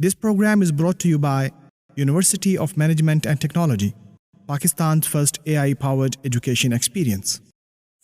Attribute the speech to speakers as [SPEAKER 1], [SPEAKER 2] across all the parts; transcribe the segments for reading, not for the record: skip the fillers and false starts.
[SPEAKER 1] This program is brought to you by University of Management and Technology, Pakistan's first AI-powered education experience.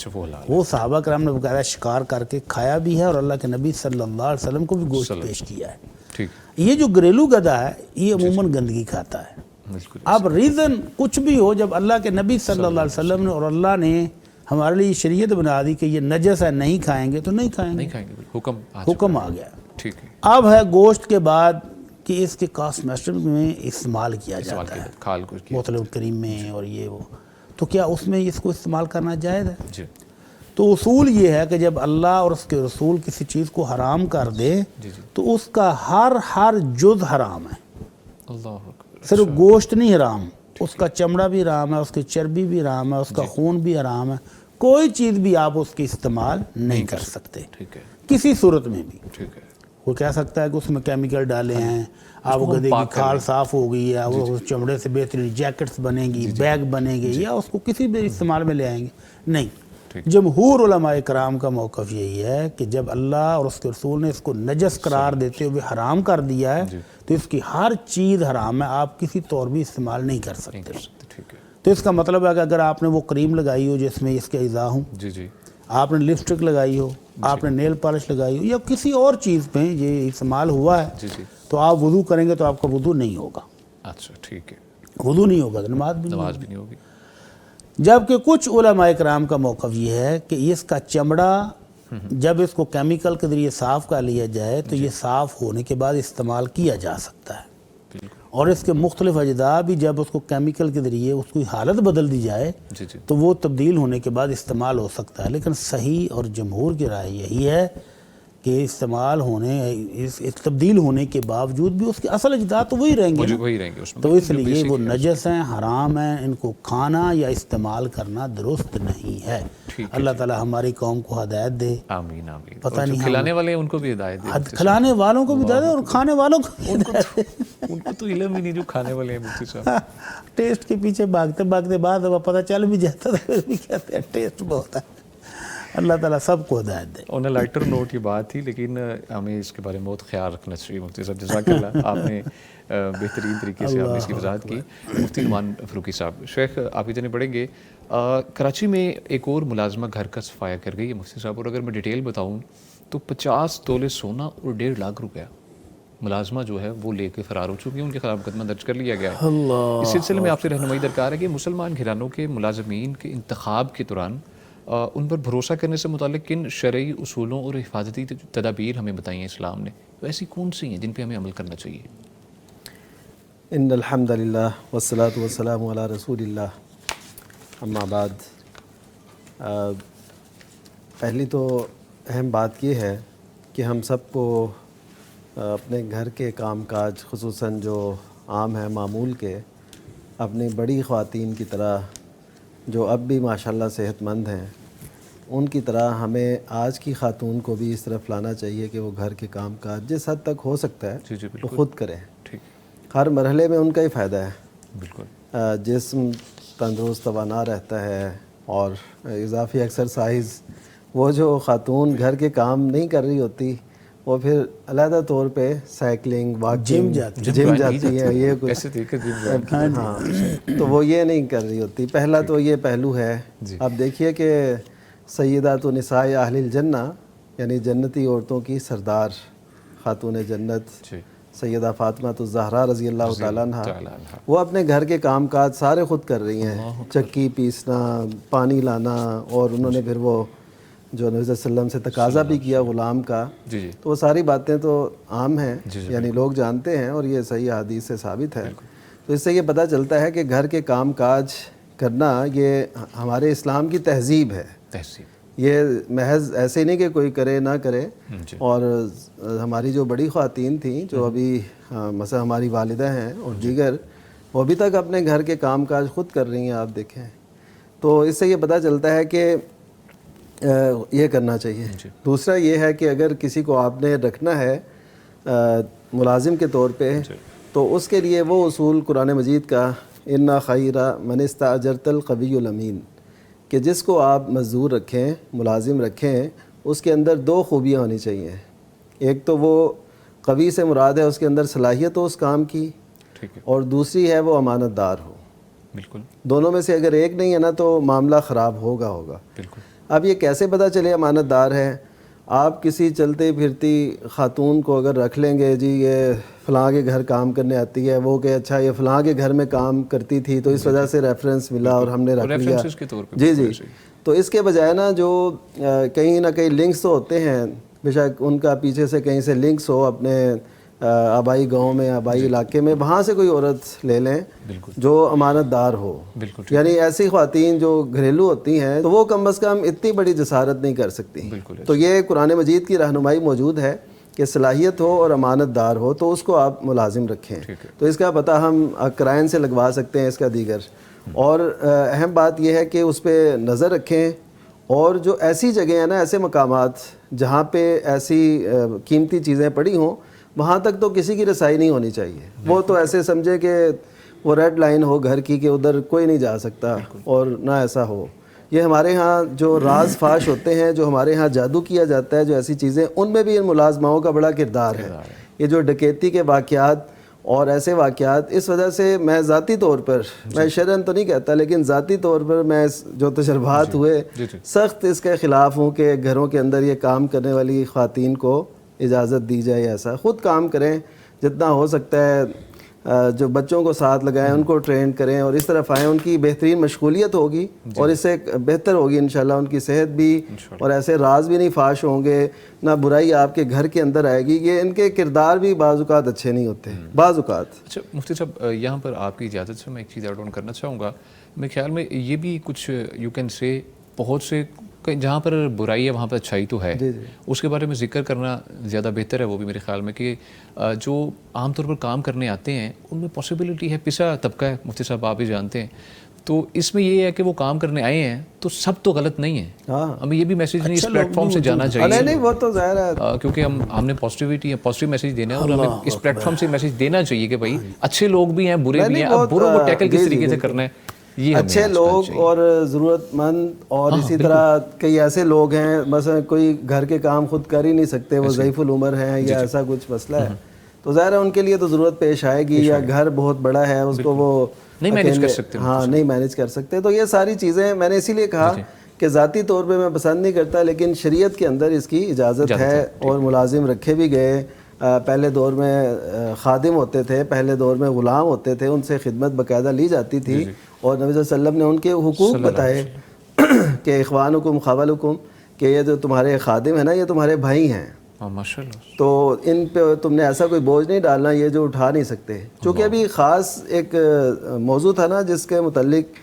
[SPEAKER 2] اچھا وہ حلال
[SPEAKER 3] وہ صحابہ کرام نے باقاعدہ شکار کر کے کھایا بھی ہے اور اللہ کے نبی صلی اللہ علیہ وسلم کو بھی گوشت پیش کیا ہے.
[SPEAKER 2] ٹھیک
[SPEAKER 3] یہ جو گھریلو گدھا ہے یہ عموماً گندگی کھاتا ہے.
[SPEAKER 2] بالکل
[SPEAKER 3] اب ریزن کچھ بھی ہو، جب اللہ کے نبی صلی اللہ علیہ وسلم نے اور اللہ نے ہمارے لیے شریعت بنا دی کہ یہ نجس ہے نہیں کھائیں گے تو نہیں کھائیں گے،
[SPEAKER 2] نہیں کھائیں گے،
[SPEAKER 3] حکم آ گیا.
[SPEAKER 2] ٹھیک ہے.
[SPEAKER 3] اب ہے گوشت کے بعد کہ اس کے کاسمیٹک میں استعمال کیا جاتا ہے،
[SPEAKER 2] کھال کو
[SPEAKER 3] بوتل کریم میں اور یہ وہ، تو کیا اس میں اس کو استعمال کرنا جائز ہے؟
[SPEAKER 2] جی
[SPEAKER 3] تو اصول یہ ہے کہ جب اللہ اور اس کے رسول کسی چیز کو حرام کر دے
[SPEAKER 2] جی
[SPEAKER 3] تو اس کا ہر جز حرام ہے،
[SPEAKER 2] اللہ اکبر.
[SPEAKER 3] صرف گوشت نہیں حرام، اس کا چمڑا بھی حرام ہے، اس کی چربی بھی حرام ہے، اس کا خون بھی حرام ہے. کوئی چیز بھی آپ اس کی استعمال نہیں کر سکتے
[SPEAKER 2] ٹھیک ہے.
[SPEAKER 3] کسی صورت میں بھی.
[SPEAKER 2] ٹھیک ہے.
[SPEAKER 3] وہ کہہ سکتا ہے کہ اس میں کیمیکل ڈالے ہیں، آپ گدھے کی کھال صاف ہو گئی ہے، وہ چمڑے سے بہترین جیکٹس بنیں گی، بیگ بنیں گے، یا اس کو کسی بھی استعمال میں لے آئیں گے. نہیں، جمہور علماء کرام کا موقف یہی ہے کہ جب اللہ اور اس کے رسول نے اس کو نجس قرار دیتے ہوئے حرام کر دیا ہے تو اس کی ہر چیز حرام ہے، آپ کسی طور بھی استعمال نہیں کر سکتے.
[SPEAKER 2] ٹھیک ہے.
[SPEAKER 3] تو اس کا مطلب ہے کہ اگر آپ نے وہ کریم لگائی ہو جس میں اس کے اجزاء ہوں،
[SPEAKER 2] جی جی
[SPEAKER 3] آپ نے لپسٹک لگائی ہو، آپ نے نیل پالش لگائی ہو، یا کسی اور چیز پہ یہ استعمال ہوا ہے تو آپ وضو کریں گے تو آپ کا وضو نہیں ہوگا.
[SPEAKER 2] اچھا ٹھیک ہے.
[SPEAKER 3] وضو نہیں ہوگا تو نماز بھی
[SPEAKER 2] نہیں ہوگی.
[SPEAKER 3] جبکہ کچھ علماء کرام کا موقف یہ ہے کہ اس کا چمڑا جب اس کو کیمیکل کے ذریعے صاف کر لیا جائے تو یہ صاف ہونے کے بعد استعمال کیا جا سکتا ہے، اور اس کے مختلف اجزاء بھی جب اس کو کیمیکل کے ذریعے اس کی حالت بدل دی جائے تو وہ تبدیل ہونے کے بعد استعمال ہو سکتا ہے. لیکن صحیح اور جمہور کی رائے یہی ہے کہ استعمال ہونے اس تبدیل ہونے کے باوجود بھی اس کے اصل اجزاء تو وہی رہیں گے نا، تو اس لیے وہ نجس ہیں، حرام ہیں، ان کو کھانا یا استعمال کرنا درست نہیں ہے. اللہ تعالی ہماری قوم کو ہدایت دے.
[SPEAKER 2] آمین آمین.
[SPEAKER 3] پتہ نہیں
[SPEAKER 2] کھلانے والے ان کو بھی ہدایت دے،
[SPEAKER 3] کھلانے والوں کو بھی ہدایت دے اور کھانے والوں کو
[SPEAKER 2] ان کو تو علم ہی نہیں جو کھانے والے ہیں. مفتی صاحب
[SPEAKER 3] ٹیسٹ کے پیچھے بھاگتے بھاگتے بعد پتہ چل بھی جاتا تھا پھر بھی کہتے ہیں ٹیسٹ بہت ہے. اللہ تعالیٰ سب کو ہدایت دے.
[SPEAKER 2] آن اے لائٹر نوٹ یہ بات تھی، لیکن ہمیں اس کے بارے میں بہت خیال رکھنا چاہیے. مفتی صاحب جزاک اللہ، آپ نے بہترین طریقے سے آپ نے اس کی وضاحت کی. مفتی نعمان فاروقی صاحب، شیخ آپ کی جانب بڑھیں گے. کراچی میں ایک اور ملازمہ گھر کا صفایا کر گئی ہے مفتی صاحب، اور اگر میں ڈیٹیل بتاؤں تو 50 تولے سونا اور 1.5 لاکھ روپیہ ملازمہ جو ہے وہ لے کے فرار ہو چکی ہے. ان کے خلاف مقدمہ درج کر لیا گیا ہے. اس سلسلے میں آپ سے رہنمائی درکار ہے کہ مسلمان گھرانوں کے ملازمین کے انتخاب کے دوران ان پر بھروسہ کرنے سے متعلق کن شرعی اصولوں اور حفاظتی تدابیر ہمیں بتائی ہیں اسلام نے، ایسی کون سی ہیں جن پہ ہمیں عمل کرنا چاہیے؟
[SPEAKER 4] ان الحمد للہ والصلاۃ والسلام علی رسول اللہ، اما بعد. پہلی تو اہم بات یہ ہے کہ ہم سب کو اپنے گھر کے کام کاج، خصوصاً جو عام ہے معمول کے، اپنی بڑی خواتین کی طرح جو اب بھی ماشاءاللہ صحت مند ہیں، ان کی طرح ہمیں آج کی خاتون کو بھی اس طرف لانا چاہیے کہ وہ گھر کے کام کاج جس حد تک ہو سکتا ہے وہ خود کریں. ہر مرحلے میں ان کا ہی فائدہ ہے. بالکل جسم تندرست توانا رہتا ہے، اور اضافی ایکسرسائز وہ جو خاتون گھر کے کام نہیں کر رہی ہوتی وہ پھر علیحدہ طور پہ سائیکلنگ، واکنگ، جم جاتی ہے، یہ کچھ ہاں تو وہ یہ نہیں کر رہی ہوتی. پہلا تو یہ پہلو ہے. اب دیکھیے کہ سیدات نساء اہل الجنہ، یعنی جنتی عورتوں کی سردار خاتون جنت سیدہ فاطمہ الزہرا رضی اللہ تعالیٰ عنہ، وہ اپنے گھر کے کام کاج سارے خود کر رہی ہیں. چکی پیسنا، پانی لانا، اور انہوں نے پھر وہ جو نبی صلی اللہ علیہ وسلم سے تقاضا بھی کیا غلام کا، تو وہ ساری باتیں تو عام ہیں، یعنی لوگ جانتے ہیں، اور یہ صحیح حدیث سے ثابت ہے. تو اس سے یہ پتہ چلتا ہے کہ گھر کے کام کاج کرنا یہ ہمارے اسلام کی تہذیب ہے. یہ محض ایسے نہیں کہ کوئی کرے نہ کرے. اور ہماری جو بڑی خواتین تھیں جو ابھی مثلا ہماری والدہ ہیں اور دیگر، وہ ابھی تک اپنے گھر کے کام کاج خود کر رہی ہیں، آپ دیکھیں. تو اس سے یہ پتہ چلتا ہے کہ یہ کرنا چاہیے. دوسرا یہ ہے کہ اگر کسی کو آپ نے رکھنا ہے ملازم کے طور پہ، تو اس کے لیے وہ اصول قرآن مجید کا اِنَّ خَيْرَ مَنِ اسْتَأْجَرْتَ الْقَوِيُّ الْأَمِينُ، کہ جس کو آپ مزدور رکھیں، ملازم رکھیں، اس کے اندر 2 خوبیاں ہونی چاہیے. ایک تو وہ قوی سے مراد ہے اس کے اندر صلاحیت ہو اس کام کی، اور دوسری ہے وہ امانت دار ہو. بالکل دونوں میں سے اگر ایک نہیں ہے نا تو معاملہ خراب ہوگا. بالکل اب یہ کیسے پتہ چلے امانت دار ہے؟ آپ کسی چلتی پھرتی خاتون کو اگر رکھ لیں گے، جی یہ فلاں کے گھر کام کرنے آتی ہے، وہ کہ اچھا یہ فلاں کے گھر میں کام کرتی تھی تو اس وجہ سے ریفرنس ملا اور ہم نے رکھ لیا، جی جی، تو اس کے بجائے نا جو کہیں نہ کہیں لنکس تو ہوتے ہیں، بے شک ان کا پیچھے سے کہیں سے لنکس ہو اپنے آبائی گاؤں میں، آبائی علاقے میں، وہاں سے کوئی عورت لے لیں جو امانت دار ہو. یعنی ایسی خواتین جو گھریلو ہوتی ہیں تو وہ کم از کم اتنی بڑی جسارت نہیں کر سکتی. تو یہ قرآن مجید کی رہنمائی موجود ہے کہ صلاحیت ہو اور امانت دار ہو تو اس کو آپ ملازم رکھیں. تو اس کا پتہ ہم کرائن سے لگوا سکتے ہیں اس کا دیگر. اور اہم بات یہ ہے کہ اس پہ نظر رکھیں، اور جو ایسی جگہیں ہیں نا، ایسے مقامات جہاں پہ ایسی قیمتی چیزیں پڑی ہوں، وہاں تک تو کسی کی رسائی نہیں ہونی چاہیے. وہ تو ایسے سمجھے کہ وہ ریڈ لائن ہو گھر کی کہ ادھر کوئی نہیں جا سکتا، اور نہ ایسا ہو. یہ ہمارے ہاں جو راز فاش ہوتے ہیں، جو ہمارے ہاں جادو کیا جاتا ہے، جو ایسی چیزیں، ان میں بھی ان ملازماؤں کا بڑا کردار ہے. یہ جو ڈکیتی کے واقعات اور ایسے واقعات، اس وجہ سے میں ذاتی طور پر، میں شرعاً تو نہیں کہتا لیکن ذاتی طور پر میں جو تجربات ہوئے سخت اس کے خلاف ہوں کہ گھروں کے اندر یہ کام کرنے والی خواتین کو اجازت دی جائے. ایسا خود کام کریں جتنا ہو سکتا ہے، جو بچوں کو ساتھ لگائیں، ان کو ٹرین کریں اور اس طرف آئیں. ان کی بہترین مشغولیت ہوگی اور اس سے بہتر ہوگی انشاءاللہ ان کی صحت بھی، اور ایسے راز بھی نہیں فاش ہوں گے، نہ برائی آپ کے گھر کے اندر آئے گی. یہ ان کے کردار بھی بعض اوقات اچھے نہیں ہوتے، بعض اوقات.
[SPEAKER 2] اچھا مفتی صاحب، یہاں پر آپ کی اجازت سے میں ایک چیز ایڈ آن کرنا چاہوں گا. میرے خیال میں یہ بھی کچھ یو کین سے بہت سے جہاں پر برائی ہے وہاں پر اچھائی تو ہے، اس کے بارے میں ذکر کرنا زیادہ بہتر ہے. وہ بھی میرے خیال میں کہ جو عام طور پر کام کرنے آتے ہیں ان میں پاسبلٹی ہے، پسا طبقہ ہے مفتی صاحب، آپ بھی جانتے ہیں. تو اس میں یہ ہے کہ وہ کام کرنے آئے ہیں تو سب تو غلط نہیں ہے. ہمیں یہ بھی میسیج نہیں اس پلیٹ فارم سے جانا چاہیے.
[SPEAKER 4] نہیں وہ تو ظاہر ہے،
[SPEAKER 2] کیونکہ ہم نے پازیٹیو میسیج دینا ہے، اور ہمیں اس پلیٹ فارم سے میسیج دینا چاہیے کہ بھائی اچھے لوگ بھی ہیں، برے بھی ہیں. اب بروں کو ٹیکل کس طریقے سے کرنا ہے،
[SPEAKER 4] اچھے لوگ اور ضرورت مند، اور اسی طرح کئی ایسے لوگ ہیں مثلا کوئی گھر کے کام خود کر ہی نہیں سکتے، وہ ضعیف العمر ہیں یا ایسا کچھ مسئلہ ہے، تو ظاہر ہے ان کے لیے تو ضرورت پیش آئے گی. یا گھر بہت بڑا ہے، اس کو وہ
[SPEAKER 2] نہیں مینیج کر سکتے،
[SPEAKER 4] نہیں مینیج کر سکتے. تو یہ ساری چیزیں میں نے اسی لیے کہا کہ ذاتی طور پہ میں پسند نہیں کرتا، لیکن شریعت کے اندر اس کی اجازت ہے. اور ملازم رکھے بھی گئے. پہلے دور میں خادم ہوتے تھے، پہلے دور میں غلام ہوتے تھے، ان سے خدمت باقاعدہ لی جاتی تھی. اور نبی صلی اللہ علیہ وسلم نے ان کے حقوق بتائے کہ اخوانکم خولکم، کہ یہ جو تمہارے خادم ہیں نا، یہ تمہارے بھائی ہیں، تو ان پہ تم نے ایسا کوئی بوجھ نہیں ڈالنا یہ جو اٹھا نہیں سکتے. چونکہ ابھی خاص ایک موضوع تھا نا جس کے متعلق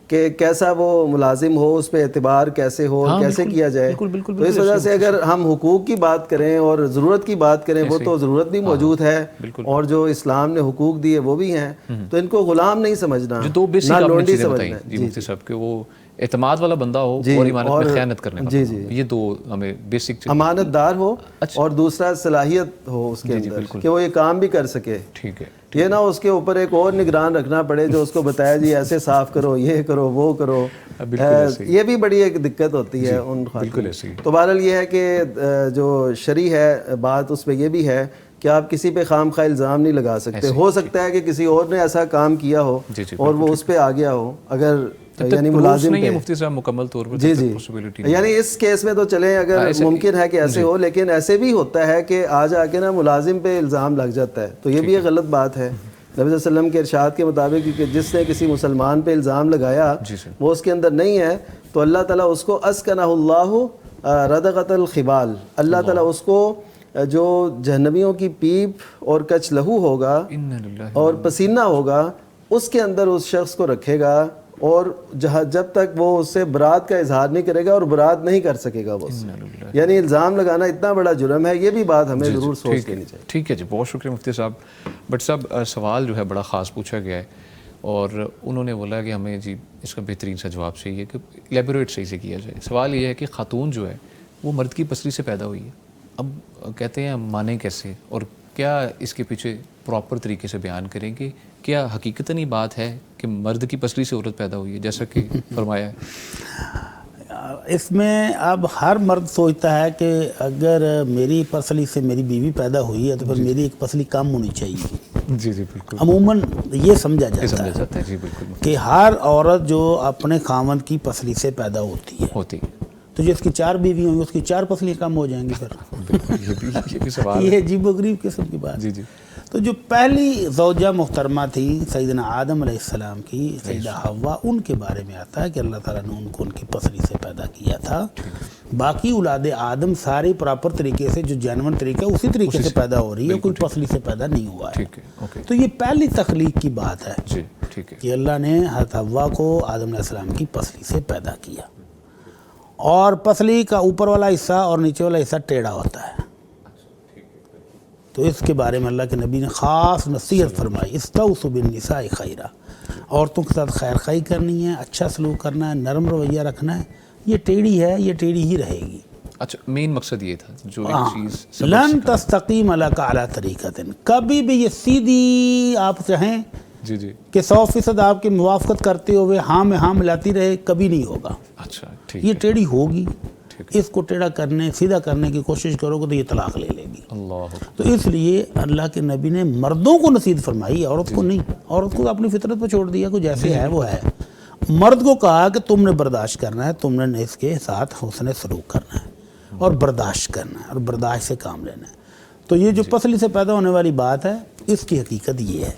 [SPEAKER 4] کہ کیسا وہ ملازم ہو، اس پہ اعتبار کیسے ہو، کیسے کیا جائے. تو اس وجہ سے اگر ہم حقوق کی بات کریں اور ضرورت کی بات کریں، وہ تو ضرورت بھی موجود ہے، اور جو اسلام نے حقوق دیے وہ بھی ہیں. تو ان کو غلام نہیں سمجھنا، نہ لونڈی سمجھنا.
[SPEAKER 2] جی مفتی صاحب کہ وہ اعتماد والا بندہ ہو اور ایمانت میں خیانت کرنے والا، یہ دو ہمیں بیسک.
[SPEAKER 4] امانت دار ہو اور دوسرا صلاحیت ہو اس کے اندر کہ وہ یہ کام بھی کر سکے.
[SPEAKER 2] ٹھیک ہے،
[SPEAKER 4] یہ نہ اس کے اوپر ایک اور نگران رکھنا پڑے جو اس کو بتایا جی ایسے صاف کرو، یہ کرو، وہ کرو. یہ بھی بڑی ایک دقت ہوتی ہے ان خاتون. تو بہرحال یہ ہے کہ جو شرعی ہے بات، اس پہ یہ بھی ہے کہ آپ کسی پہ خام خواہ الزام نہیں لگا سکتے. ہو سکتا ہے کہ کسی اور نے ایسا کام کیا ہو اور وہ اس پہ آ گیا ہو، اگر یعنی ملازم پہ.
[SPEAKER 2] مفتی صاحب مکمل طور پر
[SPEAKER 4] جی جی، یعنی اس کیس میں تو چلیں اگر ممکن ہے کہ ایسے ہو، لیکن ایسے بھی ہوتا ہے کہ آ جا کے نا ملازم پہ الزام لگ جاتا ہے. تو یہ بھی ایک غلط بات ہے. نبی صلی اللہ علیہ وسلم کے ارشاد کے مطابق کہ جس نے کسی مسلمان پہ الزام لگایا وہ اس کے اندر نہیں ہے، تو اللہ تعالیٰ اس کو اسکنہ اللہ ردغۃ الخبال، اللہ تعالیٰ اس کو جو جہنمیوں کی پیپ اور کچ لہو ہوگا اور پسینہ ہوگا، اس کے اندر اس شخص کو رکھے گا، اور جب تک وہ اس سے برات کا اظہار نہیں کرے گا اور برات نہیں کر سکے گا وہ. یعنی الزام لگانا اتنا بڑا جرم ہے. یہ بھی بات ہمیں ضرور سوچ لینی چاہیے.
[SPEAKER 2] ٹھیک ہے جی، بہت شکریہ مفتی صاحب. بٹ صاحب سوال جو ہے بڑا خاص پوچھا گیا ہے، اور انہوں نے بولا کہ ہمیں جی اس کا بہترین سا جواب چاہیے کہ ایلیبوریٹ صحیح سے کیا جائے. سوال یہ ہے کہ خاتون جو ہے وہ مرد کی پسلی سے پیدا ہوئی ہے. اب کہتے ہیں مانیں کیسے، اور کیا اس کے پیچھے پراپر طریقے سے بیان کریں کہ کیا حقیقتاً یہ بات ہے کہ مرد کی پسلی سے عورت پیدا ہوئی ہے جیسا کہ فرمایا ہے؟
[SPEAKER 3] اس میں اب ہر مرد سوچتا ہے کہ اگر میری پسلی سے میری بیوی پیدا ہوئی ہے تو پھر میری ایک پسلی کم ہونی چاہیے.
[SPEAKER 2] جی جی بالکل،
[SPEAKER 3] عموماً یہ سمجھا جاتا ہے
[SPEAKER 2] جی بالکل
[SPEAKER 3] کہ ہر عورت جو اپنے خاوند کی پسلی سے پیدا ہوتی ہے، تو جس کی 4 بیوی ہوں گی اس کی 4 پسلیاں کم ہو جائیں گی پھر
[SPEAKER 2] یہ بھی سوال ہے.
[SPEAKER 3] یہ عجیب و غریب قسم کی بات.
[SPEAKER 2] جی جی.
[SPEAKER 3] تو جو پہلی زوجہ محترمہ تھی سیدنا آدم علیہ السلام کی سیدہ حوا، ان کے بارے میں آتا ہے کہ اللہ تعالیٰ نے ان کو ان کی پسلی سے پیدا کیا تھا. باقی اولاد آدم سارے پراپر طریقے سے جو جینون طریقہ اسی طریقے سے پیدا ہو رہی ہے، کوئی پسلی سے پیدا نہیں ہوا ہے. تو یہ پہلی تخلیق کی بات ہے کہ اللہ نے حضرت حوا کو آدم علیہ السلام کی پسلی سے پیدا کیا. اور پسلی کا اوپر والا حصہ اور نیچے والا حصہ ٹیڑھا ہوتا ہے. تو اس کے بارے میں اللہ کے نبی نے خاص نصیحت فرمائی، استوصوا بالنساء خیرا، عورتوں کے ساتھ خیر خواہی کرنی ہے، اچھا سلوک کرنا ہے، نرم رویہ رکھنا ہے. یہ ٹیڑھی ہے، یہ ٹیڑھی ہی رہے گی.
[SPEAKER 2] اچھا، مین مقصد یہ تھا جو ایک چیز
[SPEAKER 3] لن تستقیم لک علی طریقۃ، کبھی بھی یہ سیدھی آپ چاہیں
[SPEAKER 2] جی جی
[SPEAKER 3] کہ 100% آپ کی موافقت کرتے ہوئے ہاں میں ہاں ملاتی رہے، کبھی نہیں ہوگا.
[SPEAKER 2] اچھا ٹھیک.
[SPEAKER 3] یہ ٹیڑھی ہوگی. اس کو ٹیڑھا کرنے سیدھا کرنے کی کوشش کرو گے تو یہ طلاق لے لے گی.
[SPEAKER 2] اللہ.
[SPEAKER 3] تو اس لیے اللہ کے نبی نے مردوں کو نصیحت فرمائی، عورت کو نہیں. عورت کو اپنی فطرت پہ چھوڑ دیا، کو جیسے ہے وہ ہے. مرد کو کہا کہ تم نے برداشت کرنا ہے، تم نے اس کے ساتھ حسن سلوک کرنا ہے اور برداشت کرنا ہے اور برداشت سے کام لینا ہے. تو یہ جو پسلی سے پیدا ہونے والی بات ہے، اس کی حقیقت یہ ہے.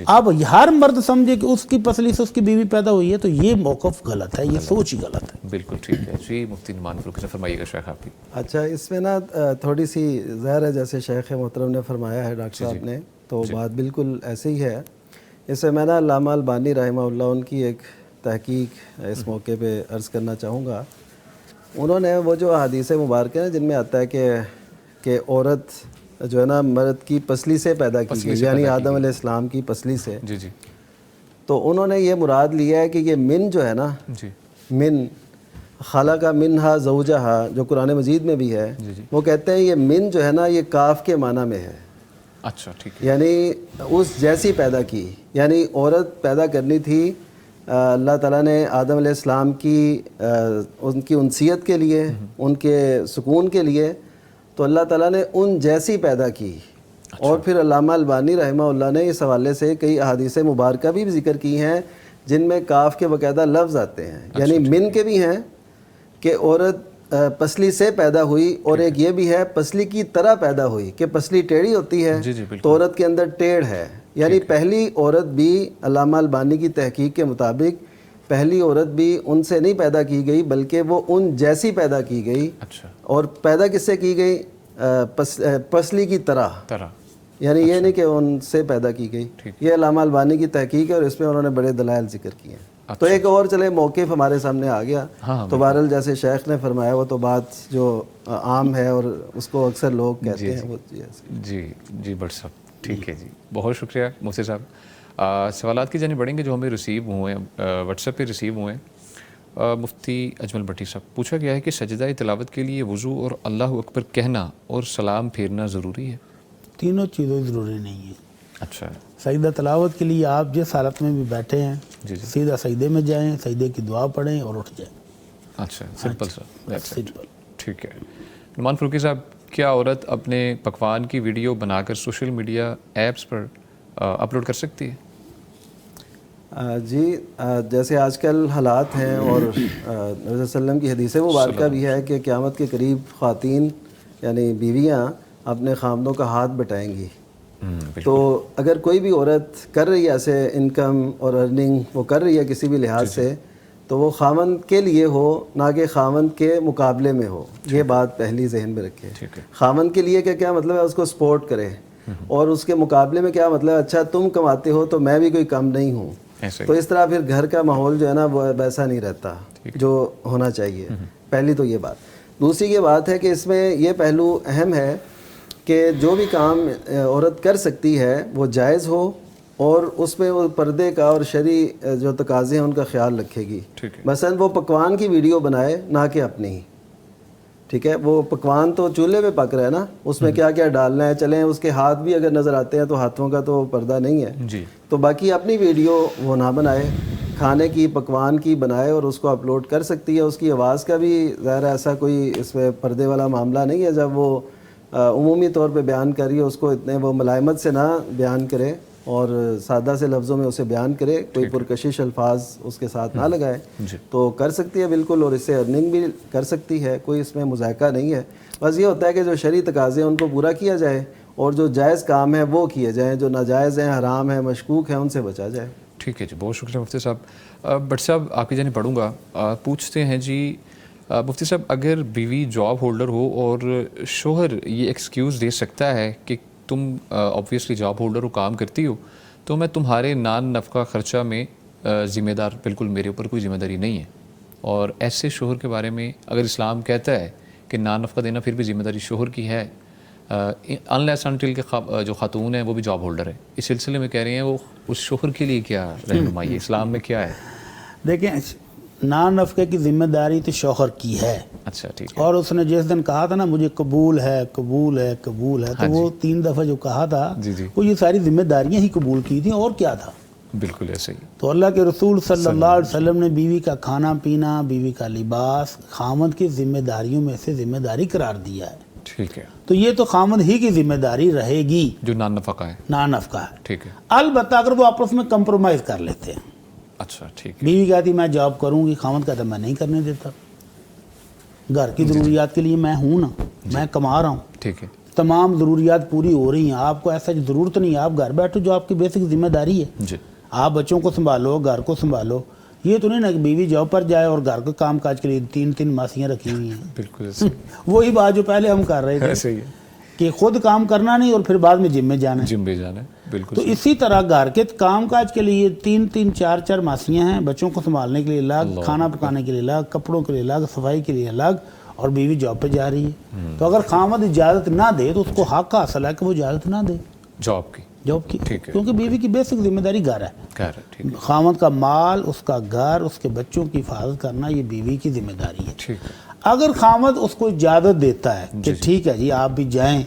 [SPEAKER 3] اب ہر مرد سمجھے کہ اس کی پسلی سے اس کی بیوی پیدا ہوئی ہے، تو یہ موقف غلط ہے، یہ سوچ ہی غلط ہے.
[SPEAKER 2] بالکل ٹھیک ہے. جی مفتی نعمان فاروقی سے فرمائیے گا شیخ آپ کی.
[SPEAKER 4] اچھا، اس میں نا تھوڑی سی ظاہر ہے جیسے شیخ محترم نے فرمایا ہے ڈاکٹر صاحب نے، تو بات بالکل ایسے ہی ہے. اس میں میں نا علامہ البانی رحمہ اللہ ان کی ایک تحقیق اس موقع پہ عرض کرنا چاہوں گا. انہوں نے وہ جو احادیث مبارکہ ہیں جن میں آتا ہے کہ عورت جو ہے نا مرد کی پسلی سے پیدا کی گئی، یعنی آدم علیہ السلام کی پسلی سے.
[SPEAKER 2] جی جی.
[SPEAKER 4] تو انہوں نے یہ مراد لیا ہے کہ یہ من جو ہے نا، من خلق منہا زوجہا جو قرآن مجید میں بھی ہے، وہ کہتے ہیں یہ من جو ہے نا یہ کاف کے معنی میں ہے.
[SPEAKER 2] اچھا ٹھیک ہے.
[SPEAKER 4] یعنی اس جیسی پیدا کی، یعنی عورت پیدا کرنی تھی اللہ تعالیٰ نے آدم علیہ السلام کی ان کی انسیت کے لیے، ان کے سکون کے لیے، تو اللہ تعالیٰ نے ان جیسی پیدا کی. اور پھر علامہ البانی رحمہ اللہ نے اس حوالے سے کئی احادیث مبارکہ بھی ذکر کی ہیں جن میں کاف کے باقاعدہ لفظ آتے ہیں. یعنی من کے بھی ہیں کہ عورت پسلی سے پیدا ہوئی، اور ایک یہ بھی ہے پسلی کی طرح پیدا ہوئی کہ پسلی ٹیڑھی ہوتی ہے تو عورت کے اندر ٹیڑھ ہے. یعنی پہلی عورت بھی علامہ البانی کی تحقیق کے مطابق پہلی عورت بھی ان سے نہیں پیدا کی گئی بلکہ وہ ان جیسی پیدا کی گئی. اور پیدا کس سے کی گئی؟ پسلی کی طرح. یعنی یہ نہیں کہ ان سے پیدا کی گئی. یہ علامہ البانی کی تحقیق ہے اور اس میں انہوں نے بڑے دلائل ذکر کیے ہیں. تو ایک اور چلے موقف ہمارے سامنے آ گیا. تو بہرحال جیسے شیخ نے فرمایا وہ تو بات جو عام ہے اور اس کو اکثر لوگ کہتے ہیں وہ.
[SPEAKER 2] جی جی بٹ صاحب ٹھیک ہے. جی بہت شکریہ مفتی صاحب. سوالات کی جانب بڑھیں گے جو ہمیں ریسیو ہوئے ہیں، واٹس ایپ پہ ریسیو ہوئے ہیں. مفتی اجمل بھٹی صاحب، پوچھا گیا ہے کہ سجدہ تلاوت کے لیے وضو اور اللہ اکبر کہنا اور سلام پھیرنا ضروری ہے؟
[SPEAKER 3] تینوں چیزیں ضروری نہیں ہیں.
[SPEAKER 2] اچھا.
[SPEAKER 3] سجدہ تلاوت کے لیے آپ جس حالت میں بھی بیٹھے ہیں سیدھا سجدے میں جائیں، سجدے کی دعا پڑھیں اور اٹھ جائیں.
[SPEAKER 2] اچھا سمپل سا.
[SPEAKER 3] سمپل.
[SPEAKER 2] ٹھیک ہے. نعمان فاروقی صاحب، کیا عورت اپنے پکوان کی ویڈیو بنا کر سوشل میڈیا ایپس پر اپلوڈ کر سکتی ہے؟
[SPEAKER 4] جی جیسے آج کل حالات ہیں اور نبی صلی اللہ علیہ وسلم کی حدیث مبارکہ بھی ہے کہ قیامت کے قریب خواتین یعنی بیویاں اپنے خامدوں کا ہاتھ بٹائیں گی. تو اگر کوئی بھی عورت کر رہی ہے ایسے انکم اور ارننگ وہ کر رہی ہے کسی بھی لحاظ سے، تو وہ خاوند کے لیے ہو نہ کہ خاوند کے مقابلے میں ہو. یہ بات پہلی ذہن میں رکھے. خاوند کے لیے کیا مطلب ہے؟ اس کو سپورٹ کرے. اور اس کے مقابلے میں کیا مطلب ہے؟ اچھا تم کماتے ہو تو میں بھی کوئی کم نہیں ہوں. تو اس طرح پھر گھر کا ماحول جو ہے نا وہ ویسا نہیں رہتا جو ہونا چاہیے. پہلی تو یہ بات. دوسری یہ بات ہے کہ اس میں یہ پہلو اہم ہے کہ جو بھی کام عورت کر سکتی ہے وہ جائز ہو اور اس میں وہ پردے کا اور شرعی جو تقاضے ہیں ان کا خیال رکھے گی. مثلا وہ پکوان کی ویڈیو بنائے نہ کہ اپنی. ٹھیک ہے، وہ پکوان تو چولہے پہ پک رہا ہے نا، اس میں کیا کیا ڈالنا ہے. چلیں اس کے ہاتھ بھی اگر نظر آتے ہیں تو ہاتھوں کا تو پردہ نہیں ہے. تو باقی اپنی ویڈیو وہ نہ بنائے، کھانے کی پکوان کی بنائے اور اس کو اپلوڈ کر سکتی ہے. اس کی آواز کا بھی ظاہر ایسا کوئی اس میں پردے والا معاملہ نہیں ہے. جب وہ عمومی طور پہ بیان کر رہی ہے اس کو اتنے وہ ملائمت سے نہ بیان کرے. اور سادہ سے لفظوں میں اسے بیان کرے, کوئی پرکشش الفاظ اس کے ساتھ نہ لگائے, تو کر سکتی ہے بالکل, اور اس سے ارننگ بھی کر سکتی ہے, کوئی اس میں مذائقہ نہیں ہے. بس یہ ہوتا ہے کہ جو شرعی تقاضے ہیں ان کو پورا کیا جائے, اور جو جائز کام ہیں وہ کیے جائیں, جو ناجائز ہیں, حرام ہیں, مشکوک ہیں, ان سے بچا جائے.
[SPEAKER 2] ٹھیک ہے جی, بہت شکریہ مفتی صاحب. بٹ صاحب آپ کی جانب پڑھوں گا, پوچھتے ہیں جی مفتی صاحب, اگر بیوی جاب ہولڈر ہو اور شوہر یہ ایکسکیوز دے سکتا ہے کہ تم آبویسلی جاب ہولڈر ہو, کام کرتی ہو, تو میں تمہارے نان نفقہ خرچہ میں ذمہ دار, بالکل میرے اوپر کوئی ذمہ داری نہیں ہے, اور ایسے شوہر کے بارے میں اگر اسلام کہتا ہے کہ نان نفقہ دینا پھر بھی ذمہ داری شوہر کی ہے, انلیس انٹل کے جو خاتون ہیں وہ بھی جاب ہولڈر ہے, اس سلسلے میں کہہ رہے ہیں وہ اس شوہر کے لیے کیا رہنمائی ہے, اسلام میں کیا ہے؟
[SPEAKER 3] دیکھیں, نان نفقے کی ذمہ داری تو شوہر کی ہے.
[SPEAKER 2] اچھا ٹھیک ہے.
[SPEAKER 3] اور اس نے جس دن کہا تھا نا مجھے قبول ہے قبول ہے قبول ہے, تو وہ 3 دفعہ جو کہا تھا وہ یہ ساری ذمہ داریاں ہی قبول کی تھیں, اور کیا تھا.
[SPEAKER 2] بالکل ایسے ہی.
[SPEAKER 3] تو اللہ کے رسول صلی اللہ علیہ وسلم نے بیوی کا کھانا پینا, بیوی کا لباس خامد کی ذمہ داریوں میں سے ذمہ داری قرار دیا ہے.
[SPEAKER 2] ٹھیک ہے.
[SPEAKER 3] تو یہ تو خامد ہی کی ذمہ داری رہے گی
[SPEAKER 2] جو نان نفقہ ہے.
[SPEAKER 3] نان نفقہ ہے.
[SPEAKER 2] ٹھیک ہے.
[SPEAKER 3] البتہ اگر وہ آپس میں کمپرومائز کر لیتے ہیں.
[SPEAKER 2] اچھا ٹھیک ہے.
[SPEAKER 3] بیوی کہتی میں جاب کروں گی, خامد کہتا میں نہیں کرنے دیتا, گھر کی ضروریات کے لیے میں ہوں نا, میں کما رہا ہوں,
[SPEAKER 2] ٹھیک ہے,
[SPEAKER 3] تمام ضروریات پوری ہو رہی ہیں, آپ کو ایسا ضرورت نہیں ہے, آپ گھر بیٹھو, جو آپ کی بیسک ذمہ داری ہے.
[SPEAKER 2] جی.
[SPEAKER 3] آپ بچوں کو سنبھالو, گھر کو سنبھالو. یہ تو نہیں نا کہ بیوی جاب پر جائے اور گھر کے کام کاج کے لیے 3 ماسیاں رکھی ہوئی ہیں.
[SPEAKER 2] بالکل
[SPEAKER 3] وہی بات جو پہلے ہم کر رہے تھے,
[SPEAKER 2] ایسے ہی ہے
[SPEAKER 3] کہ خود کام کرنا نہیں اور پھر بعد میں جم میں جانا ہے.
[SPEAKER 2] جم میں جانا ہے. بالکل.
[SPEAKER 3] تو اسی طرح گھر کے کام کاج کے لیے 3 4 ماسیاں ہیں, بچوں کو سنبھالنے کے لیے الگ, کھانا پکانے کے لیے الگ, کپڑوں کے لیے الگ, صفائی کے لیے الگ, اور بیوی جاب پہ جا رہی ہے. تو اگر خامد اجازت نہ دے تو اس کو حق حاصل ہے کہ وہ اجازت نہ دے
[SPEAKER 2] جاب کی,
[SPEAKER 3] کیونکہ بیوی کی بیسک ذمہ داری گھر ہے. خامد کا مال, اس کا گھر, اس کے بچوں کی حفاظت کرنا یہ بیوی کی ذمہ داری ہے. اگر خامد اس کو اجازت دیتا ہے کہ ٹھیک ہے جی آپ بھی جائیں,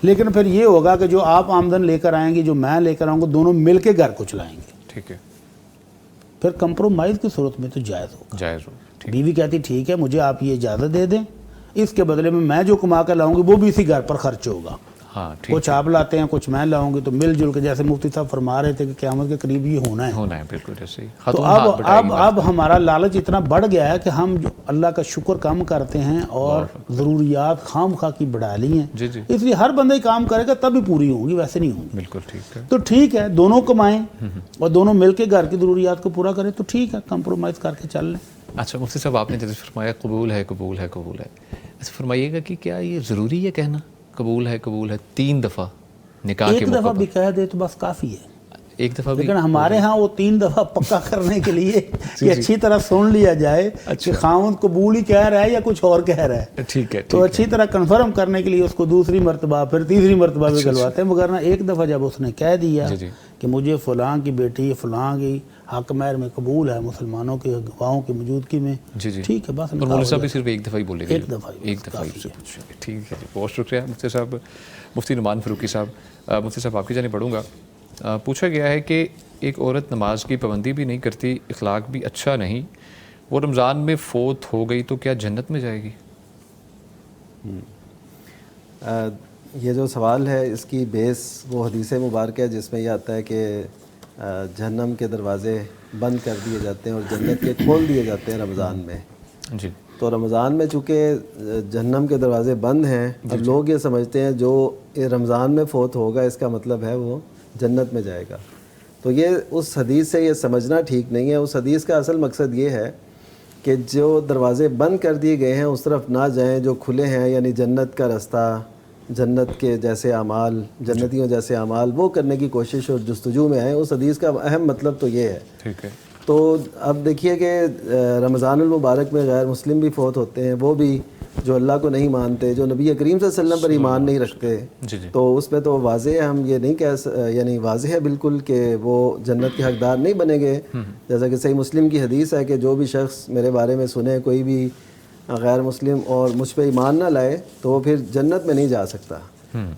[SPEAKER 3] لیکن پھر یہ ہوگا کہ جو آپ آمدن لے کر آئیں گے, جو میں لے کر آؤں گا, دونوں مل کے گھر کو چلائیں گے.
[SPEAKER 2] ٹھیک ہے.
[SPEAKER 3] پھر کمپرومائز کی صورت میں تو جائز ہوگا. بیوی کہتی ٹھیک ہے مجھے آپ یہ اجازت دے دیں, اس کے بدلے میں جو کما کر لاؤں گی وہ بھی اسی گھر پر خرچ ہوگا. کچھ آپ لاتے ہیں, کچھ میں لاؤں گی, تو مل جل کے, جیسے مفتی صاحب فرما رہے تھے کہ قیامت کے قریب یہ ہونا ہے.
[SPEAKER 2] بالکل ایسے ہی.
[SPEAKER 3] تو اب ہمارا لالچ اتنا بڑھ گیا ہے کہ ہم جو اللہ کا شکر کم کرتے ہیں اور ضروریات خام خواہ کی بڑھا لی ہیں. اس لیے ہر بندہ ہی کام کرے گا تب ہی پوری ہوں گی, ویسے نہیں ہوں گی.
[SPEAKER 2] بالکل ٹھیک ہے.
[SPEAKER 3] تو ٹھیک ہے دونوں کمائیں اور دونوں مل کے گھر کی ضروریات کو پورا کریں, تو ٹھیک ہے کمپرومائز کر کے چل لیں.
[SPEAKER 2] اچھا مفتی صاحب, آپ نے جیسے فرمایا قبول ہے قبول ہے قبول ہے, ایسے فرمائیے گا کہ کیا یہ ضروری ہے کہنا قبول ہے 3 دفعہ نکاح کے موقع پر؟
[SPEAKER 3] 1 دفعہ بھی کہہ دے تو بس کافی ہے.
[SPEAKER 2] 1 دفعہ بھی,
[SPEAKER 3] لیکن ہمارے ہاں وہ 3 دفعہ پکا کرنے کے لیے کہ اچھی طرح سن لیا جائے کہ خاوند قبول ہی کہہ رہا ہے یا کچھ اور کہہ رہا ہے.
[SPEAKER 2] ٹھیک ہے.
[SPEAKER 3] تو اچھی طرح کنفرم کرنے کے لیے اس کو دوسری مرتبہ پھر تیسری مرتبہ بھی گلواتے ہیں, مگر نہ 1 دفعہ جب اس نے کہہ دیا کہ مجھے فلاں کی بیٹی فلاں کی حق مہر میں قبول ہے مسلمانوں کے گواہوں کی موجودگی میں, ٹھیک ہے بس.
[SPEAKER 2] اور مولوی صاحب بھی صرف 1 دفعہ ہی بولے گا.
[SPEAKER 3] 1 دفعہ
[SPEAKER 2] سے پوچھیں گے. ٹھیک ہے جی, بہت شکریہ مفتی صاحب, مفتی نعمان فاروقی صاحب. مفتی صاحب آپ کی جانب پڑھوں گا. پوچھا گیا ہے کہ ایک عورت نماز کی پابندی بھی نہیں کرتی, اخلاق بھی اچھا نہیں, وہ رمضان میں فوت ہو گئی تو کیا جنت میں جائے گی؟
[SPEAKER 4] یہ جو سوال ہے اس کی بیس وہ حدیث مبارکہ ہے جس میں یہ آتا ہے کہ جہنم کے دروازے بند کر دیے جاتے ہیں اور جنت کے کھول دیے جاتے ہیں رمضان میں.
[SPEAKER 2] جی.
[SPEAKER 4] تو رمضان میں چونکہ جہنم کے دروازے بند ہیں, اب لوگ یہ سمجھتے ہیں جو رمضان میں فوت ہوگا اس کا مطلب ہے وہ جنت میں جائے گا. تو یہ اس حدیث سے یہ سمجھنا ٹھیک نہیں ہے. اس حدیث کا اصل مقصد یہ ہے کہ جو دروازے بند کر دیے گئے ہیں اس طرف نہ جائیں, جو کھلے ہیں یعنی جنت کا رستہ, جنت کے جیسے اعمال, جنتیوں جیسے اعمال, وہ کرنے کی کوشش اور جستجو میں آئیں. اس حدیث کا اہم مطلب تو یہ ہے. ٹھیک ہے. تو اب دیکھیے کہ رمضان المبارک میں غیر مسلم بھی فوت ہوتے ہیں, وہ بھی جو اللہ کو نہیں مانتے, جو نبی کریم صلی اللہ علیہ وسلم پر ایمان نہیں رکھتے. تو اس میں تو واضح ہے, ہم یہ نہیں یعنی واضح ہے بالکل کہ وہ جنت کے حقدار نہیں بنیں گے. جیسا کہ صحیح مسلم کی حدیث ہے کہ جو بھی شخص میرے بارے میں سنے کوئی بھی غیر مسلم اور مجھ پہ ایمان نہ لائے تو وہ پھر جنت میں نہیں جا سکتا.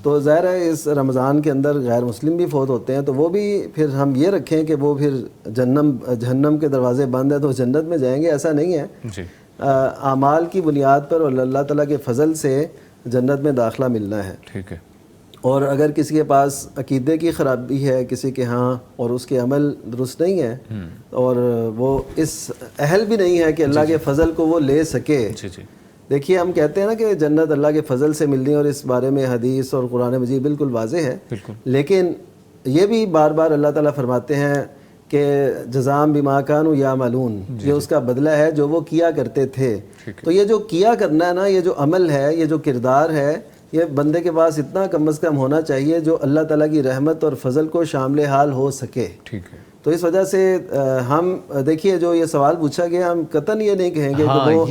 [SPEAKER 4] تو ظاہر ہے اس رمضان کے اندر غیر مسلم بھی فوت ہوتے ہیں, تو وہ بھی پھر ہم یہ رکھیں کہ وہ پھر جہنم کے دروازے بند ہیں تو جنت میں جائیں گے, ایسا نہیں ہے. اعمال کی بنیاد پر اور اللہ تعالیٰ کے فضل سے جنت میں داخلہ ملنا ہے.
[SPEAKER 2] ٹھیک ہے.
[SPEAKER 4] اور اگر کسی کے پاس عقیدے کی خرابی ہے کسی کے ہاں اور اس کے عمل درست نہیں ہے اور وہ اس اہل بھی نہیں ہے کہ اللہ کے فضل کو وہ لے سکے. دیکھیے ہم کہتے ہیں نا کہ جنت اللہ کے فضل سے ملنی اور اس بارے میں حدیث اور قرآن مجید بالکل واضح ہے, لیکن یہ بھی بار بار اللہ تعالیٰ فرماتے ہیں کہ جزام بما کانوا یعملون, یہ اس کا بدلہ ہے جو وہ کیا کرتے تھے. تو یہ جو کیا کرنا ہے نا, یہ جو عمل ہے, یہ جو کردار ہے, یہ بندے کے پاس اتنا کم از کم ہونا چاہیے جو اللہ تعالیٰ کی رحمت اور فضل کو شامل حال ہو سکے. تو اس وجہ سے ہم دیکھیے جو یہ سوال پوچھا گیا, ہم قطعاً یہ نہیں کہیں گے کہ وہ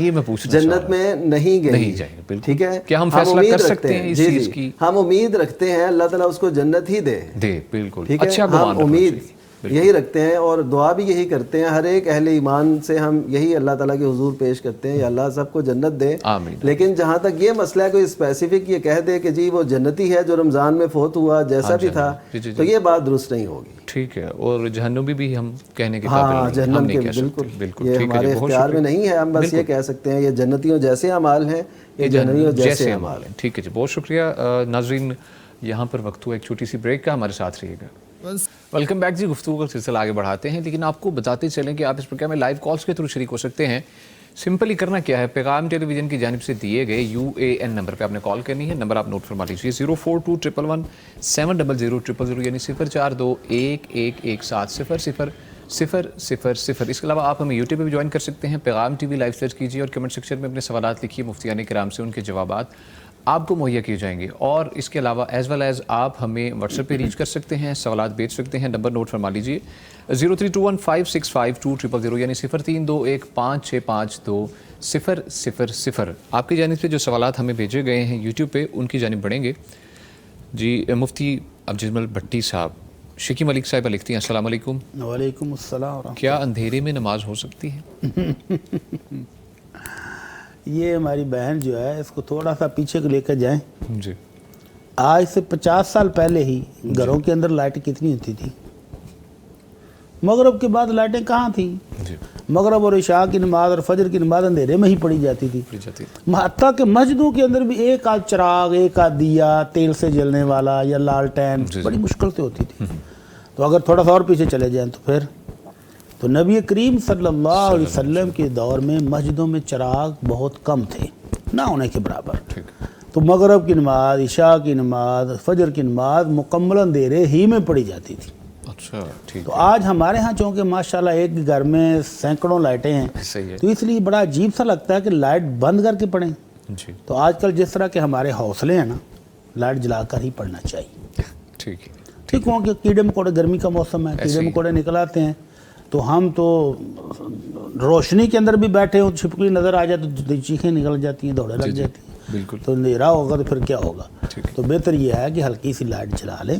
[SPEAKER 4] جنت میں نہیں گئے. ٹھیک ہے,
[SPEAKER 2] کیا ہم فیصلہ کر سکتے ہیں اس چیز کی؟
[SPEAKER 4] ہم امید رکھتے ہیں اللہ تعالیٰ اس کو جنت ہی دے.
[SPEAKER 2] بالکل,
[SPEAKER 4] ٹھیک ہے, ہم امید یہی رکھتے ہیں اور دعا بھی یہی کرتے ہیں. ہر ایک اہل ایمان سے ہم یہی اللہ تعالیٰ کے حضور پیش کرتے ہیں, یا اللہ سب کو جنت دے. لیکن جہاں تک یہ مسئلہ ہے, کوئی اسپیسیفک یہ کہہ دے کہ جی وہ جنتی ہے جو رمضان میں فوت ہوا جیسا بھی تھا, تو یہ بات درست نہیں ہوگی.
[SPEAKER 2] ٹھیک ہے, اور جہنمی بھی ہم کہنے کے قابل نہیں,
[SPEAKER 4] جہنم کے بالکل یہ ہمارے اختیار میں نہیں ہے. ہم بس یہ کہہ سکتے ہیں یہ جنتیوں جیسے اعمال ہیں, یہ جہنمیوں جیسے اعمال ہیں.
[SPEAKER 2] ٹھیک ہے جی, بہت شکریہ. ناظرین یہاں پر وقت ہوا ایک چھوٹی سی بریک کا, ہمارے ساتھ رہیے گا. ویلکم بیک جی. گفتگو کا سلسلہ آگے بڑھاتے ہیں, لیکن آپ کو بتاتے چلیں کہ آپ اس پروگرام میں لائیو کالز کے تھرو شریک ہو سکتے ہیں. سمپلی کرنا کیا ہے, پیغام ٹیلی ویژن کی جانب سے دیے گئے UAN نمبر پہ آپ نے کال کرنی ہے. نمبر آپ نوٹ فرما لیجیے 0421117000, یعنی 0421117000. اس کے علاوہ آپ ہمیں یوٹیوب پہ بھی جوائن کر سکتے ہیں. پیغام ٹی وی لائیو سرچ کیجیے اور کمنٹ سیکشن میں اپنے سوالات لکھیے. مفتیان کرام سے ان کے جوابات آپ کو مہیا کیے جائیں گے. اور اس کے علاوہ ایز ویل ایز آپ ہمیں واٹس ایپ پہ ریچ کر سکتے ہیں, سوالات بھیج سکتے ہیں. نمبر نوٹ فرما لیجیے 0321565200, یعنی 0321565200. آپ کی جانب سے جو سوالات ہمیں بھیجے گئے ہیں یوٹیوب پہ, ان کی جانب بڑھیں گے. جی مفتی اجمل بھٹی صاحب, شکی ملک صاحبہ لکھتی ہیں, السلام علیکم.
[SPEAKER 3] وعلیکم السلام.
[SPEAKER 2] کیا اندھیرے میں نماز ہو سکتی ہے؟
[SPEAKER 3] یہ ہماری بہن جو ہے, اس کو تھوڑا سا پیچھے کو لے کر جائیں.
[SPEAKER 2] جی,
[SPEAKER 3] آج سے 50 سال پہلے ہی گھروں کے اندر لائٹیں کتنی ہوتی تھی؟ مغرب کے بعد لائٹیں کہاں تھیں؟ مغرب اور عشاء کی نماز اور فجر کی نماز اندھیرے میں ہی پڑھی جاتی تھی. حتیٰ کہ مسجدوں کے اندر بھی ایک آدھ چراغ, ایک آدھ دیا تیل سے جلنے والا یا لالٹین بڑی مشکل سے ہوتی تھی. تو اگر تھوڑا سا اور پیچھے چلے جائیں تو پھر تو نبی کریم صلی اللہ علیہ وسلم کے دور میں مسجدوں میں چراغ بہت کم تھے, نہ ہونے کے برابر. تو مغرب کی نماز, عشاء کی نماز, فجر کی نماز مکمل اندھیرے ہی میں پڑھی جاتی تھی. تو آج ہمارے ہاں چونکہ ماشاءاللہ ایک گھر میں سینکڑوں لائٹیں ہیں, تو اس لیے بڑا عجیب سا لگتا ہے کہ لائٹ بند کر کے پڑھیں. تو آج کل جس طرح کے ہمارے حوصلے ہیں نا, لائٹ جلا کر ہی پڑھنا چاہیے. ٹھیک ہوں کہ کیڑے مکوڑے, گرمی کا موسم ہے, کیڑے مکوڑے نکل آتے ہیں, تو ہم تو روشنی کے اندر بھی بیٹھے ہوں, چھپکلی نظر آ جائے تو چیخیں نکل جاتی ہیں, دوڑے لگ جاتی ہیں. تو اندھیرا ہوگا تو پھر کیا ہوگا؟ تو بہتر یہ ہے کہ ہلکی سی لائٹ جلا لیں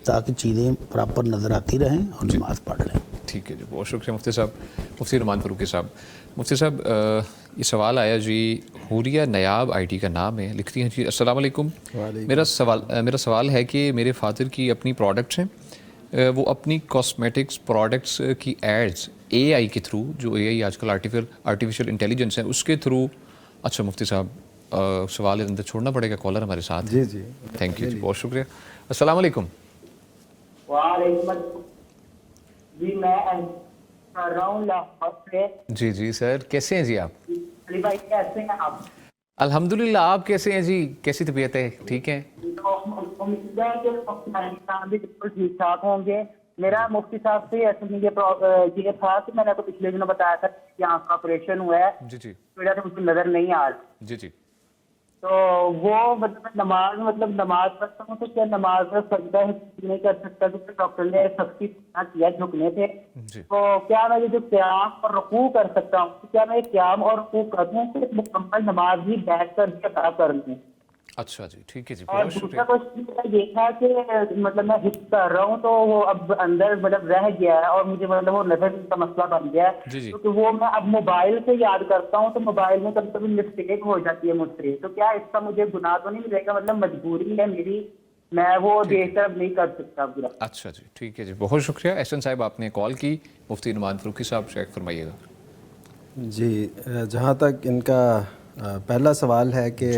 [SPEAKER 3] تاکہ چیزیں پراپر نظر آتی رہیں اور نماز پڑھ لیں.
[SPEAKER 2] ٹھیک ہے جی, بہت شکریہ مفتی صاحب. مفتی نعمان فاروقی صاحب, مفتی صاحب یہ سوال آیا جی, حوریہ نیاب ID کا نام ہے, لکھتی ہیں جی السلام علیکم. میرا سوال ہے کہ میرے فادر کی اپنی پروڈکٹس ہیں, وہ اپنی کاسمیٹکس پروڈکٹس کی ایڈز AI کے تھرو, جو AI آج کل آرٹیفیشیل انٹیلیجنس ہے اس کے تھرو. اچھا مفتی صاحب سوال اندر چھوڑنا پڑے گا, کالر ہمارے ساتھ.
[SPEAKER 4] جی,
[SPEAKER 2] تھینک یو جی, بہت شکریہ. السلام علیکم.
[SPEAKER 5] وعلیکم السلام. جی میں کر رہا ہوں لاہور سے.
[SPEAKER 2] جی سر, کیسے ہیں جی آپ؟
[SPEAKER 5] علی بھائی کیسے ہیں آپ؟
[SPEAKER 2] الحمدللہ, آپ کیسے ہیں جی, کیسی طبیعت ہے؟ ٹھیک ہے,
[SPEAKER 5] امید ہے کہ بھی بالکل ٹھیک ٹھاک ہوں گے. میرا مفتی صاحب سے یہ تھا کہ میں نے تو پچھلے دنوں بتایا تھا کہ آنکھ کا آپریشن ہوا ہے, وجہ سے مجھے نظر نہیں آ رہی.
[SPEAKER 2] جی
[SPEAKER 5] تو وہ نماز پڑھتا ہوں تو کیا نماز میں سجدہ نہیں کر سکتا, کیونکہ ڈاکٹر نے سختی کیا جھکنے تھے. تو کیا میں یہ جو قیام اور رکوع کر سکتا ہوں, کیا میں قیام اور رکوع کر دوں کہ مکمل نماز بھی بیٹھ کر ادا کر لوں؟
[SPEAKER 2] اچھا جی, ٹھیک ہے جی,
[SPEAKER 5] اور دوسرا کوشچن یہ تھا کہ میں حفظ کر رہا ہوں تو وہ اب اندر رہ گیا ہے اور مجھے وہ نظر کا مسئلہ بن گیا ہے. تو وہ میں اب موبائل سے یاد کرتا ہوں تو موبائل میں کبھی کبھی مسٹیک ہو جاتی ہے مجھ سے. تو کیا اس کا مجھے گناہ تو نہیں ملے گا؟ مجبوری ہے میری, میں وہ دیکھ کر نہیں کر سکتا.
[SPEAKER 2] اچھا جی, ٹھیک ہے جی, بہت شکریہ. احسن صاحب آپ نے کال کی, مفتی نعمان فاروقی صاحب چیک فرمائیے گا.
[SPEAKER 4] جی, جہاں تک ان کا پہلا سوال ہے کہ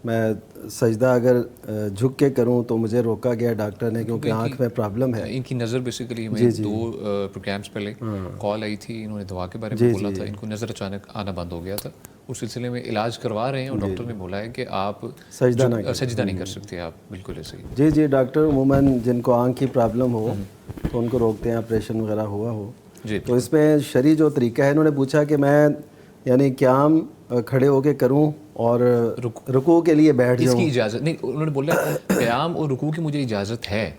[SPEAKER 4] میں سجدہ اگر جھک کے کروں تو مجھے روکا گیا ڈاکٹر نے کیونکہ آنکھ میں پرابلم ہے.
[SPEAKER 2] ان کی نظر بیسیکلی ہمیں 2 پروگرامز پہلے کال آئی تھی, انہوں نے دوا کے بارے میں بولا تھا, ان کو نظر اچانک آنا بند ہو گیا تھا, اس سلسلے میں علاج کروا رہے ہیں اور ڈاکٹر نے بولا ہے کہ آپ سجدہ نہیں کر سکتے آپ, بالکل ایسے ہی.
[SPEAKER 4] جی ڈاکٹر عموماً جن کو آنکھ کی پرابلم ہو تو ان کو روکتے ہیں, آپریشن وغیرہ ہوا ہو. تو اس میں شرعی جو طریقہ ہے, انہوں نے پوچھا کہ میں یعنی قیام کھڑے ہو کے کروں اور رکوع کے لیے بیٹھ جاؤں.
[SPEAKER 2] اس کی اجازت نہیں, انہوں نے بولا قیام اور رکوع کی مجھے اجازت ہے,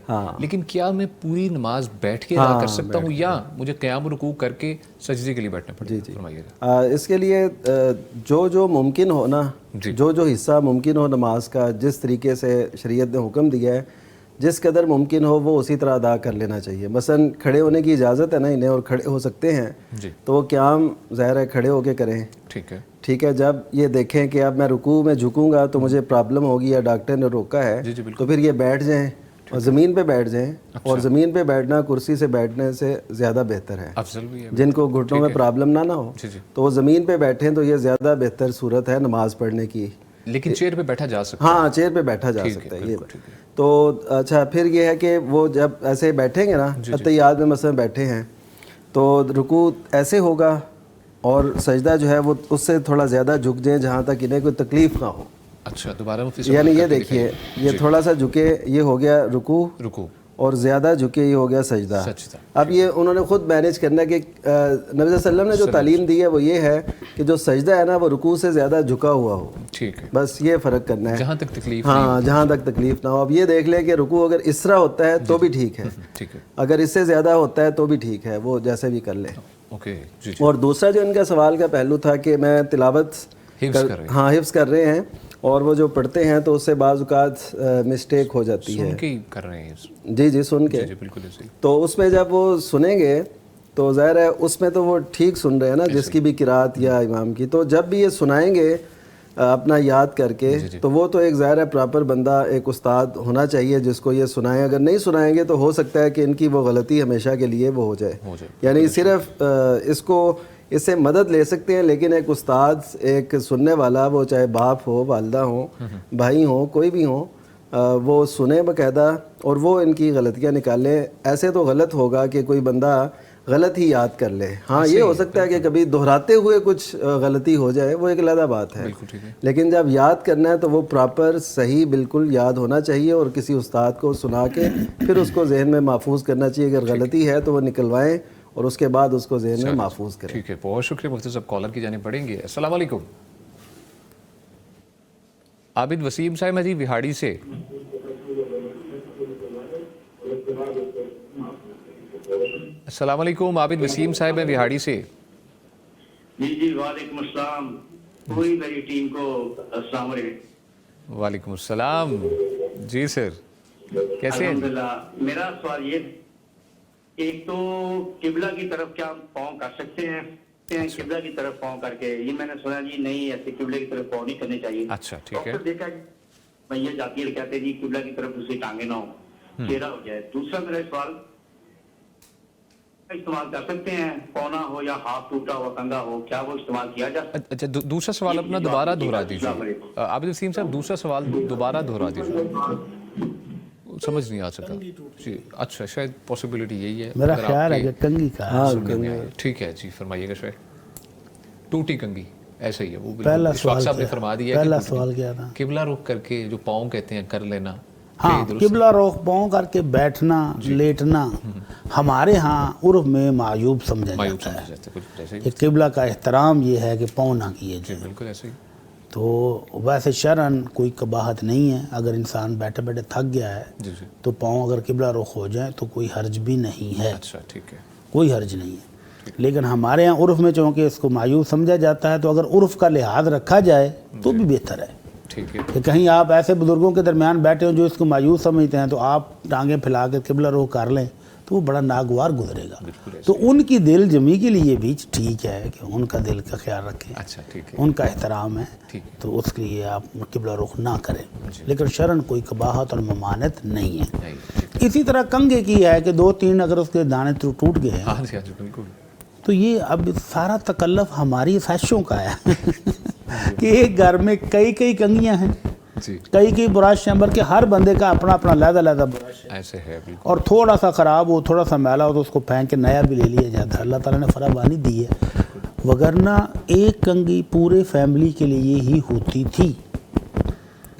[SPEAKER 2] لیکن کیا میں پوری نماز بیٹھ کے ادا کر سکتا ہوں یا مجھے قیام اور رکوع کر کے سجدے کے لیے بیٹھنا پڑے گا؟ فرمائیے گا.
[SPEAKER 4] اس کے لیے جو ممکن ہو نا, جو حصہ ممکن ہو نماز کا, جس طریقے سے شریعت نے حکم دیا ہے, جس قدر ممکن ہو وہ اسی طرح ادا کر لینا چاہیے. مثلا کھڑے ہونے کی اجازت ہے نا انہیں اور کھڑے ہو سکتے ہیں, تو وہ قیام ظاہر ہے کھڑے ہو کے کریں. ٹھیک ہے, جب یہ دیکھیں کہ اب میں رکوع میں جھکوں گا تو مجھے پرابلم ہوگی یا ڈاکٹر نے روکا ہے, تو پھر یہ بیٹھ جائیں اور زمین پہ بیٹھ جائیں. اور زمین پہ بیٹھنا کرسی سے بیٹھنے سے زیادہ بہتر ہے. جن کو گھٹنوں میں پرابلم نہ ہو تو وہ زمین پہ بیٹھیں, تو یہ زیادہ بہتر صورت ہے نماز پڑھنے کی.
[SPEAKER 2] لیکن چیئر پہ بیٹھا جا سکتا ہے.
[SPEAKER 4] ہاں, چیئر پہ بیٹھا جا سکتا ہے. یہ تو اچھا, پھر یہ ہے کہ وہ جب ایسے بیٹھیں گے نا, اتحیات میں مثلا بیٹھے ہیں, تو رکوع ایسے ہوگا اور سجدہ جو ہے وہ اس سے تھوڑا زیادہ جھک جائیں جہاں تک انہیں کوئی تکلیف نہ ہو.
[SPEAKER 2] اچھا, دوبارہ
[SPEAKER 4] یعنی یہ دیکھیے, یہ تھوڑا سا جھکے, یہ ہو گیا رکوع, اور زیادہ جھکے یہ ہو گیا سجدہ. اب یہ انہوں نے خود مینیج کرنا ہے کہ نبی صلی اللہ علیہ وسلم نے جو تعلیم دی ہے وہ یہ ہے کہ جو سجدہ ہے نا وہ رکوع سے زیادہ جھکا ہوا ہو.
[SPEAKER 2] ٹھیک ہے,
[SPEAKER 4] بس یہ فرق کرنا ہے
[SPEAKER 2] جہاں تک تکلیف,
[SPEAKER 4] ہاں جہاں تک تکلیف نہ ہو. اب یہ دیکھ لیں کہ رکوع اگر اس طرح ہوتا ہے تو بھی ٹھیک ہے, اگر اس سے زیادہ ہوتا ہے تو بھی ٹھیک ہے, وہ جیسے بھی کر لیں. اور دوسرا جو ان کا سوال کا پہلو تھا کہ میں تلاوت حفظ کر رہے ہیں اور وہ جو پڑھتے ہیں تو اس سے بعض اوقات مسٹیک ہو جاتی ہے.
[SPEAKER 2] سن کے کر رہے ہیں.
[SPEAKER 4] جی سن کے. تو اس میں جب وہ سنیں گے تو ظاہر ہے اس میں تو وہ ٹھیک سن رہے ہیں نا, جس کی بھی قرات یا امام کی. تو جب بھی یہ سنائیں گے اپنا یاد کر کے, تو وہ تو ایک ظاہر ہے پراپر بندہ, ایک استاد ہونا چاہیے جس کو یہ سنائیں. اگر نہیں سنائیں گے تو ہو سکتا ہے کہ ان کی وہ غلطی ہمیشہ کے لیے وہ ہو جائے. یعنی صرف اس سے مدد لے سکتے ہیں, لیکن ایک استاد, ایک سننے والا, وہ چاہے باپ ہو, والدہ ہو, بھائی ہوں, کوئی بھی ہوں, وہ سنیں باقاعدہ اور وہ ان کی غلطیاں نکالیں. ایسے تو غلط ہوگا کہ کوئی بندہ غلط ہی یاد کر لے. ہاں, یہ ہو سکتا ہے کہ کبھی دہراتے ہوئے کچھ غلطی ہو جائے, وہ ایک علیحدہ بات ہے. لیکن جب یاد کرنا ہے تو وہ پراپر صحیح بالکل یاد ہونا چاہیے, اور کسی استاد کو سنا کے پھر اس کو ذہن میں محفوظ کرنا چاہیے. اگر غلطی ہے تو وہ نکلوائیں اور اس کے بعد اس کو ذہن میں محفوظ کریں.
[SPEAKER 2] ٹھیک ہے, بہت شکریہ مفتی صاحب. کالر کی جانب پڑھیں گے. السلام علیکم. عابد وسیم صاحب ہیں جی وہاڑی سے. السلام علیکم, عابد وسیم صاحب ہیں وہاڑی سے.
[SPEAKER 6] جی وعلیکم السلام, پوری میری ٹیم کو السلام علیکم.
[SPEAKER 2] وعلیکم السلام. جی سر, کیسے ہیں؟
[SPEAKER 6] الحمدللہ. میرا سوال یہ, ایک تو قبلہ کی طرف کیا پاؤں کر سکتے ہیں؟ قبلہ کی طرف پاؤں کر کے, یہ میں نے سنا جی نہیں, ایسے قبلے کی طرف پاؤں نہیں کرنے چاہیے.
[SPEAKER 2] اچھا ٹھیک ہے.
[SPEAKER 6] دیکھا بھیا جاتی ہے, کہتے ہیں جی قبلہ کی طرف دوسری ٹانگیں نہ ہو, چہرہ ہو جائے. دوسرا میرا سوال, استعمال کر سکتے ہیں, پونا ہو یا ہاتھ ٹوٹا ہوا کنگا ہو, کیا وہ استعمال کیا جا سکتا ہے؟
[SPEAKER 2] اچھا, دوسرا سوال اپنا دوبارہ دہرا دیجیے. عابد وسیم صاحب دوسرا سوال دوبارہ دہرا دیجیے, سمجھ نہیں آ سکا. جی اچھا, شاید پاسبلٹی یہی ہے,
[SPEAKER 3] میرا خیال ہے کہ کنگھی کا.
[SPEAKER 2] ٹھیک ہے جی, فرمائیے گا. شاید ٹوٹی کنگھی ایسا ہی ہے وہ.
[SPEAKER 3] پہلا
[SPEAKER 2] صاحب نے فرما دیا,
[SPEAKER 3] پہلا سوال کیا تھا؟
[SPEAKER 2] قبلہ رخ کر کے جو پاؤں کہتے ہیں کر لینا.
[SPEAKER 3] ہاں, قبلہ رخ پاؤں کر کے بیٹھنا, لیٹنا ہمارے ہاں عرف میں معیوب سمجھا جاتا ہے. کہ قبلہ کا احترام یہ ہے کہ پاؤں نہ کیے جائیں.
[SPEAKER 2] بالکل ایسے ہی.
[SPEAKER 3] تو ویسے شرعاً کوئی قباحت نہیں ہے. اگر انسان بیٹھے بیٹھے تھک گیا ہے تو پاؤں اگر قبلہ رخ ہو جائیں تو کوئی حرج بھی نہیں ہے.
[SPEAKER 2] اچھا ٹھیک ہے, کوئی
[SPEAKER 3] حرج نہیں ہے. لیکن ہمارے ہاں عرف میں چونکہ اس کو معیوب سمجھا جاتا ہے, تو اگر عرف کا لحاظ رکھا جائے تو بھی بہتر ہے. کہ کہیں آپ ایسے بزرگوں کے درمیان بیٹھے ہوں جو اس کو مایوس سمجھتے ہیں, تو آپ ٹانگیں پھیلا کے قبلہ رخ کر لیں تو وہ بڑا ناگوار گزرے گا. تو ان کی دل جمی کے لیے بھی ٹھیک ہے کہ ان کا دل کا خیال رکھیں.
[SPEAKER 2] اچھا ٹھیک ہے,
[SPEAKER 3] ان کا احترام ہے, تو اس کے لیے آپ قبلہ رخ نہ کریں. لیکن شرعاً کوئی قباحت اور ممانعت نہیں ہے. اسی طرح کنگھے کی ہے کہ 2-3 اگر اس کے دانے ٹوٹ گئے ہیں تو یہ اب سارا تکلف ہماری خواہشوں کا ہے کہ ایک گھر میں کئی کنگھیاں ہیں,
[SPEAKER 2] جی
[SPEAKER 3] کئی براش چیمبر کے ہر بندے کا اپنا اپنا علیحدہ براش ہے،
[SPEAKER 2] ایسے ہے بالکل.
[SPEAKER 3] اور تھوڑا سا خراب ہو، تھوڑا سا میلا ہو تو اس کو پھینک کے نیا بھی لے لیا جاتا ہے. اللہ تعالیٰ نے فراوانی دی ہے، وگرنہ ایک کنگھی پورے فیملی کے لیے ہی ہوتی تھی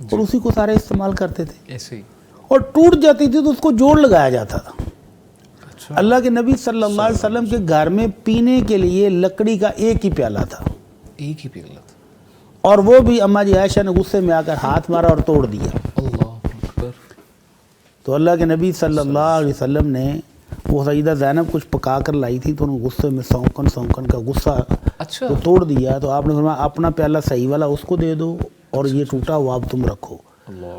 [SPEAKER 3] اور اسی کو سارے استعمال کرتے تھے،
[SPEAKER 2] ایسے ہی.
[SPEAKER 3] اور ٹوٹ جاتی تھی تو اس کو جوڑ لگایا جاتا تھا. اللہ کے نبی صلی اللہ علیہ وسلم کے گھر میں پینے کے لیے لکڑی کا ایک ہی پیالہ تھا،
[SPEAKER 2] ایک ہی پیالہ تھا،
[SPEAKER 3] اور وہ بھی اماں جی عائشہ نے غصے میں آ کر ہاتھ مارا اور توڑ دیا.
[SPEAKER 2] اللہ اکبر.
[SPEAKER 3] تو اللہ کے نبی صلی اللہ علیہ وسلم نے وہ سیدہ زینب کچھ پکا کر لائی تھی تو انہوں غصے میں سونکن کا غصہ
[SPEAKER 2] اچھا
[SPEAKER 3] تو توڑ دیا. تو آپ نے فرمایا اپنا پیالہ صحیح والا اس کو دے دو اور یہ ٹوٹا ہوا اب تم رکھو.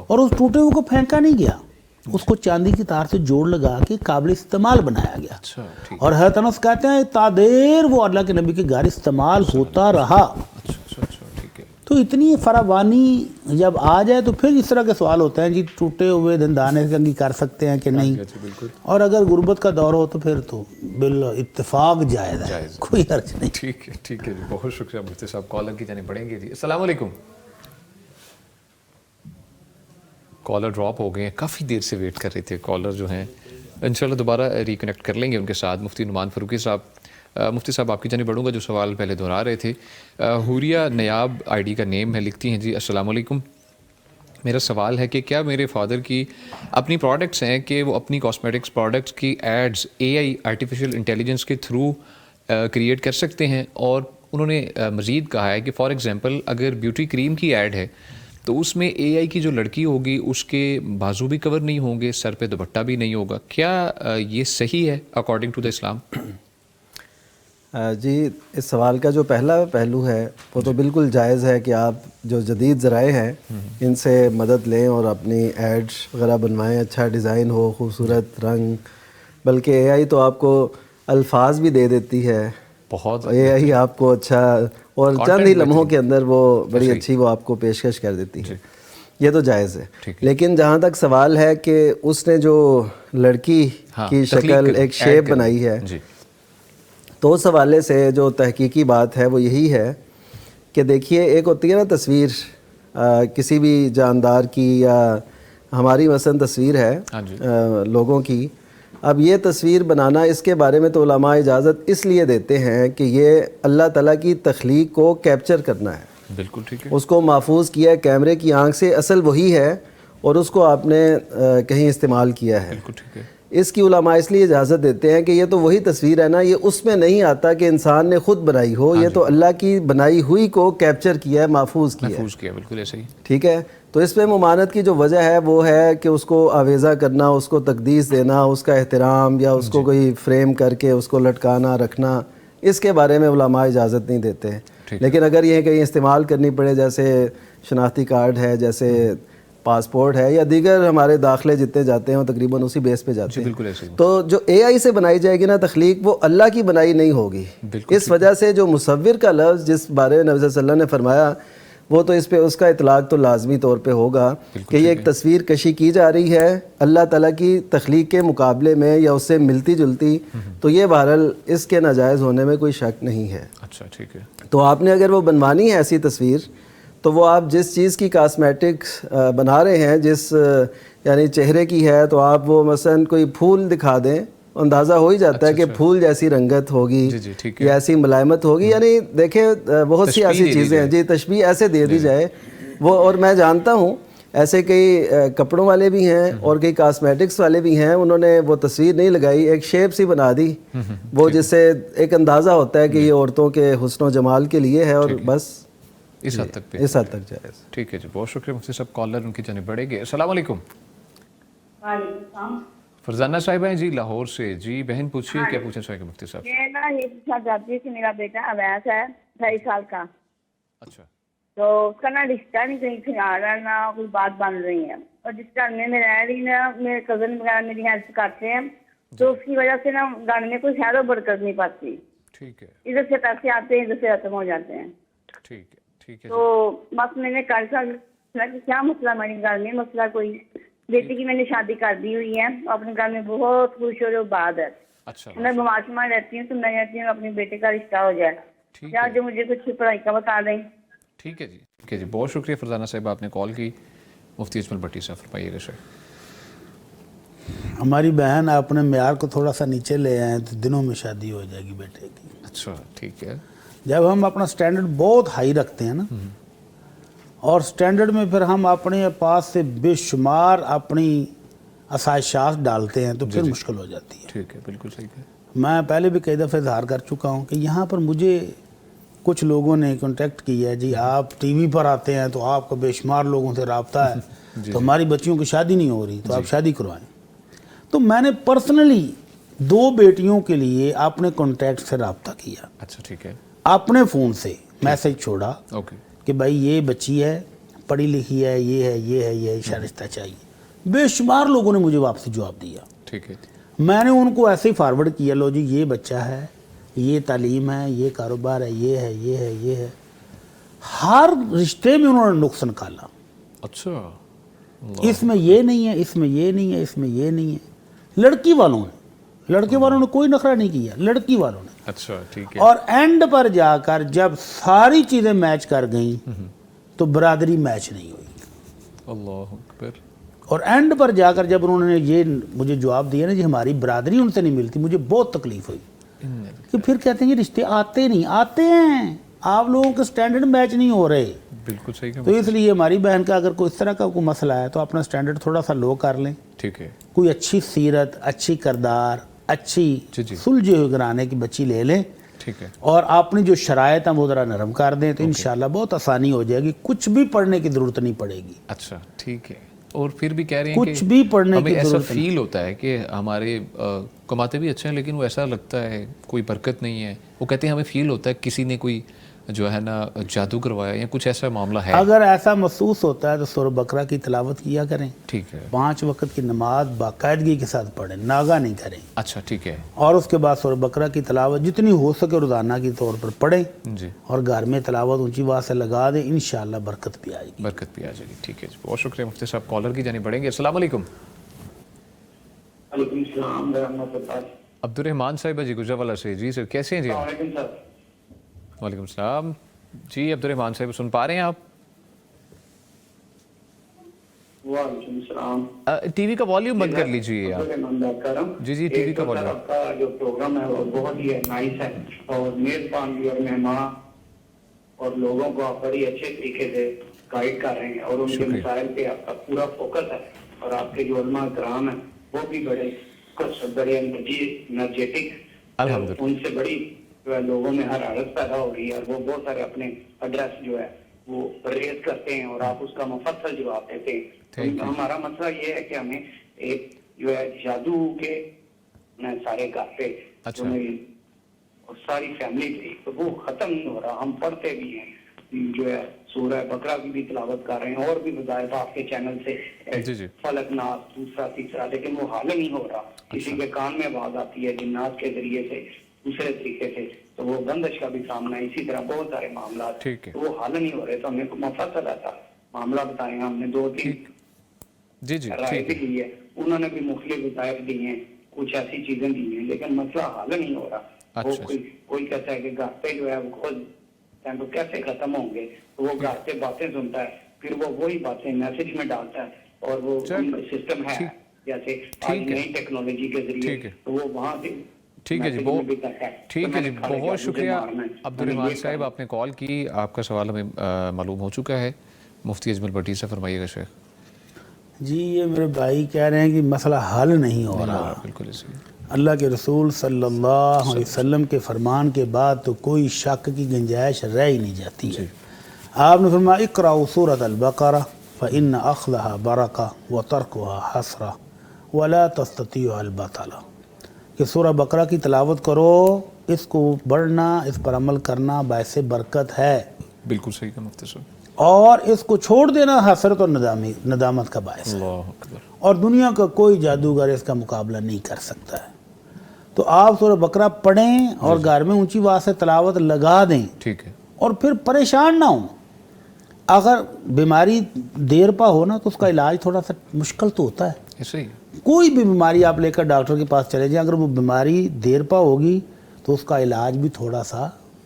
[SPEAKER 3] اور اس ٹوٹے ہوئے کو پھینکا نہیں گیا، اس کو چاندی کی تار سے جوڑ لگا کے قابل استعمال بنایا گیا.
[SPEAKER 2] اچھا ٹھیک.
[SPEAKER 3] اور حضرت انس کہتے ہیں تا دیر وہ اللہ کے نبی کے گھر استعمال ہوتا رہا.
[SPEAKER 2] اچھا ٹھیک ہے.
[SPEAKER 3] تو اتنی فراوانی جب آ جائے تو پھر اس طرح کے سوال ہوتے ہیں جی ٹوٹے ہوئے دندانے کنگھی کر سکتے ہیں کہ نہیں، اور اگر غربت کا دور ہو تو پھر تو بال اتفاق جائز ہے، کوئی حرج نہیں.
[SPEAKER 2] ٹھیک ہے جی، بہت شکریہ مفتی صاحب. کالر کی جانب بڑھیں گے جی. السلام علیکم. کالر ڈراپ ہو گئے ہیں، کافی دیر سے ویٹ کر رہے تھے کالر جو ہیں. انشاءاللہ دوبارہ ریکنیکٹ کر لیں گے ان کے ساتھ. مفتی نعمان فاروقی صاحب، مفتی صاحب آپ کی جانب بڑھوں گا. جو سوال پہلے دہرا رہے تھے، حوریہ نیاب آئی ڈی کا نیم ہے، لکھتی ہیں جی السلام علیکم، میرا سوال ہے کہ کیا میرے فادر کی اپنی پروڈکٹس ہیں کہ وہ اپنی کاسمیٹکس پروڈکٹس کی ads A I artificial intelligence کے تھرو کریٹ کر سکتے ہیں؟ اور انہوں نے مزید کہا ہے کہ فار ایگزامپل اگر بیوٹی کریم کی ایڈ ہے تو اس میں اے آئی کی جو لڑکی ہوگی اس کے بازو بھی کور نہیں ہوں گے، سر پہ دوپٹہ بھی نہیں ہوگا، کیا یہ صحیح ہے اکارڈنگ ٹو دا اسلام؟
[SPEAKER 4] جی، اس سوال کا جو پہلا پہلو ہے وہ تو بالکل جائز ہے کہ آپ جو جدید ذرائع ہیں ان سے مدد لیں اور اپنی ایڈز وغیرہ بنوائیں، اچھا ڈیزائن ہو، خوبصورت رنگ. بلکہ اے آئی تو آپ کو الفاظ بھی دے دیتی ہے،
[SPEAKER 2] بہت
[SPEAKER 4] اے آئی آپ کو اچھا اور چند ہی لمحوں کے اندر وہ بڑی اچھی وہ آپ کو پیشکش کر دیتی ہے. یہ تو جائز ہے. لیکن جہاں تک سوال ہے کہ اس نے جو لڑکی کی شکل ایک شیپ بنائی ہے، تو اس حوالے سے جو تحقیقی بات ہے وہ یہی ہے کہ دیکھیے، ایک ہوتی ہے نا تصویر کسی بھی جاندار کی، یا ہماری مثلا تصویر ہے لوگوں کی. اب یہ تصویر بنانا، اس کے بارے میں تو علماء اجازت اس لیے دیتے ہیں کہ یہ اللہ تعالیٰ کی تخلیق کو کیپچر کرنا ہے.
[SPEAKER 2] بالکل ٹھیک ہے.
[SPEAKER 4] اس کو محفوظ کیا ہے کیمرے کی آنکھ سے، اصل وہی ہے، اور اس کو آپ نے کہیں استعمال کیا ہے.
[SPEAKER 2] بالکل ٹھیک ہے.
[SPEAKER 4] اس کی علماء اس لیے اجازت دیتے ہیں کہ یہ تو وہی تصویر ہے نا، یہ اس میں نہیں آتا کہ انسان نے خود بنائی ہو، یہ تو اللہ کی بنائی ہوئی کو کیپچر کیا ہے، محفوظ کیا.
[SPEAKER 2] بالکل ایسے ہی.
[SPEAKER 4] ٹھیک ہے. تو اس پہ ممانعت کی جو وجہ ہے وہ ہے کہ اس کو آویزہ کرنا، اس کو تقدیس دینا، اس کا احترام، یا اس کو کوئی فریم کر کے اس کو لٹکانا رکھنا، اس کے بارے میں علماء اجازت نہیں دیتے. لیکن اگر یہ کہیں استعمال کرنی پڑے، جیسے شناختی کارڈ ہے، جیسے پاسپورٹ ہے، یا دیگر ہمارے داخلے جتنے جاتے ہیں وہ تقریباً اسی بیس پہ جاتے ہیں. تو جو اے آئی سے بنائی جائے گی نا تخلیق، وہ اللہ کی بنائی نہیں ہوگی. اس وجہ سے جو مصور کا لفظ جس بارے میں نبی صلی اللہ علیہ وسلم نے فرمایا، وہ تو اس پہ اس کا اطلاق تو لازمی طور پہ ہوگا کہ یہ ایک تصویر کشی کی جا رہی ہے اللہ تعالیٰ کی تخلیق کے مقابلے میں، یا اس سے ملتی جلتی، تو یہ بہرحال اس کے ناجائز ہونے میں کوئی شک نہیں ہے.
[SPEAKER 2] اچھا ٹھیک ہے.
[SPEAKER 4] تو آپ نے اگر وہ بنوانی ہے ایسی تصویر، تو وہ آپ جس چیز کی کاسمیٹکس بنا رہے ہیں، جس یعنی چہرے کی ہے، تو آپ وہ مثلا کوئی پھول دکھا دیں، اندازہ ہو ہی جاتا ہے کہ پھول جیسی رنگت ہوگی یا ایسی ملائمت ہوگی. یعنی دیکھیں بہت سی ایسی چیزیں ہیں، جی تشبیہ ایسے دے دی جائے وہ. اور میں جانتا ہوں ایسے کئی کپڑوں والے بھی ہیں اور کئی کاسمیٹکس والے بھی ہیں، انہوں نے وہ تصویر نہیں لگائی، ایک شیپ سی بنا دی، وہ جس سے ایک اندازہ ہوتا ہے کہ یہ عورتوں کے حسن و جمال کے لیے ہے، اور بس
[SPEAKER 2] اس حد تک
[SPEAKER 4] جائز.
[SPEAKER 2] ٹھیک ہے جی، بہت شکریہ مفتی صاحب. کالر ان کی جانب بڑھے گی. السلام علیکم.
[SPEAKER 5] وعلیکم السلام.
[SPEAKER 2] فرزانہ صاحبہ ہیں جی لاہور سے. جی بہن پوچھیے، کیا پوچھنا چاہیں گے مفتی صاحب؟
[SPEAKER 7] میں نا یہ پوچھنا چاہتی ہوں کہ میرا بیٹا اویس ہے 28 سال کا.
[SPEAKER 2] اچھا.
[SPEAKER 7] تو اس کا نا رشتہ نہیں کہیں سے آ رہا، نہ کوئی بات بن رہی ہے، اور جس گھر میں رہ رہی نا، میرے کزن وغیرہ میری ہیلپ کرتے ہیں، تو اس کی وجہ سے نا گھر میں کوئی خیر و برکت نہیں پاتی.
[SPEAKER 2] ٹھیک ہے.
[SPEAKER 7] ادھر سے پیسے آتے ہیں، ادھر سے ختم ہو جاتے ہیں.
[SPEAKER 2] ٹھیک ہے. ٹھیک ہے.
[SPEAKER 7] تو بس میں نے کل کہ کیا مسئلہ ہمارے گھر میں، مسئلہ کوئی، بیٹی کی میں نے شادی کر دی ہوئی ہے، اپنے گھر میں بہت خوش ہو جو بات ہے.
[SPEAKER 2] اچھا.
[SPEAKER 7] میں بماشما رہتی ہوں، تو میں رہتی ہوں اپنے بیٹے کا رشتہ ہو جائے، یا جو مجھے کچھ پڑھائی کا بتا دیں.
[SPEAKER 2] ٹھیک ہے جی. ٹھیک ہے جی، بہت شکریہ فرزانہ صاحب، آپ نے کال کی. مفتی اجمل بھٹی صاحب فرمائیے گا شیخ.
[SPEAKER 3] ہماری بہن اپنے معیار کو تھوڑا سا نیچے لے آئیں تو دنوں میں شادی ہو جائے گی بیٹے کی.
[SPEAKER 2] اچھا ٹھیک ہے.
[SPEAKER 3] جب ہم اپنا سٹینڈرڈ بہت ہائی رکھتے ہیں نا، اور سٹینڈرڈ میں پھر ہم اپنے پاس سے بے شمار اپنی آسائشات ڈالتے ہیں تو پھر مشکل ہو جاتی ہے.
[SPEAKER 2] ٹھیک ہے، بالکل صحیح ہے.
[SPEAKER 3] میں پہلے بھی کئی دفعہ اظہار کر چکا ہوں کہ یہاں پر مجھے کچھ لوگوں نے کانٹیکٹ کیا ہے، جی آپ ٹی وی پر آتے ہیں تو آپ کا بے شمار لوگوں سے رابطہ ہے تو ہماری بچیوں کی شادی نہیں ہو رہی تو آپ شادی کروائیں. تو میں نے پرسنلی 2 بیٹیوں کے لیے اپنے کانٹیکٹ سے رابطہ کیا.
[SPEAKER 2] اچھا ٹھیک ہے.
[SPEAKER 3] اپنے فون سے میسج چھوڑا
[SPEAKER 2] اوکے
[SPEAKER 3] کہ بھائی یہ بچی ہے، پڑھی لکھی ہے، یہ ہے یہ ہے یہ رشتہ چاہیے. بے شمار لوگوں نے مجھے واپسی جواب دیا.
[SPEAKER 2] ٹھیک ہے.
[SPEAKER 3] میں نے ان کو ایسے ہی فارورڈ کیا، لو جی یہ بچہ ہے، یہ تعلیم ہے، یہ کاروبار ہے، یہ ہے یہ ہے یہ ہے. ہر رشتے میں انہوں نے نقص نکالا.
[SPEAKER 2] اچھا.
[SPEAKER 3] اس میں یہ نہیں ہے، اس میں یہ نہیں ہے، اس میں یہ نہیں ہے. لڑکی والوں نے کوئی نخرہ نہیں کیا، لڑکی والوں نے.
[SPEAKER 2] اچھا ٹھیک ہے.
[SPEAKER 3] اور اینڈ پر جا کر جب ساری چیزیں میچ کر گئیں تو برادری میچ نہیں ہوئی.
[SPEAKER 2] اللہ اکبر.
[SPEAKER 3] اور اینڈ پر جا کر جب انہوں نے یہ مجھے جواب دیا نا جی ہماری برادری ان سے نہیں ملتی، مجھے بہت تکلیف ہوئی کہ پھر کہتے ہیں یہ رشتے آتے نہیں، آتے ہیں، آپ لوگوں کے سٹینڈرڈ میچ نہیں ہو رہے.
[SPEAKER 2] بالکل صحیح ہے.
[SPEAKER 3] تو اس لیے ہماری بہن کا اگر کوئی اس طرح کا کوئی مسئلہ ہے تو اپنا سٹینڈرڈ تھوڑا سا لو کر لیں.
[SPEAKER 2] ٹھیک ہے.
[SPEAKER 3] کوئی اچھی سیرت، اچھی کردار، اچھی سلجھے ہوئے گھرانے کی بچی لے لیں.
[SPEAKER 2] ٹھیک ہے.
[SPEAKER 3] اور اپنی جو شرائط ہیں وہ ذرا نرم کر دیں تو انشاءاللہ بہت آسانی ہو جائے گی. کچھ بھی پڑھنے کی ضرورت نہیں پڑے گی.
[SPEAKER 2] اچھا ٹھیک ہے. اور پھر بھی کہہ رہے ہیں
[SPEAKER 3] کچھ بھی پڑھنے کی
[SPEAKER 2] ایسا
[SPEAKER 3] ضرورت
[SPEAKER 2] فیل ہوتا ہے کہ ہمارے کماتے بھی اچھے ہیں لیکن وہ ایسا لگتا ہے کوئی برکت نہیں ہے. وہ کہتے ہیں ہمیں فیل ہوتا ہے کسی نے کوئی جو ہے نا جادو کروایا یا کچھ ایسا معاملہ ہے.
[SPEAKER 3] اگر ایسا محسوس ہوتا ہے تو سورہ بقرہ کی تلاوت کیا کریں.
[SPEAKER 2] ٹھیک ہے.
[SPEAKER 3] 5 وقت کی نماز باقاعدگی کے ساتھ پڑھیں، ناغہ نہیں کریں.
[SPEAKER 2] اچھا ٹھیک ہے.
[SPEAKER 3] اور اس کے بعد سورہ بقرہ کی تلاوت جتنی ہو سکے روزانہ کی طور پر پڑھیں
[SPEAKER 2] جی.
[SPEAKER 3] اور گھر میں تلاوت اونچی آواز سے لگا دیں، انشاءاللہ برکت بھی آئے گی.
[SPEAKER 2] برکت بھی آ جائے گی. ٹھیک ہے جی. بہت شکریہ مفتی صاحب. کالر کی جانب بڑھیں گے. السلام علیکم.
[SPEAKER 6] وعلیکم السلام ورحمۃ اللہ.
[SPEAKER 2] عبدالرحمان صاحب جی گجرانوالہ سے. جی سر کیسے ہیں جی؟ وعلیکم السلام. جی عبدالرحمان صاحب سن پا رہے ہیں آپ؟
[SPEAKER 6] وعلیکم السلام.
[SPEAKER 2] ٹی وی کا والیوم بند کر لیجیے آپ. جی جی ٹی وی کا والیوم.
[SPEAKER 6] آپ کا جو پروگرام ہے وہ بہت ہی نائس ہے اور میزبان بھی اور مہمان اور لوگوں کو آپ بڑی اچھے طریقے سے گائیڈ کر رہے ہیں اور ان کے مسائل پہ آپ کا پورا فوکس ہے. اور آپ کے جو علماء کرام ہیں وہ بھی بڑے انرجیٹک، ان سے بڑی لوگوں میں حرارت پیدا ہو رہی ہے اور وہ بہت سارے اپنے ایڈریس جو ہے وہ ریز کرتے ہیں اور آپ اس کا مفصل جواب دیتے ہیں. ہمارا مسئلہ یہ ہے کہ ہمیں ایک جو ہے جادو کے سارے گھر پہ اور ساری فیملی پہ تو وہ ختم نہیں ہو رہا. ہم پڑھتے بھی ہیں جو ہے سورہ بقرہ کی بھی تلاوت کر رہے ہیں اور بھی وظائف آپ کے چینل سے فلق ناس دوسرا تیسرا، لیکن وہ حل نہیں ہو رہا. کسی کے کان میں آواز آتی ہے جنات کے ذریعے سے دوسرے طریقے سے تو وہ بندش کا بھی سامنا ہے. اسی طرح بہت سارے معاملات وہ حل نہیں ہو رہے. تو ہمیں مفصل ایسا معاملہ بتائیں. ہم نے 2-3 رائے بھی لی ہے، انہوں نے بھی مختلف وظائف دی ہیں، کچھ ایسی چیزیں دی ہیں لیکن مسئلہ حل نہیں ہو رہا. کوئی کہتا ہے کہ گھر پہ جو ہے وہ خود تو کیسے ختم ہوں گے. وہ گھر پہ باتیں سنتا ہے پھر وہ وہی باتیں میسج میں ڈالتا ہے اور وہ سسٹم ہے جیسے آج نئی ٹیکنالوجی کے ذریعے تو وہ وہاں سے.
[SPEAKER 2] ٹھیک ہے جی. ٹھیک ہے جی. بہت شکریہ عبدالرحمان صاحب آپ نے کال کی. آپ کا سوال ہمیں معلوم ہو چکا ہے. مفتی اجمل بھٹی سے فرمائیے گا شیخ.
[SPEAKER 3] جی یہ میرے بھائی کہہ رہے ہیں کہ مسئلہ حل نہیں ہو رہا.
[SPEAKER 2] بالکل اسی.
[SPEAKER 3] اللہ کے رسول صلی اللہ علیہ وسلم کے فرمان کے بعد تو کوئی شک کی گنجائش رہ ہی نہیں جاتی ہے. آپ نے فرمایا اقرأوا سورۃ البقرہ فإن أخذها برکہ وترکها حسرہ ولا تستطيع البطلہ، کہ سورہ بقرہ کی تلاوت کرو، اس کو پڑھنا، اس پر عمل کرنا باعث برکت ہے.
[SPEAKER 2] بالکل صحیح ہے مفتی صاحب.
[SPEAKER 3] اور اس کو چھوڑ دینا حسرت اور ندامت کا باعث ہے.
[SPEAKER 2] اللہ اکبر. اور
[SPEAKER 3] دنیا کا کوئی جادوگر اس کا مقابلہ نہیں کر سکتا ہے. تو آپ سورہ بقرہ پڑھیں اور گھر میں اونچی آواز سے تلاوت لگا دیں.
[SPEAKER 2] ٹھیک ہے. اور
[SPEAKER 3] پھر پریشان نہ ہوں. اگر بیماری دیر پا ہو نا تو اس کا علاج تھوڑا سا مشکل تو ہوتا ہے.
[SPEAKER 2] ایسے ہی
[SPEAKER 3] کوئی بھی بیماری آپ لے کر ڈاکٹر کے پاس چلے جائیں، اگر وہ بیماری دیر پا ہوگی تو اس کا علاج بھی تھوڑا سا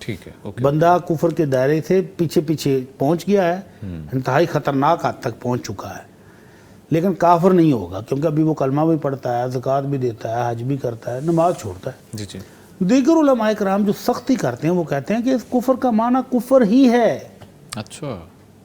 [SPEAKER 2] ٹھیک ہے، اوکے.
[SPEAKER 3] بندہ کفر کے دائرے سے پیچھے پیچھے پہنچ گیا ہے، انتہائی خطرناک حد تک پہنچ چکا ہے، لیکن کافر نہیں ہوگا کیونکہ ابھی وہ کلمہ بھی پڑھتا ہے، زکوٰۃ بھی دیتا ہے، حج بھی کرتا ہے، نماز چھوڑتا ہے.
[SPEAKER 2] جی جی.
[SPEAKER 3] دیگر علماء کرام جو سختی کرتے ہیں وہ کہتے ہیں کہ اس کفر کا معنی کفر ہی ہے.
[SPEAKER 2] اچھا.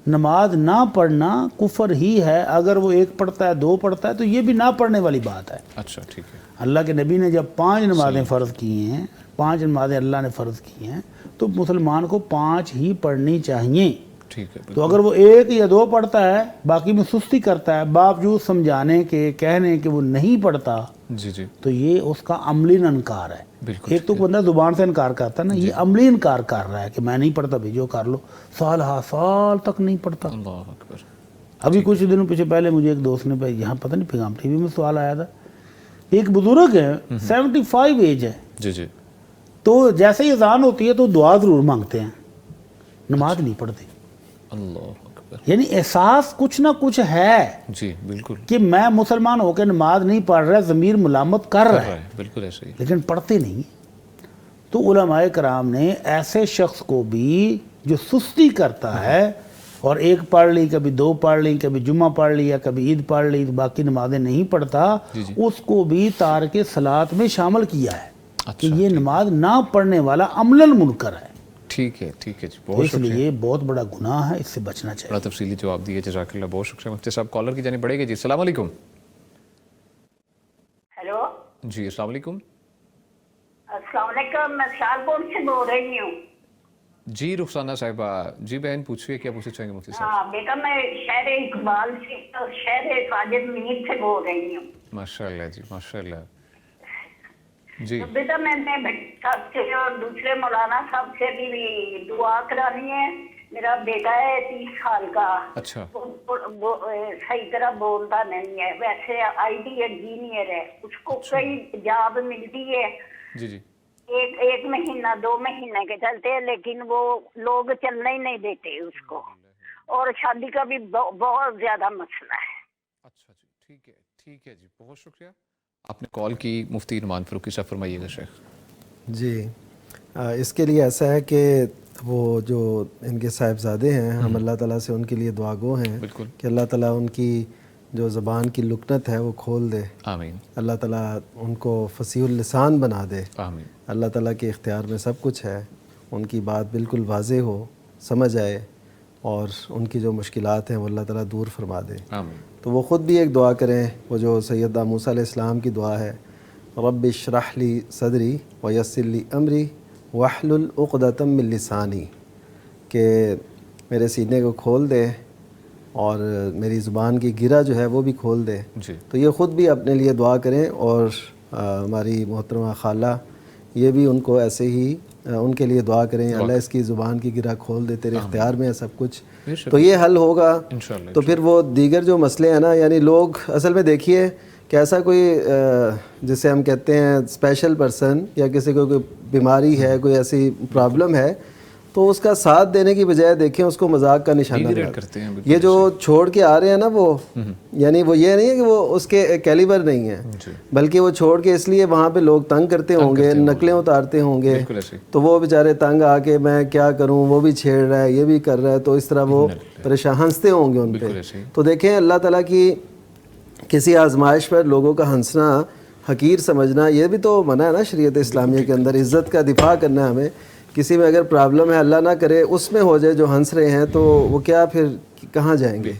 [SPEAKER 3] نماز نہ پڑھنا کفر ہی ہے. اگر وہ ایک پڑھتا ہے، دو پڑھتا ہے تو یہ بھی نہ پڑھنے والی بات ہے.
[SPEAKER 2] اچھا ٹھیک ہے.
[SPEAKER 3] اللہ کے نبی نے جب 5 نمازیں فرض کی ہیں، 5 نمازیں اللہ نے فرض کی ہیں، تو مسلمان کو 5 ہی پڑھنی چاہیے.
[SPEAKER 2] ٹھیک ہے.
[SPEAKER 3] تو اگر وہ 1 یا 2 پڑھتا ہے، باقی میں سستی کرتا ہے، باوجود سمجھانے کے، کہنے کہ وہ نہیں پڑھتا،
[SPEAKER 2] جی جی.
[SPEAKER 3] تو یہ اس کا عملی انکار ہے.
[SPEAKER 2] بالکل.
[SPEAKER 3] ایک تو بندہ زبان سے انکار کرتا ہے نا، یہ عملی انکار کر رہا ہے کہ میں نہیں پڑھتا، بھیجو کر لو. سال ہا سال تک نہیں پڑھتا.
[SPEAKER 2] اللہ اکبر.
[SPEAKER 3] ابھی کچھ دنوں پیچھے پہلے مجھے ایک دوست نے یہاں پتہ نہیں پیغام ٹی وی میں سوال آیا تھا، ایک بزرگ ہے 75 ایج ہے،
[SPEAKER 2] جی جی.
[SPEAKER 3] تو جیسے ہی اذان ہوتی ہے تو دعا ضرور مانگتے ہیں، نماز نہیں پڑھتے.
[SPEAKER 2] اللہ اکبر.
[SPEAKER 3] یعنی احساس کچھ نہ کچھ ہے
[SPEAKER 2] جی بالکل.
[SPEAKER 3] کہ میں مسلمان ہو کے نماز نہیں پڑھ رہا، ضمیر ملامت کر رہا ہے،
[SPEAKER 2] بالکل ایسے ہی،
[SPEAKER 3] لیکن پڑھتے نہیں. تو علماء کرام نے ایسے شخص کو بھی جو سستی کرتا ہے اور 1 پڑھ لی، کبھی 2 پڑھ لی، کبھی جمعہ پڑھ لیا، کبھی عید پڑھ لی، باقی نمازیں نہیں پڑھتا، اس کو بھی تارک صلاۃ میں شامل کیا ہے کہ یہ نماز نہ پڑھنے والا عملاً منکر ہے.
[SPEAKER 2] ٹھیک ہے ٹھیک ہے جی. بہت
[SPEAKER 3] اس لیے یہ بہت بڑا گناہ ہے، اس سے بچنا چاہیے.
[SPEAKER 2] بڑا تفصیلی جواب دیے، جزاک اللہ، بہت شکریہ. مفتی صاحب کالر کی جانب بڑھے گی. جی السلام علیکم.
[SPEAKER 7] ہیلو.
[SPEAKER 2] جی السلام علیکم.
[SPEAKER 7] السلام علیکم، میں سہارنپور سے بول رہی ہوں.
[SPEAKER 2] جی رخسانہ صاحبہ، جی بہن پوچھیے، کیا پوچھنا چاہیں گے مفتی صاحب؟
[SPEAKER 7] ہاں بیٹا، میں شہر اقبال سے، شہر ساجد میر سے بول رہی ہوں.
[SPEAKER 2] ماشاء اللہ جی، ماشاء اللہ. جی
[SPEAKER 7] بیٹا میں نے صاحب سے اور دوسرے مولانا صاحب سے بھی دعا کرانی ہے. میرا بیٹا ہے 30 سال کا.
[SPEAKER 2] اچھا.
[SPEAKER 7] صحیح طرح بولتا نہیں ہے، ویسے IT انجینئر ہے. اس کو کئی جاب ملتی ہے،
[SPEAKER 2] جی جی.
[SPEAKER 7] ایک مہینہ 2 مہینے کے چلتے ہیں، لیکن وہ لوگ چلنے ہی نہیں دیتے اس کو، اور شادی کا بھی بہت زیادہ مسئلہ ہے.
[SPEAKER 2] اچھا جی ٹھیک ہے ٹھیک ہے جی، بہت شکریہ. آپ نے کال کی. مفتی نعمان فاروقی صاحب فرمائیے گا. شیخ
[SPEAKER 4] جی اس کے لیے ایسا ہے کہ وہ جو ان کے صاحبزادے ہیں، ہم اللہ تعالیٰ سے ان کے لیے دعا گو ہیں کہ اللہ تعالیٰ ان کی جو زبان کی لکنت ہے وہ کھول دے.
[SPEAKER 2] آمین.
[SPEAKER 4] اللہ تعالیٰ ان کو فصیح اللسان بنا دے.
[SPEAKER 2] آمین.
[SPEAKER 4] اللہ تعالیٰ کے اختیار میں سب کچھ ہے. ان کی بات بالکل واضح ہو، سمجھ آئے، اور ان کی جو مشکلات ہیں وہ اللہ تعالیٰ دور فرما دے.
[SPEAKER 2] آمین.
[SPEAKER 4] تو وہ خود بھی ایک دعا کریں، وہ جو سیدنا موسیٰ علیہ السلام کی دعا ہے، رب اشرح لی صدری ویسر لی امری واحلل عقدۃ من لسانی، کہ میرے سینے کو کھول دے اور میری زبان کی گرہ جو ہے وہ بھی کھول دے.
[SPEAKER 2] جی.
[SPEAKER 4] تو یہ خود بھی اپنے لیے دعا کریں، اور ہماری محترمہ خالہ یہ بھی ان کو ایسے ہی ان کے لیے دعا کریں، اللہ اس کی زبان کی گرہ کھول دے، تیرے اختیار میں ہے سب کچھ. تو یہ حل ہوگا. تو پھر وہ دیگر جو مسئلے ہیں نا، یعنی لوگ اصل میں دیکھیے کہ ایسا کوئی جسے ہم کہتے ہیں اسپیشل پرسن، یا کسی کو کوئی بیماری ہے، کوئی ایسی پرابلم ہے، تو اس کا ساتھ دینے کی بجائے دیکھیں اس کو مذاق کا نشانہ بناتے ہیں. یہ جو چھوڑ کے آ رہے ہیں نا وہ، یعنی وہ یہ نہیں ہے کہ وہ اس کے کیلیبر نہیں ہے، بلکہ وہ چھوڑ کے اس لیے وہاں پہ لوگ تنگ کرتے ہوں گے، نقلیں اتارتے ہوں گے، تو وہ بیچارے تنگ آ کے میں کیا کروں، وہ بھی چھیڑ رہا ہے، یہ بھی کر رہا ہے، تو اس طرح وہ پریشان ہنستے ہوں گے ان پہ. تو دیکھیں اللہ تعالیٰ کی کسی آزمائش پر لوگوں کا ہنسنا، حقیر سمجھنا، یہ بھی تو منع ہے نا شریعت اسلامیہ کے اندر. عزت کا دفاع کرنا ہے ہمیں. کسی میں اگر پرابلم ہے، اللہ نہ کرے اس میں ہو جائے، جو ہنس رہے ہیں تو وہ کیا پھر کہاں جائیں گے.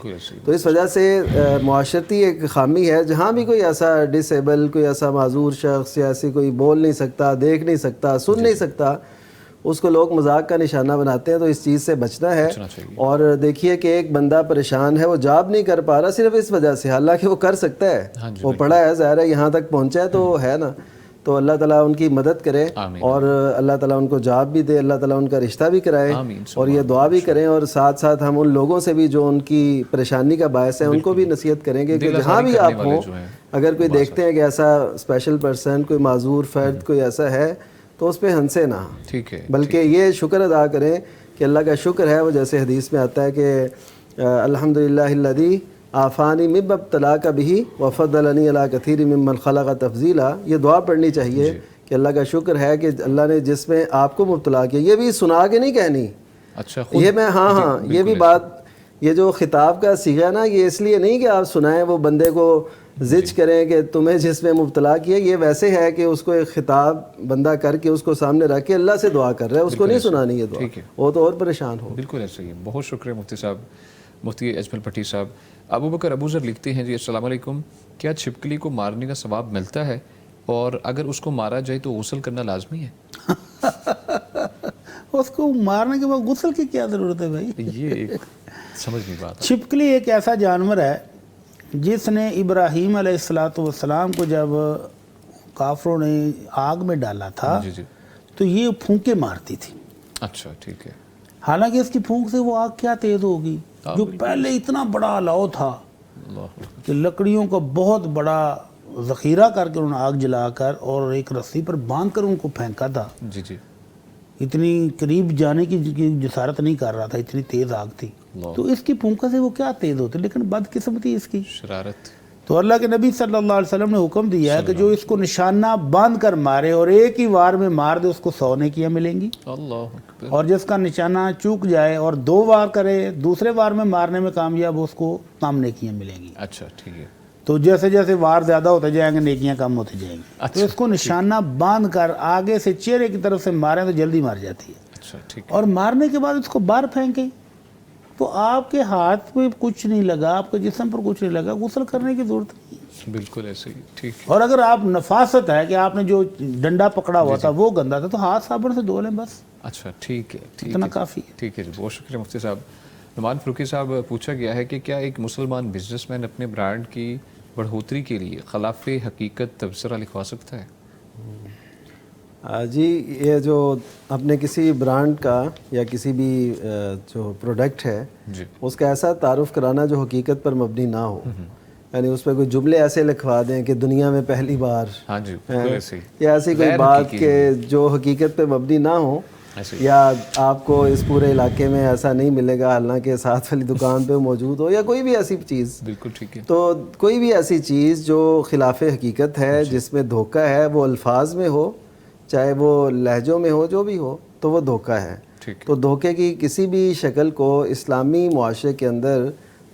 [SPEAKER 4] تو اس وجہ سے معاشرتی ایک خامی ہے. جہاں بھی کوئی ایسا ڈس ایبل، کوئی ایسا معذور شخص، یا ایسی کوئی بول نہیں سکتا، دیکھ نہیں سکتا، سن نہیں سکتا، اس کو لوگ مذاق کا نشانہ بناتے ہیں. تو اس چیز سے بچنا ہے. اور دیکھیے کہ ایک بندہ پریشان ہے، وہ جاب نہیں کر پا رہا صرف اس وجہ سے، حالانکہ وہ کر سکتا ہے، وہ پڑھا ہے، ظاہر ہے یہاں تک پہنچا ہے تو ہے نا. تو اللہ تعالیٰ ان کی مدد کرے، اور اللہ تعالیٰ ان کو جاب بھی دے، اللہ تعالیٰ ان کا رشتہ بھی کرائے، اور یہ دعا بھی کریں. اور ساتھ ساتھ ہم ان لوگوں سے بھی جو ان کی پریشانی کا باعث ہے ان کو بھی نصیحت کریں گے کہ جہاں بھی آپ ہوں، اگر کوئی دیکھتے ہیں کہ ایسا اسپیشل پرسن، کوئی معذور فرد کوئی ایسا ہے، تو اس پہ ہنسے نہ، بلکہ یہ شکر ادا کریں کہ اللہ کا شکر ہے. وہ جیسے حدیث میں آتا ہے کہ الحمدللہ الذی آفانی مب ابتلاک بہ وفضلنی علی کثیر ممن خلق تفضیلا. یہ دعا پڑھنی چاہیے کہ اللہ کا شکر ہے کہ اللہ نے جس میں آپ کو مبتلا کیا. یہ بھی سنا کے نہیں کہنی.
[SPEAKER 2] اچھا
[SPEAKER 4] یہ میں ہاں یہ بھی بات، یہ جو خطاب کا صیغہ نا، یہ اس لیے نہیں کہ آپ سنائیں وہ بندے کو زج کریں کہ تمہیں جس میں مبتلا کیا. یہ ویسے ہے کہ اس کو ایک خطاب بندہ کر کے اس کو سامنے رکھ کے اللہ سے دعا کر رہا ہے، اس کو نہیں سنانی ہے دعا، وہ تو اور پریشان ہو.
[SPEAKER 2] بالکل ایسا ہی ہے. بہت شکریہ مفتی صاحب، مفتی اجمل بھٹی صاحب. ابو بکر ابو ذر لکھتے ہیں جی السلام علیکم، کیا چھپکلی کو مارنے کا ثواب ملتا ہے، اور اگر اس کو مارا جائے تو غسل کرنا لازمی ہے؟
[SPEAKER 3] اس کو مارنے کے بعد غسل کی کیا ضرورت ہے بھائی؟
[SPEAKER 2] یہ ایک سمجھ نہیں بات.
[SPEAKER 3] چھپکلی ایک ایسا جانور ہے جس نے ابراہیم علیہ السلام کو جب کافروں نے آگ میں ڈالا تھا
[SPEAKER 2] جی جی.
[SPEAKER 3] تو یہ پھونکے مارتی تھی.
[SPEAKER 2] اچھا ٹھیک ہے.
[SPEAKER 3] حالانکہ اس کی پھونک سے وہ آگ کیا تیز ہوگی، جو پہلے اتنا بڑا الاؤ تھا کہ لکڑیوں کا بہت بڑا ذخیرہ کر کے انہوں نے آگ جلا کر اور ایک رسی پر باندھ کر ان کو پھینکا تھا.
[SPEAKER 2] جی جی.
[SPEAKER 3] اتنی قریب جانے کی جسارت نہیں کر رہا تھا، اتنی تیز آگ تھی. تو اس کی پھونکا سے وہ کیا تیز ہوتی، لیکن بدقسمتی اس کی
[SPEAKER 2] شرارت.
[SPEAKER 3] تو اللہ کے نبی صلی اللہ علیہ وسلم نے حکم دیا ہے کہ جو اس کو نشانہ باندھ کر مارے اور ایک ہی وار میں مار دے، اس کو 100 نیکیاں ملیں گی.
[SPEAKER 2] اللہ اکبر.
[SPEAKER 3] اور جس کا نشانہ چوک جائے اور 2 وار کرے، دوسرے وار میں مارنے میں کامیاب، اس کو کم نیکیاں ملیں گی.
[SPEAKER 2] اچھا ٹھیک ہے.
[SPEAKER 3] تو جیسے جیسے وار زیادہ ہوتے جائیں گے نیکیاں کم ہوتی جائیں گی. تو اس کو نشانہ باندھ کر آگے سے چہرے کی طرف سے ماریں تو جلدی مار جاتی ہے.
[SPEAKER 2] اچھا ٹھیک ہے.
[SPEAKER 3] اور مارنے کے بعد اس کو باہر پھینکیں تو آپ کے ہاتھ پہ کچھ نہیں لگا، آپ کے جسم پر کچھ نہیں لگا، غسل کرنے کی ضرورت نہیں.
[SPEAKER 2] بالکل ایسے ہی. ٹھیک ہے.
[SPEAKER 3] اور اگر آپ نفاست ہے کہ آپ نے جو ڈنڈا پکڑا ہوا تھا وہ گندا تھا تو ہاتھ صابن سے دھو لیں بس.
[SPEAKER 2] اچھا ٹھیک ہے.
[SPEAKER 3] اتنا کافی ہے.
[SPEAKER 2] ٹھیک ہے جی. بہت شکریہ مفتی صاحب. نعمان فاروقی صاحب، پوچھا گیا ہے کہ کیا ایک مسلمان بزنس مین اپنے برانڈ کی بڑھوتری کے لیے خلاف حقیقت تبصرہ لکھوا سکتا ہے؟
[SPEAKER 4] جی، یہ جو اپنے کسی برانڈ کا یا کسی بھی جو پروڈکٹ ہے اس کا ایسا تعارف کرانا جو حقیقت پر مبنی نہ ہو، یعنی اس پہ کوئی جملے ایسے لکھوا دیں کہ دنیا میں پہلی بار، یا ایسی کوئی بات کہ جو حقیقت پہ مبنی نہ ہو، یا آپ کو اس پورے علاقے میں ایسا نہیں ملے گا حالانکہ ساتھ والی دکان پہ موجود ہو، یا کوئی بھی ایسی چیز.
[SPEAKER 2] بالکل ٹھیک ہے.
[SPEAKER 4] تو کوئی بھی ایسی چیز جو خلاف حقیقت ہے، جس میں دھوکہ ہے، وہ الفاظ میں ہو چاہے وہ لہجوں میں ہو، جو بھی ہو، تو وہ دھوکہ ہے. تو دھوکے کی کسی بھی شکل کو اسلامی معاشرے کے اندر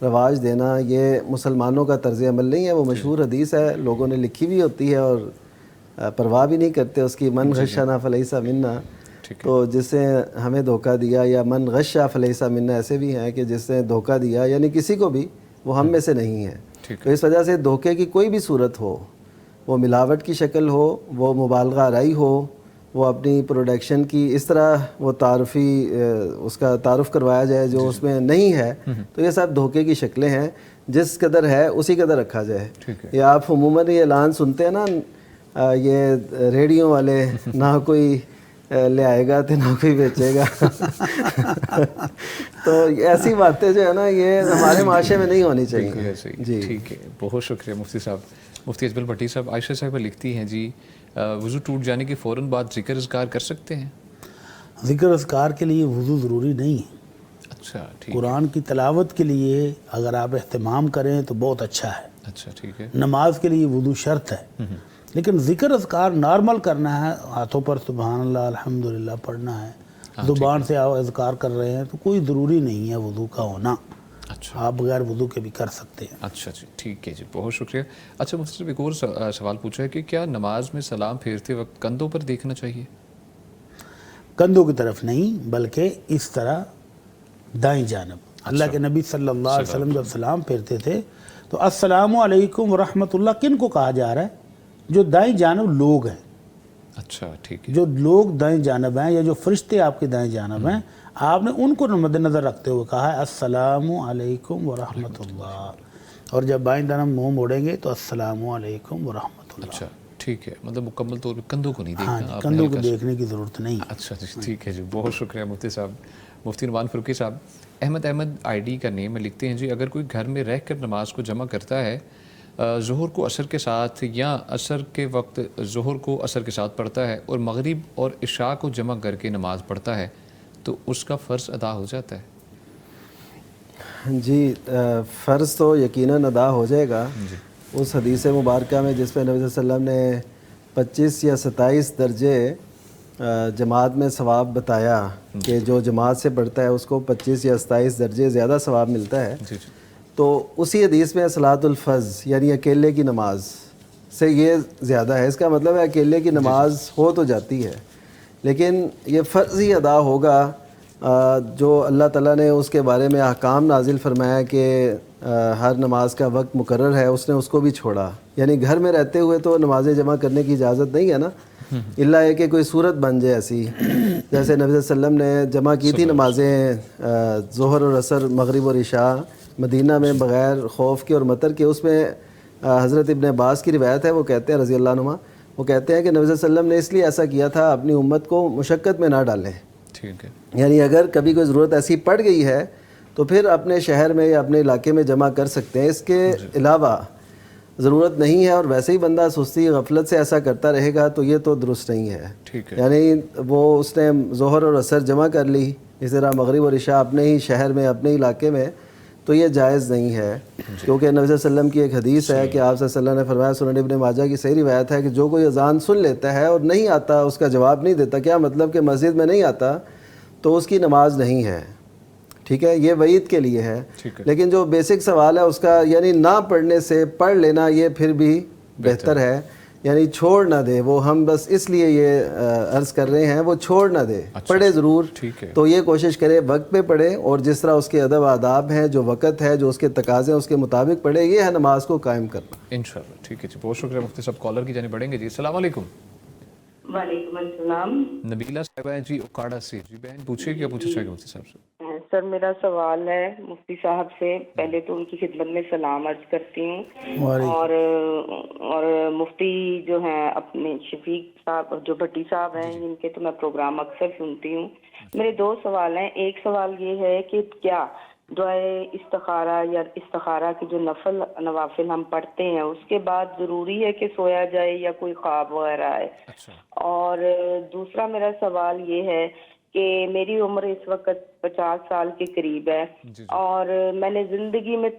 [SPEAKER 4] رواج دینا یہ مسلمانوں کا طرز عمل نہیں ہے. وہ مشہور حدیث ہے، لوگوں نے لکھی بھی ہوتی ہے اور پرواہ بھی نہیں کرتے اس کی، من غشنا فلیس منا. تو جس نے ہمیں دھوکہ دیا، یا من غشا فلیس منا ایسے بھی ہیں کہ جس نے دھوکہ دیا یعنی کسی کو بھی، وہ ہم میں سے نہیں ہے. تو اس وجہ سے دھوکے کی کوئی بھی صورت ہو، وہ ملاوٹ کی شکل ہو، وہ مبالغہ آرائی ہو، وہ اپنی پروڈکشن کی اس طرح وہ تعارفی اس کا تعارف کروایا جائے جو اس میں نہیں ہے، تو یہ سب دھوکے کی شکلیں ہیں. جس قدر ہے اسی قدر رکھا جائے. یہ آپ عموماً یہ اعلان سنتے ہیں نا، یہ ریڈیو والے، نہ کوئی لے آئے گا تو نہ کوئی بیچے گا. تو ایسی باتیں جو ہے نا یہ ہمارے معاشرے میں نہیں ہونی چاہیے.
[SPEAKER 2] جی ٹھیک ہے. بہت شکریہ مفتی صاحب. مفتی اجمل بھٹی صاحب، عائشہ صاحبہ لکھتی ہیں جی وضو ٹوٹ جانے کے فوراً بعد ذکر اذکار کر سکتے ہیں؟
[SPEAKER 3] ذکر اذکار کے لیے وضو ضروری نہیں ہے.
[SPEAKER 2] اچھا ٹھیک.
[SPEAKER 3] قرآن کی تلاوت کے لیے اگر آپ اہتمام کریں تو بہت اچھا ہے.
[SPEAKER 2] اچھا ٹھیک ہے.
[SPEAKER 3] نماز کے لیے وضو شرط ہے، لیکن ذکر اذکار نارمل کرنا ہے، ہاتھوں پر سبحان اللہ الحمدللہ پڑھنا ہے، زبان سے آپ اذکار کر رہے ہیں، تو کوئی ضروری نہیں ہے وضو کا ہونا.
[SPEAKER 2] اچھا،
[SPEAKER 3] آپ بغیر وضو کے بھی کر سکتے ہیں.
[SPEAKER 2] اچھا جی ٹھیک ہے جی. بہت شکریہ. اچھا مفتی صاحب، ایک اور سوال پوچھا ہے کہ کیا نماز میں سلام پھیرتے وقت کندھوں پر دیکھنا چاہیے؟
[SPEAKER 3] کندھوں کی طرف نہیں، بلکہ اس طرح دائیں جانب. اللہ کے نبی صلی اللہ علیہ وسلم جب سلام پھیرتے تھے تو السلام علیکم ورحمۃ اللہ کن کو کہا جا رہا ہے؟ جو دائیں جانب لوگ ہیں.
[SPEAKER 2] اچھا ٹھیک ہے.
[SPEAKER 3] جو لوگ دائیں جانب ہیں یا جو فرشتے آپ کے دائیں جانب ہیں، آپ نے ان کو مد نظر رکھتے ہوئے کہا ہے السلام علیکم ورحمۃ اللہ، اور جب بائیں طرف منہ موڑیں گے تو السلام علیکم ورحمۃ اللہ.
[SPEAKER 2] اچھا ٹھیک ہے. مطلب مکمل طور پہ کندھوں کو نہیں
[SPEAKER 3] ہاں
[SPEAKER 2] دیکھنا.
[SPEAKER 3] کندھوں کو دیکھنے کی ضرورت نہیں.
[SPEAKER 2] اچھا جی ٹھیک ہے جی. بہت شکریہ مفتی صاحب. مفتی نعمان فاروقی صاحب، احمد آئی ڈی کا نیم ہے، لکھتے ہیں جی اگر کوئی گھر میں رہ کر نماز کو جمع کرتا ہے، ظہر کو عصر کے ساتھ یا عصر کے وقت ظہر کو عصر کے ساتھ پڑھتا ہے اور مغرب اور عشاء کو جمع کر کے نماز پڑھتا ہے، تو اس کا فرض ادا ہو جاتا ہے؟
[SPEAKER 4] جی فرض تو یقیناً ادا ہو جائے گا. اس حدیث مبارکہ میں جس پہ نبی صلی اللہ علیہ وسلم نے 25 یا 27 درجے جماعت میں ثواب بتایا کہ جو جماعت سے پڑھتا ہے اس کو 25 یا 27 درجے زیادہ ثواب ملتا ہے، تو اسی حدیث میں صلاۃ الفرض یعنی اکیلے کی نماز سے یہ زیادہ ہے. اس کا مطلب ہے اکیلے کی نماز ہو تو جاتی ہے، لیکن یہ فرض ہی ادا ہوگا جو اللہ تعالیٰ نے اس کے بارے میں احکام نازل فرمایا کہ ہر نماز کا وقت مقرر ہے، اس نے اس کو بھی چھوڑا. یعنی گھر میں رہتے ہوئے تو نمازیں جمع کرنے کی اجازت نہیں ہے نا، الا ہے کہ کوئی صورت بن جائے ایسی، جیسے نبی صلی اللہ علیہ وسلم نے جمع کی تھی نمازیں ظہر اور عصر مغرب اور عشاء مدینہ میں بغیر خوف کے اور مطر کے. اس میں حضرت ابن عباس کی روایت ہے، وہ کہتے ہیں رضی اللہ عنہما، وہ کہتے ہیں کہ نبی صلی اللہ علیہ وسلم نے اس لیے ایسا کیا تھا اپنی امت کو مشقت میں نہ ڈالیں.
[SPEAKER 2] ٹھیک ہے،
[SPEAKER 4] یعنی اگر کبھی کوئی ضرورت ایسی پڑ گئی ہے تو پھر اپنے شہر میں یا اپنے علاقے میں جمع کر سکتے ہیں، اس کے علاوہ ضرورت نہیں ہے. اور ویسے ہی بندہ سستی غفلت سے ایسا کرتا رہے گا تو یہ تو درست نہیں ہے.
[SPEAKER 2] ٹھیک ہے،
[SPEAKER 4] یعنی وہ اس نے ظہر اور عصر جمع کر لی، اس طرح مغرب اور عشاء اپنے ہی شہر میں اپنے علاقے میں، تو یہ جائز نہیں ہے. کیونکہ نبی صلی اللہ علیہ وسلم کی ایک حدیث ہے کہ آپ صلی اللہ علیہ وسلم نے فرمایا، سنن ابن ماجہ کی صحیح روایت ہے، کہ جو کوئی اذان سن لیتا ہے اور نہیں آتا، اس کا جواب نہیں دیتا، کیا مطلب کہ مسجد میں نہیں آتا، تو اس کی نماز نہیں ہے. ٹھیک ہے، یہ وعید کے لیے ہے. لیکن جو بیسک سوال ہے اس کا، یعنی نہ پڑھنے سے پڑھ لینا یہ پھر بھی بہتر ہے. یعنی چھوڑ نہ دے وہ، ہم بس اس لیے یہ عرض کر رہے ہیں، وہ چھوڑ نہ دے، پڑھے ضرور. تو یہ کوشش کرے وقت پہ پڑھے، اور جس طرح اس کے ادب آداب ہیں، جو وقت ہے، جو اس کے تقاضے ہیں، اس کے مطابق پڑھے. یہ ہے نماز کو قائم کرنا
[SPEAKER 2] انشاءاللہ. ٹھیک ہے جی، بہت شکریہ مفتی صاحب. کالر کی جانب بڑھیں گے جی. السلام علیکم.
[SPEAKER 8] وعلیکم السلام.
[SPEAKER 2] نبیلہ صاحبہ جی اکاڑا سے. جی بہن پوچھیے، کیا پوچھنا چاہیے مفتی صاحب سے؟
[SPEAKER 8] سر میرا سوال ہے مفتی صاحب سے. پہلے تو ان کی خدمت میں سلام عرض کرتی ہوں، اور مفتی جو ہیں اپنے شفیق صاحب جو بھٹی صاحب ہیں، ان کے تو میں پروگرام اکثر سنتی ہوں. میرے دو سوال ہیں. ایک سوال یہ ہے کہ کیا دعائے استخارہ یا استخارہ کی جو نوافل ہم پڑھتے ہیں اس کے بعد ضروری ہے کہ سویا جائے یا کوئی خواب وغیرہ ہے؟ اور دوسرا میرا سوال یہ ہے کہ میری عمر اس وقت 50 سال کے قریب ہے، اور میں نے زندگی میں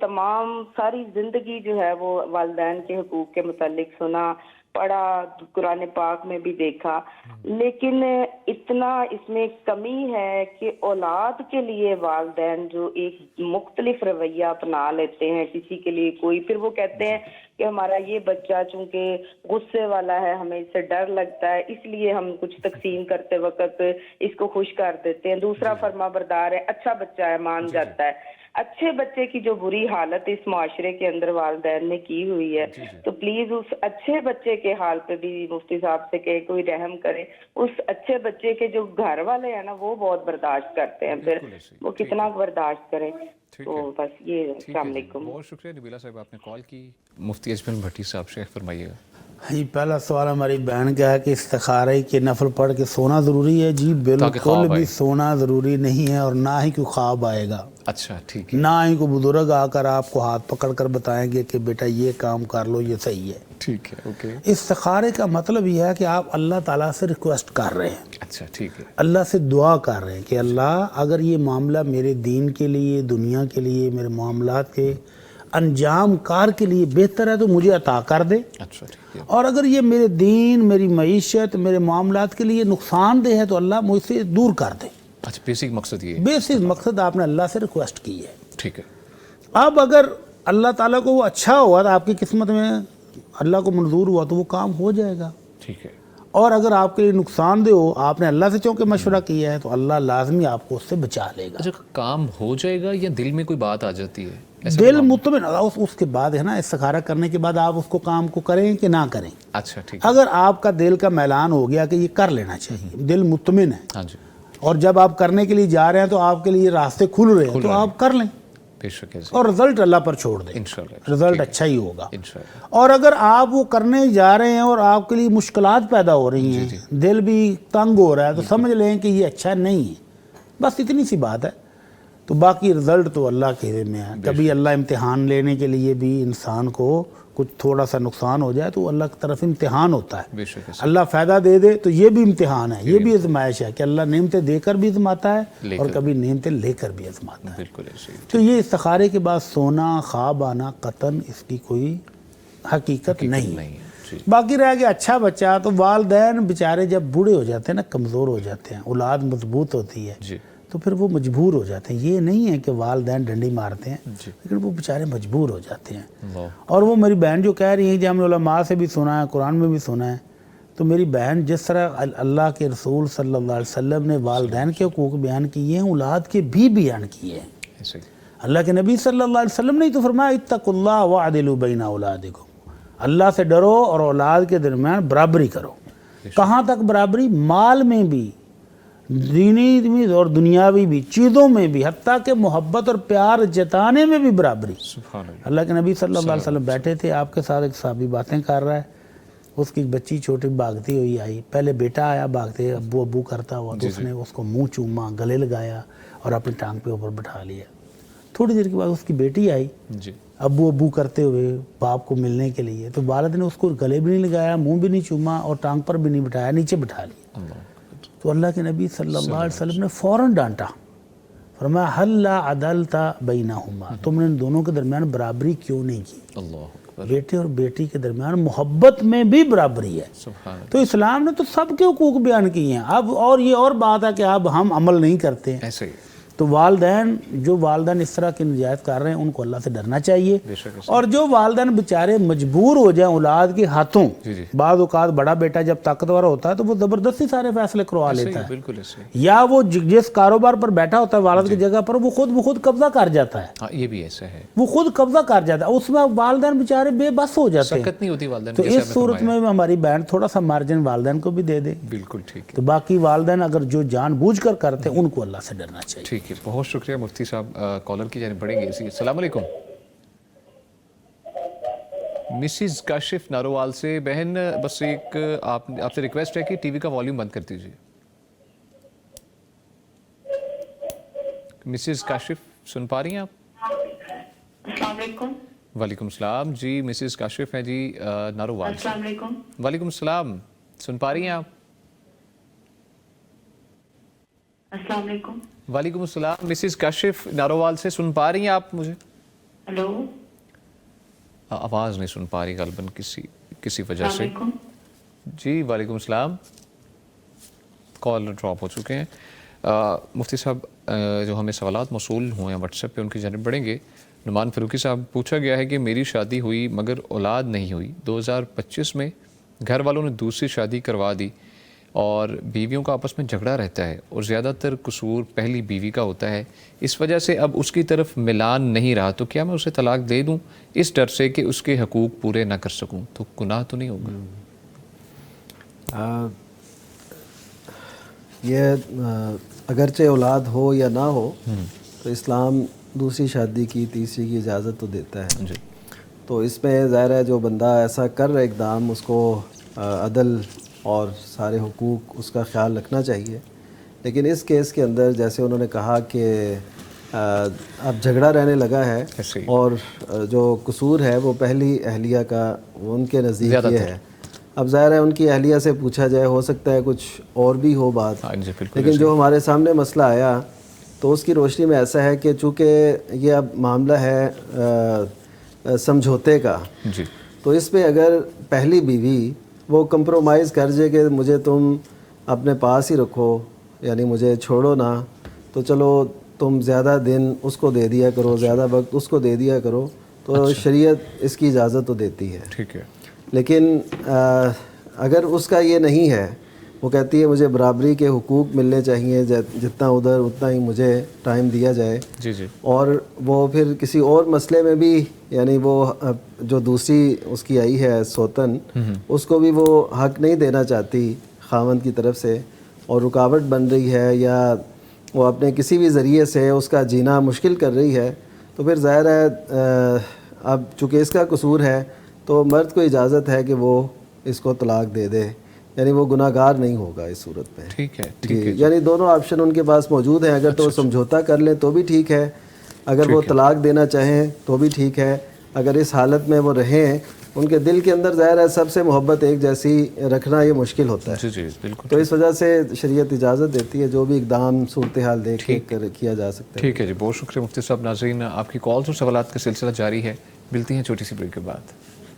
[SPEAKER 8] ساری زندگی جو ہے وہ والدین کے حقوق کے متعلق سنا، پڑھا، قرآن پاک میں بھی دیکھا، لیکن اتنا اس میں کمی ہے کہ اولاد کے لیے والدین جو ایک مختلف رویہ اپنا لیتے ہیں، کسی کے لیے کوئی، پھر وہ کہتے ہیں کہ ہمارا یہ بچہ چونکہ غصے والا ہے، ہمیں اس سے ڈر لگتا ہے، اس لیے ہم کچھ تقسیم کرتے وقت اس کو خوش کر دیتے ہیں. دوسرا فرما بردار ہے، اچھا بچہ ہے، مان جاتا ہے. اچھے بچے کی جو بری حالت اس معاشرے کے اندر والدین نے کی ہوئی ہے، تو پلیز اس اچھے بچے کے حال پہ بھی مفتی صاحب سے کہ کوئی رحم کرے. اس اچھے بچے کے جو گھر والے ہیں نا وہ بہت برداشت کرتے ہیں، پھر وہ کتنا برداشت کریں. تو بس یہ. السلام علیکم.
[SPEAKER 2] بہت شکریہ نبیلہ صاحب، آپ نے کال کی. مفتی اجمل بھٹی صاحب سے فرمائیے گا.
[SPEAKER 3] جی پہلا سوال ہماری بہن کا ہے کہ استخارے کے نفل پڑھ کے سونا ضروری ہے. جی بالکل بھی سونا ضروری نہیں ہے، اور نہ ہی کوئی خواب آئے گا.
[SPEAKER 2] اچھا ٹھیک ہے.
[SPEAKER 3] نہ ہی کوئی بزرگ آ کر آپ کو ہاتھ پکڑ کر بتائیں گے کہ بیٹا یہ کام کر لو، یہ صحیح ہے.
[SPEAKER 2] ٹھیک ہے، اوکے.
[SPEAKER 3] استخارے کا مطلب یہ ہے کہ آپ اللہ تعالیٰ سے ریکویسٹ کر رہے ہیں.
[SPEAKER 2] اچھا ٹھیک ہے.
[SPEAKER 3] اللہ سے دعا کر رہے ہیں کہ اللہ اگر یہ معاملہ میرے دین کے لیے، دنیا کے لیے، میرے معاملات کے انجام کار کے لیے بہتر ہے تو مجھے عطا کر دے.
[SPEAKER 2] اچھا ٹھیک ہے.
[SPEAKER 3] اور اگر یہ میرے دین، میری معیشت، میرے معاملات کے لیے نقصان دہ ہے تو اللہ مجھ سے دور کر دے.
[SPEAKER 2] اچھا بیسک مقصد یہ ہے.
[SPEAKER 3] بیسک مقصد آپ نے اللہ سے ریکویسٹ کی ہے.
[SPEAKER 2] ٹھیک ہے.
[SPEAKER 3] اب اگر اللہ تعالیٰ کو وہ اچھا ہوا تو آپ کی قسمت میں اللہ کو منظور ہوا تو وہ کام ہو جائے گا.
[SPEAKER 2] ٹھیک ہے.
[SPEAKER 3] اور اگر آپ کے لیے نقصان دہ ہو، آپ نے اللہ سے چونکہ مشورہ کیا ہے، تو اللہ لازمی آپ کو اس سے بچا لے گا.
[SPEAKER 2] اچھا کام ہو جائے گا یا دل میں کوئی بات آ جاتی ہے؟
[SPEAKER 3] دل مطمئن اس کے بعد ہے نا، استخارہ کرنے کے بعد آپ اس کو کام کو کریں کہ نہ کریں.
[SPEAKER 2] اچھا ٹھیک ہے.
[SPEAKER 3] اگر آپ کا دل کا میلان ہو گیا کہ یہ کر لینا چاہیے، دل مطمئن ہے،
[SPEAKER 2] ہاں جی،
[SPEAKER 3] اور جب آپ کرنے کے لیے جا رہے ہیں تو آپ کے لیے راستے کھل رہے ہیں تو آپ کر لیں، اور رزلٹ اللہ پر چھوڑ دیں. رزلٹ اچھا ہی ہوگا. اور اگر آپ وہ کرنے جا رہے ہیں اور آپ کے لیے مشکلات پیدا ہو رہی ہیں، دل بھی تنگ ہو رہا ہے، تو سمجھ لیں کہ یہ اچھا نہیں ہے. بس اتنی سی بات ہے. تو باقی رزلٹ تو اللہ کے میں ہے. کبھی اللہ امتحان لینے کے لیے بھی انسان کو کچھ تھوڑا سا نقصان ہو جائے تو اللہ کی طرف امتحان ہوتا ہے. اللہ فائدہ دے دے تو یہ بھی امتحان ہے، یہ بھی آزمائش ہے کہ اللہ نعمتیں دے کر بھی آزماتا ہے اور کبھی نعمتیں لے کر بھی آزماتا ہے. تو یہ استخارے کے بعد سونا، خواب آنا قطعاً اس کی کوئی حقیقت نہیں ہے. باقی رہ گیا اچھا بچہ، تو والدین بیچارے جب بوڑھے ہو جاتے ہیں نا، کمزور ہو جاتے ہیں، اولاد مضبوط ہوتی ہے تو پھر وہ مجبور ہو جاتے ہیں. یہ نہیں ہے کہ والدین ڈنڈی مارتے ہیں، لیکن وہ بیچارے مجبور ہو جاتے ہیں. اور وہ میری بہن جو کہہ رہی ہیں کہ ہم نے علماء سے بھی سنا ہے، قرآن میں بھی سنا ہے، تو میری بہن جس طرح اللہ کے رسول صلی اللہ علیہ وسلم نے والدین کے حقوق بیان کیے ہیں، اولاد کے بھی بیان کیے ہیں. اللہ کے نبی صلی اللہ علیہ وسلم نے تو فرمایا اتقوا اللہ وعدلوا بین اولادکم، اللہ سے ڈرو اور اولاد کے درمیان برابری کرو. کہاں تک برابری؟ مال میں بھی، دینی میں اور دنیاوی بھی، چیزوں میں بھی، حتیٰ کہ محبت اور پیار جتانے میں بھی برابری. اللہ کے نبی صلی اللہ علیہ وسلم بیٹھے تھے، آپ کے ساتھ ایک صحابی باتیں کر رہا ہے، اس کی بچی چھوٹی بھاگتی ہوئی آئی. پہلے بیٹا آیا بھاگتے ابو ابو کرتا ہوا، تو اس نے اس کو منہ چوما، گلے لگایا اور اپنی ٹانگ پہ اوپر بٹھا لیا. تھوڑی دیر کے بعد اس کی بیٹی آئی ابو ابو کرتے ہوئے باپ کو ملنے کے لیے، تو والد نے اس کو گلے بھی نہیں لگایا، منہ بھی نہیں چوما اور ٹانگ پر بھی نہیں بٹھایا، نیچے بٹھا لیا. تو اللہ کے نبی صلی اللہ علیہ وسلم نے فوراً ڈانٹا، فرمایا حل لا عدلت بینہما، تم نے ان دونوں کے درمیان برابری کیوں نہیں کی؟ بیٹے اور بیٹی کے درمیان محبت میں بھی برابری ہے. تو اسلام نے تو سب کے حقوق بیان کیے ہیں. اب اور یہ اور بات ہے کہ اب ہم عمل نہیں کرتے ہیں. تو والدین جو والدین اس طرح کی نجائز کر رہے ہیں ان کو اللہ سے ڈرنا چاہیے. اور جو والدین بیچارے مجبور ہو جائیں اولاد کے ہاتھوں، بعض اوقات بڑا بیٹا جب طاقتور ہوتا ہے تو وہ زبردستی سارے فیصلے کروا لیتا ہے، یا وہ جس کاروبار پر بیٹھا ہوتا ہے والد کی جگہ پر وہ خود بخود قبضہ کر جاتا ہے.
[SPEAKER 2] یہ بھی ایسا ہے،
[SPEAKER 3] وہ خود قبضہ کر جاتا ہے، اس میں والدین بیچارے بے بس ہو جاتے ہیں. تو اس صورت میں ہماری بہن تھوڑا سا مارجن والدین کو بھی دے دے.
[SPEAKER 2] بالکل ٹھیک.
[SPEAKER 3] تو باقی والدین اگر جو جان بوجھ کر کرتے ہیں ان کو اللہ سے ڈرنا چاہیے.
[SPEAKER 2] ٹھیک ہے، بہت شکریہ مفتی صاحب. کالر کی جانب بڑھیں گے. السلام علیکم. مسز کاشف نارووال سے. بہن بس ایک آپ سے ریکویسٹ ہے کہ ٹی وی کا والیوم بند کر دیجیے. مسز کاشف سن پا رہی ہیں آپ؟
[SPEAKER 9] السلام علیکم.
[SPEAKER 2] وعلیکم السلام. جی مسز کاشف ہیں جی نارووال سے.
[SPEAKER 9] السلام علیکم.
[SPEAKER 2] وعلیکم السلام. سن پا رہی ہیں آپ؟
[SPEAKER 9] السلام علیکم.
[SPEAKER 2] وعلیکم السلام. مسز کاشف نارووال سے سن پا رہی ہیں آپ مجھے؟
[SPEAKER 9] ہلو.
[SPEAKER 2] آواز نہیں سن پا رہی غالباً کسی وجہ سے. جی وعلیکم السلام. کال ڈراپ ہو چکے ہیں. مفتی صاحب جو ہمیں سوالات موصول ہوئے ہیں واٹس ایپ پہ ان کی جانب بڑھیں گے. نعمان فاروقی صاحب، پوچھا گیا ہے کہ میری شادی ہوئی مگر اولاد نہیں ہوئی. 2025 میں گھر والوں نے دوسری شادی کروا دی اور بیویوں کا آپس میں جھگڑا رہتا ہے اور زیادہ تر قصور پہلی بیوی کا ہوتا ہے. اس وجہ سے اب اس کی طرف ملان نہیں رہا، تو کیا میں اسے طلاق دے دوں اس ڈر سے کہ اس کے حقوق پورے نہ کر سکوں؟ تو گناہ تو نہیں ہوگا؟
[SPEAKER 4] یہ اگرچہ اولاد ہو یا نہ ہو تو اسلام دوسری شادی کی، تیسری کی اجازت تو دیتا ہے.
[SPEAKER 2] جی.
[SPEAKER 4] تو اس میں ظاہر ہے جو بندہ ایسا کر رہا ہے اقدام، اس کو عدل اور سارے حقوق اس کا خیال رکھنا چاہیے. لیکن اس کیس کے اندر جیسے انہوں نے کہا کہ اب جھگڑا رہنے لگا ہے اور جو قصور ہے وہ پہلی اہلیہ کا ان کے نزدیک یہ ہے. اب ظاہر ہے ان کی اہلیہ سے پوچھا جائے، ہو سکتا ہے کچھ اور بھی ہو بات، لیکن جو ہمارے سامنے مسئلہ آیا تو اس کی روشنی میں ایسا ہے کہ چونکہ یہ اب معاملہ ہے سمجھوتے کا، تو اس پہ اگر پہلی بیوی وہ کمپرومائز کر جائے کہ مجھے تم اپنے پاس ہی رکھو، یعنی مجھے چھوڑو نہ، تو چلو تم زیادہ دن اس کو دے دیا کرو، زیادہ وقت اس کو دے دیا کرو، تو شریعت اس کی اجازت تو دیتی ہے.
[SPEAKER 2] ٹھیک ہے. لیکن
[SPEAKER 4] اگر اس کا یہ نہیں ہے، وہ کہتی ہے مجھے برابری کے حقوق ملنے چاہیے، جتنا ادھر اتنا ہی مجھے ٹائم دیا جائے.
[SPEAKER 2] جی. اور
[SPEAKER 4] وہ پھر کسی اور مسئلے میں بھی، یعنی وہ جو دوسری اس کی آئی ہے سوتن، اس کو بھی وہ حق نہیں دینا چاہتی خاوند کی طرف سے، اور رکاوٹ بن رہی ہے یا وہ اپنے کسی بھی ذریعے سے اس کا جینا مشکل کر رہی ہے، تو پھر ظاہر ہے اب چونکہ اس کا قصور ہے تو مرد کو اجازت ہے کہ وہ اس کو طلاق دے دے، یعنی وہ گناہ گار نہیں ہوگا اس صورت میں.
[SPEAKER 2] ٹھیک ہے.
[SPEAKER 4] یعنی دونوں آپشن ان کے پاس موجود ہیں. اگر تو سمجھوتا کر لیں تو بھی ٹھیک ہے، اگر وہ طلاق دینا چاہیں تو بھی ٹھیک ہے. اگر اس حالت میں وہ رہیں، ان کے دل کے اندر ظاہر ہے سب سے محبت ایک جیسی رکھنا یہ مشکل ہوتا ہے.
[SPEAKER 2] جی بالکل.
[SPEAKER 4] تو اس وجہ سے شریعت اجازت دیتی ہے جو بھی اقدام صورتحال دیکھ کر کیا جا سکتا ہے.
[SPEAKER 2] ٹھیک ہے جی، بہت شکریہ مفتی صاحب. ناظرین، آپ کی کالز اور سوالات کا سلسلہ جاری ہے. ملتی ہیں چھوٹی سی بریک کے بعد.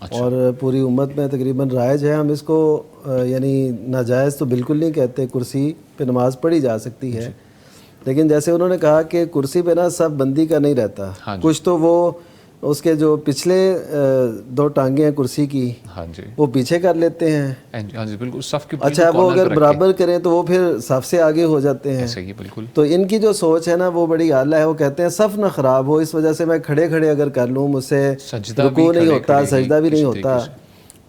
[SPEAKER 4] اور پوری امت میں تقریباً رائج ہے. ہم اس کو یعنی ناجائز تو بالکل نہیں کہتے, کرسی پہ نماز پڑھی جا سکتی ہے, لیکن جیسے انہوں نے کہا کہ کرسی پہ نا سب بندی کا نہیں رہتا, کچھ تو وہ اس کے جو پچھلے 2 ٹانگیں ہیں کرسی کی وہ پیچھے کر لیتے ہیں. اچھا وہ اگر برابر کریں تو وہ پھر صف سے آگے ہو جاتے ہیں. تو ان کی جو سوچ ہے نا وہ بڑی اعلیٰ ہے. وہ کہتے ہیں صف نہ خراب ہو, اس وجہ سے میں کھڑے کھڑے اگر کر لوں مجھ سے رکوع نہیں ہوتا, سجدہ بھی نہیں ہوتا,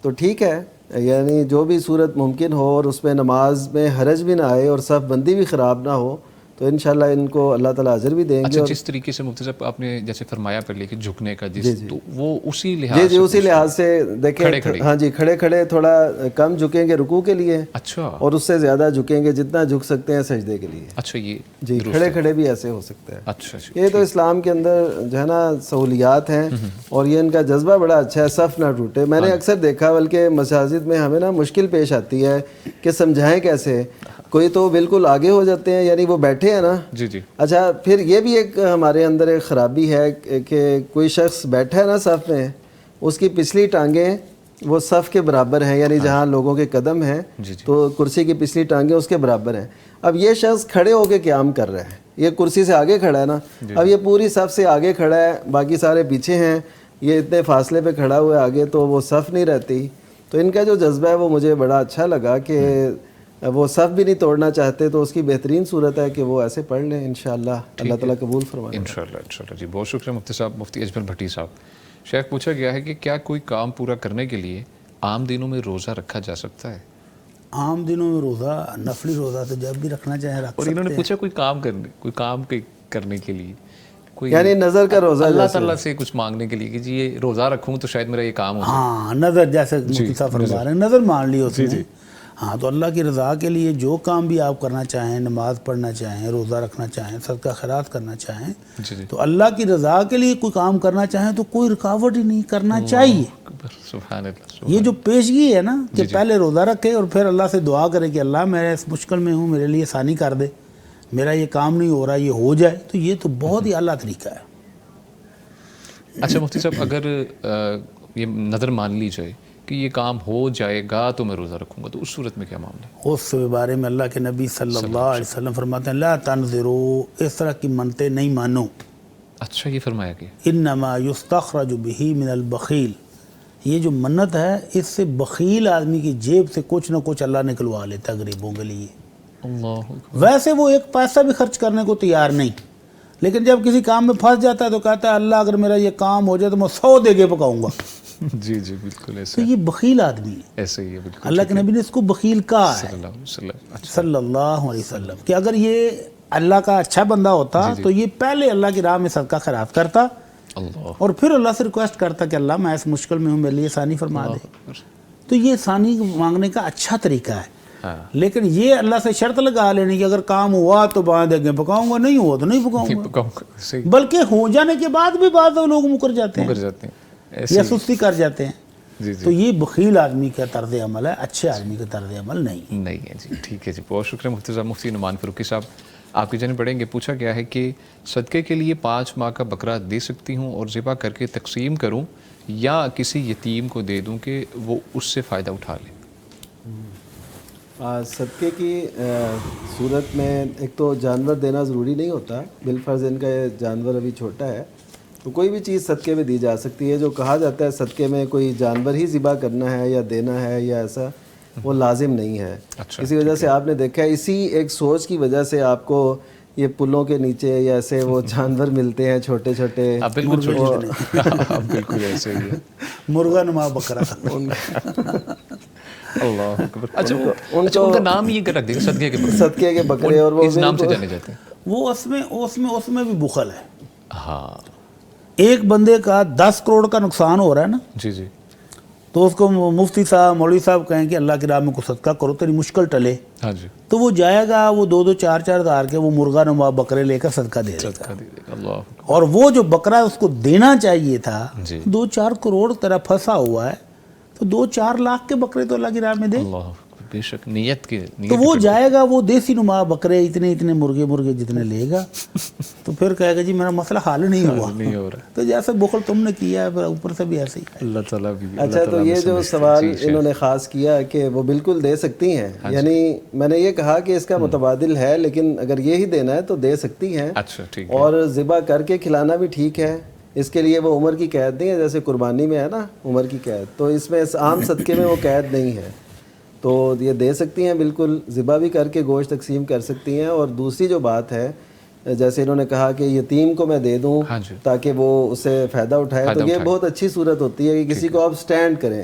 [SPEAKER 4] تو ٹھیک ہے. یعنی جو بھی صورت ممکن ہو اور اس میں نماز میں حرج بھی نہ آئے اور صف بندی بھی خراب نہ ہو, تو انشاءاللہ ان کو اللہ تعالیٰ اجر بھی دیں گے.
[SPEAKER 2] اچھا جس طریقے سے مفتی صاحب آپ نے جیسے فرمایا پہلے کہ جھکنے کا تو وہ اسی لحاظ
[SPEAKER 4] جی اسی لحاظ سے دیکھیں. ہاں جی, کھڑے کھڑے تھوڑا کم جھکیں گے رکوع کے لیے,
[SPEAKER 2] اچھا, اور
[SPEAKER 4] اس سے زیادہ جھکیں گے جتنا جھک سکتے ہیں سجدے کے لیے.
[SPEAKER 2] اچھا یہ
[SPEAKER 4] جی کھڑے کھڑے بھی ایسے ہو سکتا ہے.
[SPEAKER 2] اچھا
[SPEAKER 4] یہ تو اسلام کے اندر جو ہے نا سہولیات ہیں, اور یہ ان کا جذبہ بڑا اچھا ہے, صف نہ ٹوٹے. میں نے اکثر دیکھا بلکہ مساجد میں ہمیں نا مشکل پیش آتی ہے کہ سمجھائیں کیسے. کوئی تو بالکل آگے ہو جاتے ہیں, یعنی وہ بیٹھے ہیں نا.
[SPEAKER 2] جی جی.
[SPEAKER 4] اچھا پھر یہ بھی ایک ہمارے اندر ایک خرابی ہے کہ کوئی شخص بیٹھا ہے نا صف میں, اس کی پچھلی ٹانگیں وہ صف کے برابر ہیں, یعنی جہاں لوگوں کے قدم ہیں تو کرسی کی پچھلی ٹانگیں اس کے برابر ہیں. اب یہ شخص کھڑے ہو کے قیام کر رہا ہے, یہ کرسی سے آگے کھڑا ہے نا, اب یہ پوری صف سے آگے کھڑا ہے, باقی سارے پیچھے ہیں, یہ اتنے فاصلے پہ کھڑا ہوا ہے آگے, تو وہ صف نہیں رہتی. تو ان کا جو جذبہ ہے وہ مجھے بڑا اچھا لگا کہ وہ صف بھی نہیں توڑنا چاہتے. تو اس کی بہترین صورت ہے کہ وہ ایسے پڑھ لیں انشاءاللہ, اللہ تعالیٰ قبول فرمائے.
[SPEAKER 2] انشاءاللہ. جی بہت شکریہ مفتی صاحب, مفتی اجمل بھٹی صاحب. شیخ پوچھا گیا ہے کہ کیا کوئی کام پورا کرنے کے لیے عام دنوں میں روزہ رکھا جا سکتا ہے؟
[SPEAKER 3] عام دنوں میں روزہ, نفلی روزہ تو جب بھی رکھنا چاہیں رکھ سکتے ہیں.
[SPEAKER 2] اور انہوں نے پوچھا کوئی کام کرنے کے لیے, کوئی
[SPEAKER 4] یعنی نظر کا روزہ,
[SPEAKER 2] اللہ تعالیٰ سے کچھ مانگنے کے لیے کہ جی یہ روزہ رکھوں تو شاید میرا یہ کام ہو.
[SPEAKER 3] ہاں نظر, جیسے مفتی صاحب فرما رہے ہیں نظر مان لی اس نے. ہاں تو اللہ کی رضا کے لیے جو کام بھی آپ کرنا چاہیں, نماز پڑھنا چاہیں, روزہ رکھنا چاہیں, صدقہ خیرات کرنا چاہیں, تو اللہ کی رضا کے لیے کوئی کام کرنا چاہیں تو کوئی رکاوٹ ہی نہیں کرنا چاہیے.
[SPEAKER 2] سبحان اللہ.
[SPEAKER 3] یہ جو پیشگی ہے نا کہ پہلے روزہ رکھے اور پھر اللہ سے دعا کرے کہ اللہ میں اس مشکل میں ہوں, میرے لیے آسانی کر دے, میرا یہ کام نہیں ہو رہا, یہ ہو جائے, تو یہ تو بہت ہی اعلیٰ طریقہ ہے.
[SPEAKER 2] اچھا مفتی صاحب, اگر یہ نظر مان لی جائے کہ یہ کام ہو جائے گا تو میں روزہ رکھوں گا, تو اس صورت میں کیا معاملہ ہے؟
[SPEAKER 3] اس بارے میں اللہ کے نبی صلی اللہ علیہ وسلم فرماتے ہیں لا تنظروا, اس طرح کی منتیں نہیں مانو.
[SPEAKER 2] اچھا یہ فرمایا کہ
[SPEAKER 3] انما یستخرج به من البخیل, یہ جو منت ہے اس سے بخیل آدمی کی جیب سے کچھ نہ کچھ اللہ نکلوا لیتا ہے غریبوں کے لیے. ویسے وہ ایک پیسہ بھی خرچ کرنے کو تیار نہیں, لیکن جب کسی کام میں پھنس جاتا ہے تو کہتا ہے اللہ اگر میرا یہ کام ہو جائے تو میں 100 دیگے پکاؤں گا.
[SPEAKER 2] جی جی بالکل ایسے.
[SPEAKER 3] تو یہ بخیل آدمی ہے,
[SPEAKER 2] ایسے ہی ہے بالکل.
[SPEAKER 3] اللہ کے نبی نے اس کو بخیل کہا ہے صلی اللہ علیہ وسلم کہ اگر یہ اللہ کا اچھا بندہ ہوتا تو یہ پہلے اللہ کی راہ میں صدقہ خیرات کرتا اور پھر اللہ سے ریکویسٹ کرتا کہ اللہ میں اس مشکل میں ہوں, میرے لیے آسانی فرما دے. تو یہ آسانی مانگنے کا اچھا طریقہ ہے. لیکن یہ اللہ سے شرط لگا لینے کہ اگر کام ہوا تو بعد آگے پکاؤں گا, نہیں ہوا تو نہیں پکاؤں گا. بلکہ ہو جانے کے بعد بھی بعض لوگ مکر جاتے ہیں یا سستی کر جاتے ہیں. تو یہ بخیل آدمی کا طرز عمل ہے, اچھے آدمی کا طرز عمل نہیں
[SPEAKER 2] ہے. جی ٹھیک ہے جی, بہت شکریہ مفتی صاحب. مفتی نعمان فاروقی صاحب آپ کی جانب پڑھیں گے. پوچھا گیا ہے کہ صدقے کے لیے 5 ماہ کا بکرا دے سکتی ہوں اور ذبح کر کے تقسیم کروں یا کسی یتیم کو دے دوں کہ وہ اس سے فائدہ اٹھا لے؟
[SPEAKER 4] صدقے کی صورت میں ایک تو جانور دینا ضروری نہیں ہوتا, بالفرض ان کا یہ جانور ابھی چھوٹا ہے تو کوئی بھی چیز صدقے میں دی جا سکتی ہے. جو کہا جاتا ہے صدقے میں کوئی جانور ہی ذبح کرنا ہے یا دینا ہے یا ایسا, وہ لازم نہیں ہے. اسی وجہ سے آپ نے دیکھا ہے اسی ایک سوچ کی وجہ سے آپ کو یہ پلوں کے نیچے یا ایسے وہ جانور ملتے ہیں چھوٹے چھوٹے.
[SPEAKER 2] بالکل ایسے ہی ہے,
[SPEAKER 3] مرغا نما بکرا.
[SPEAKER 2] اللہ اکبر. اچھا ان کا نام یہ رکھ دیں
[SPEAKER 4] صدقے کے بکرے, اور وہ
[SPEAKER 2] اس نام سے جانے جاتے ہیں.
[SPEAKER 3] وہ اس میں بھی بخل ہے.
[SPEAKER 2] ہاں
[SPEAKER 3] ایک بندے کا 10 کروڑ کا نقصان ہو رہا ہے نا,
[SPEAKER 2] جی جی,
[SPEAKER 3] تو اس کو مفتی صاحب مولوی صاحب کہیں کہ اللہ کی راہ میں کو صدقہ کرو تیری مشکل ٹلے.
[SPEAKER 2] ہاں جی,
[SPEAKER 3] تو وہ جائے گا, وہ 2-2 4-4 ہزار کے وہ مرغا نما بکرے لے کر صدقہ دے گا. اور وہ جو بکرا اس کو دینا چاہیے تھا 2-4 کروڑ تیرا پھنسا ہوا ہے, تو 2-4 لاکھ کے بکرے تو اللہ کی راہ میں دے.
[SPEAKER 2] بے شک نیت کی
[SPEAKER 3] تو وہ جائے گا وہ دیسی نما بکرے اتنے اتنے مرغے جتنے لے گا تو پھر کہے گا جی میرا مسئلہ حل نہیں ہوا. تو جیسے بخل تم نے کیا ہے اوپر سے بھی ایسے ہی.
[SPEAKER 2] اللہ تعالیٰ بھی.
[SPEAKER 4] اچھا تو یہ جو سوال انہوں نے خاص کیا کہ وہ بالکل دے سکتی ہیں, یعنی میں نے یہ کہا کہ اس کا متبادل ہے, لیکن اگر یہی دینا ہے تو دے سکتی ہیں.
[SPEAKER 2] اچھا ٹھیک ہے.
[SPEAKER 4] اور ذبح کر کے کھلانا بھی ٹھیک ہے. اس کے لیے وہ عمر کی قید نہیں ہے, جیسے قربانی میں ہے نا عمر کی قید, تو اس میں عام صدقے میں وہ قید نہیں ہے. تو یہ دے سکتی ہیں بالکل, ذبح بھی کر کے گوشت تقسیم کر سکتی ہیں. اور دوسری جو بات ہے جیسے انہوں نے کہا کہ یتیم کو میں دے دوں تاکہ وہ اسے فائدہ اٹھائے, تو یہ بہت اچھی صورت ہوتی ہے کہ کسی کو آپ سٹینڈ کریں,